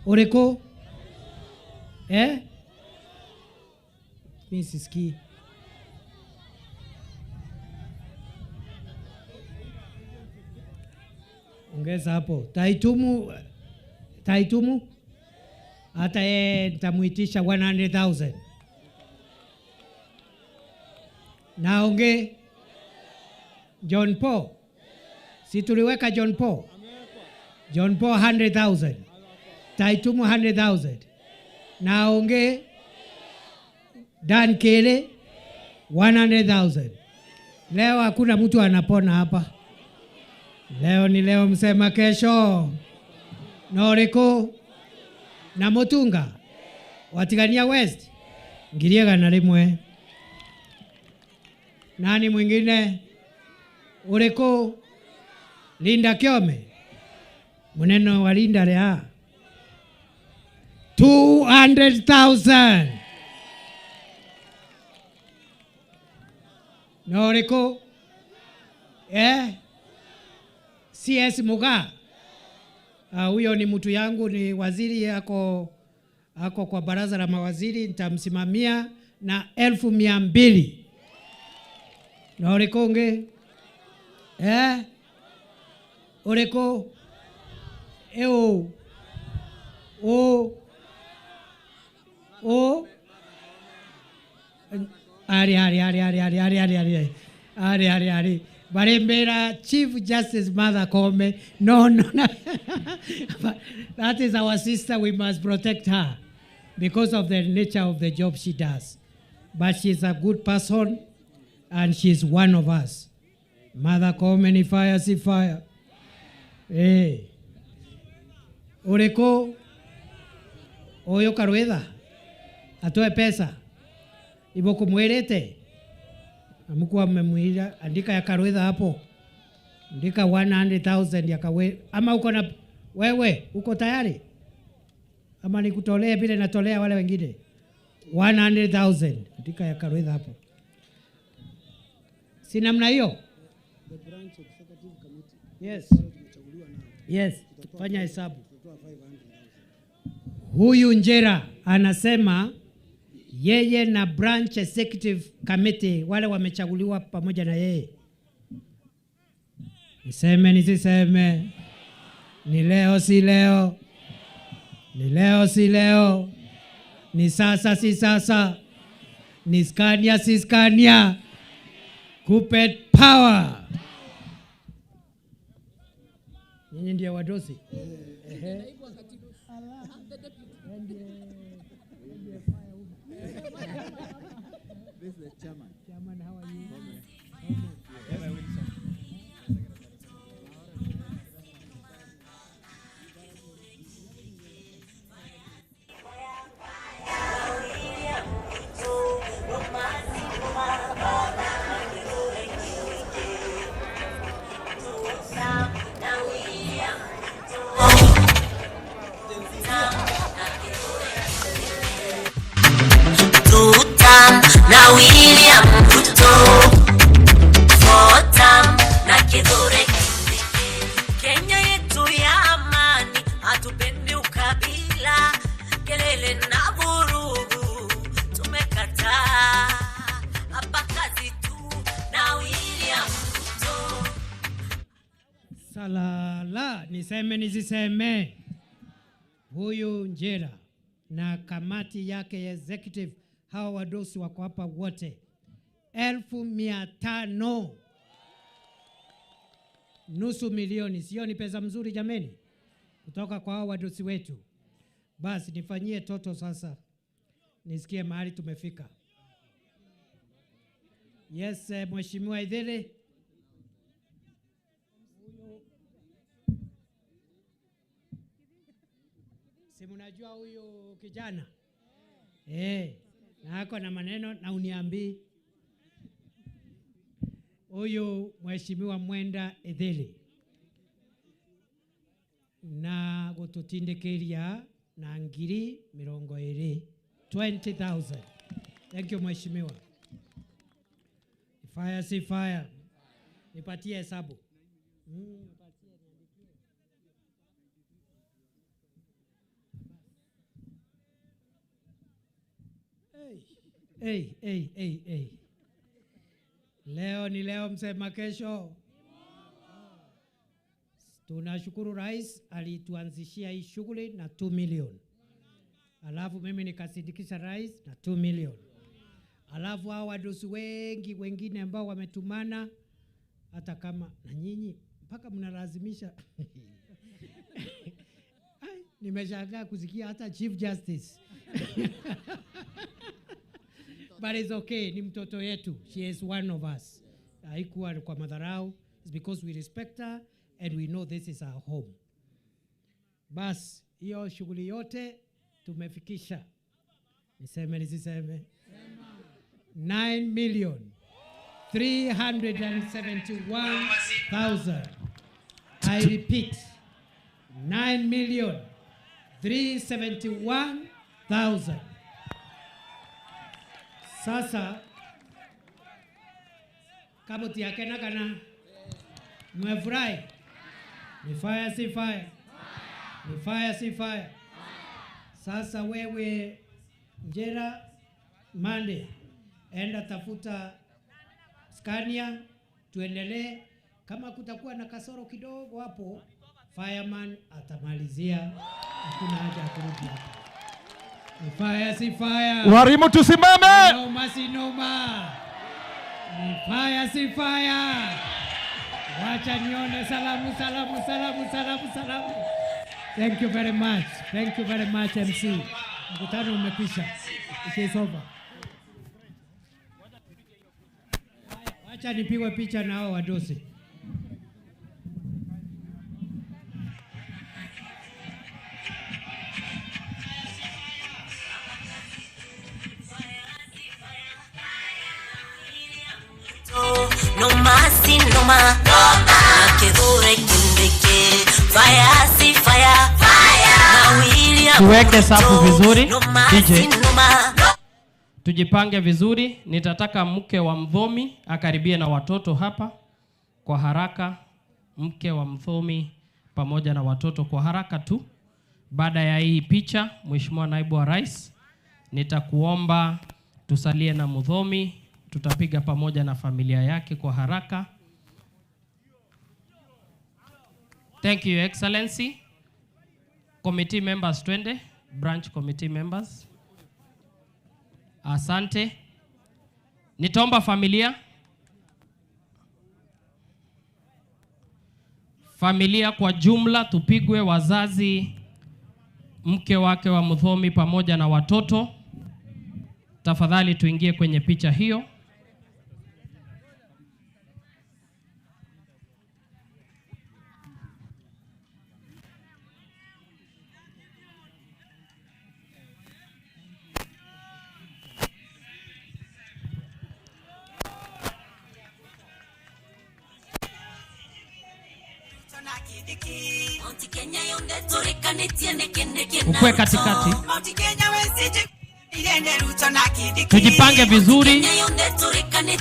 Oreko mimi sisikii. Ongeza hapo. Taitumu hata yeye nitamuitisha 100,000. Naonge John Paul. Si tuliweka John Paul? John Paul 100,000. Taitumu 100,000. Naonge Dan Kele 100,000. Leo hakuna mtu anapona hapa. Leo ni leo, msema kesho. Noriko na Mutunga Watigania West ngiriega na rimwe. Nani mwingine? Uriko Linda Kiome muneno wa Linda rea 200,000. Noriko CS Muga. Huyo ni mtu yangu, ni waziri, ako kwa baraza la mawaziri, nitamsimamia na 1,200. Na Orekonge Oreko Ari Barembera Chief Justice Mother Kome. No. That is our sister. We must protect her because of the nature of the job she does. But she's a good person and she's one of us. Mother Kome ni fire, si fire. Oreko Oyo Karueda atoe pesa ibo kumwelete. Amekuwa mmemwira, andika ya Karuedha hapo. Andika 100,000 ya kawe. Ama uko na wewe, uko tayari? Ama nikutolee vile natolea wale wengine? 100,000. Andika ya Karuedha hapo. Si namna hiyo? Yes. Fanya hesabu. Huyu Njira anasema yeye na branch executive committee wale wamechaguliwa pamoja na yeye. Niseme nisiseme? Ni leo si leo? Ni leo si leo? Ni sasa si sasa? Ni Scania si Scania? Kuppet power! Nyinyi ndio wadosi? This is the chairman. Chairman, how are you? Na William Ruto Fotam na Kidhure Kenya yetu ya amani, hatupendi ukabila, kelele na vurugu tumekataa. Hapa kazi tu na William Ruto. Salala, niseme nisiseme? Huyu Njira na kamati yake ya executive, hawa wadosi wako hapa wote 1,500. nusu milioni. Sio ni pesa mzuri jameni? Kutoka kwa hao wadosi wetu. Basi nifanyie toto sasa. Nisikie mahali tumefika. Yes, Mheshimiwa Idhiri. Si mnajua huyu kijana? Na ako na maneno na uniambii. Huyu Mheshimiwa Mwenda Idhiri. Na gututindikiria na ngiri 20,000. Thank you Mheshimiwa. Fire si fire. Nipatie hesabu. Hey. Leo ni leo, msema kesho. Tunashukuru Rais alituanzishia hii shughuli na 2 million. Alafu mimi nikasindikisha Rais na 2 million. Alafu hao wadosi wengi wengine ambao wametumana, hata kama na nyinyi mpaka mnalazimisha. Nimeshangaa kusikia hata Chief Justice. But it's okay, ni mtoto yetu. She is one of us. Haikuwa kwa madharau. It's because we respect her and we know this is our home. Bas, hiyo shughuli yote tumefikisha. Niseme nisiseme? 9,371,000. I repeat, 9,371,000. Sasa kaboti yake na kana mwefurahi. Ni fire si fire. Ni fire si fire. Sasa wewe Njira Mande, enda tafuta Scania, tuendelee. Kama kutakuwa na kasoro kidogo hapo, fireman atamalizia. Hakuna haja ya kurudi hapa. Ni fire si fire. Walimu tusimame. Noma si noma. Ni fire si fire. Wacha nione salamu. Thank you very much. Thank you very much MC. Mkutano umekwisha. It is over. Wacha nipigwe picha na hao wadosi. Tuweke safu vizuri. DJ. Tujipange vizuri. Nitataka mke wa Muthomi akaribie na watoto hapa kwa haraka. Mke wa Muthomi pamoja na watoto kwa haraka tu. Baada ya hii picha, Mheshimiwa Naibu wa Rais, nitakuomba tusalie na Muthomi. Tutapiga pamoja na familia yake kwa haraka. Thank you, Excellency. Committee members twende, branch committee members. Asante. Nitaomba familia kwa jumla tupigwe, wazazi, mke wake wa Muthomi pamoja na watoto. Tafadhali tuingie kwenye picha hiyo. Ukwe katikati. Tujipange vizuri.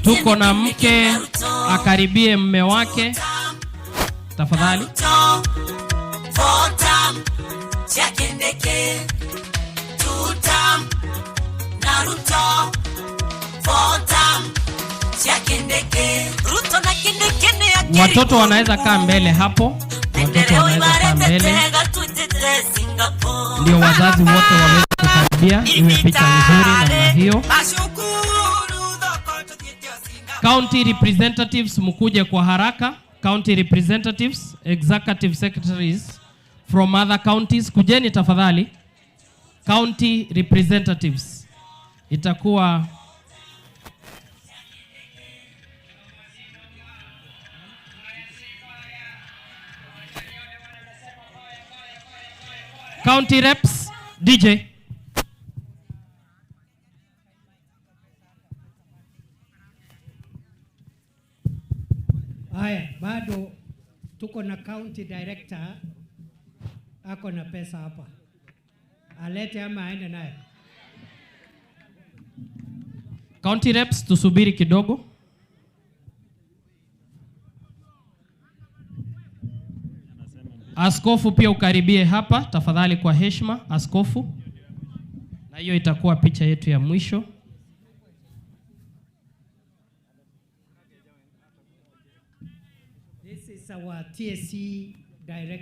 Tuko na mke, akaribie mme wake. Tafadhali. Watoto wanaweza kaa mbele hapo. Watoto wanaweza kaa mbele. Ndio wazazi wote waweze kukaribia. Iwe picha nzuri namna hiyo. County representatives mkuje kwa haraka. county representatives, executive secretaries from other counties. Kujeni tafadhali. County representatives. Itakuwa county reps. DJ. Haya, bado tuko na county director ako na pesa hapa. Alete ama aende naye. County reps, tusubiri kidogo. Askofu pia ukaribie hapa tafadhali kwa heshima, askofu. Na hiyo itakuwa picha yetu ya mwisho. This is our TSC director.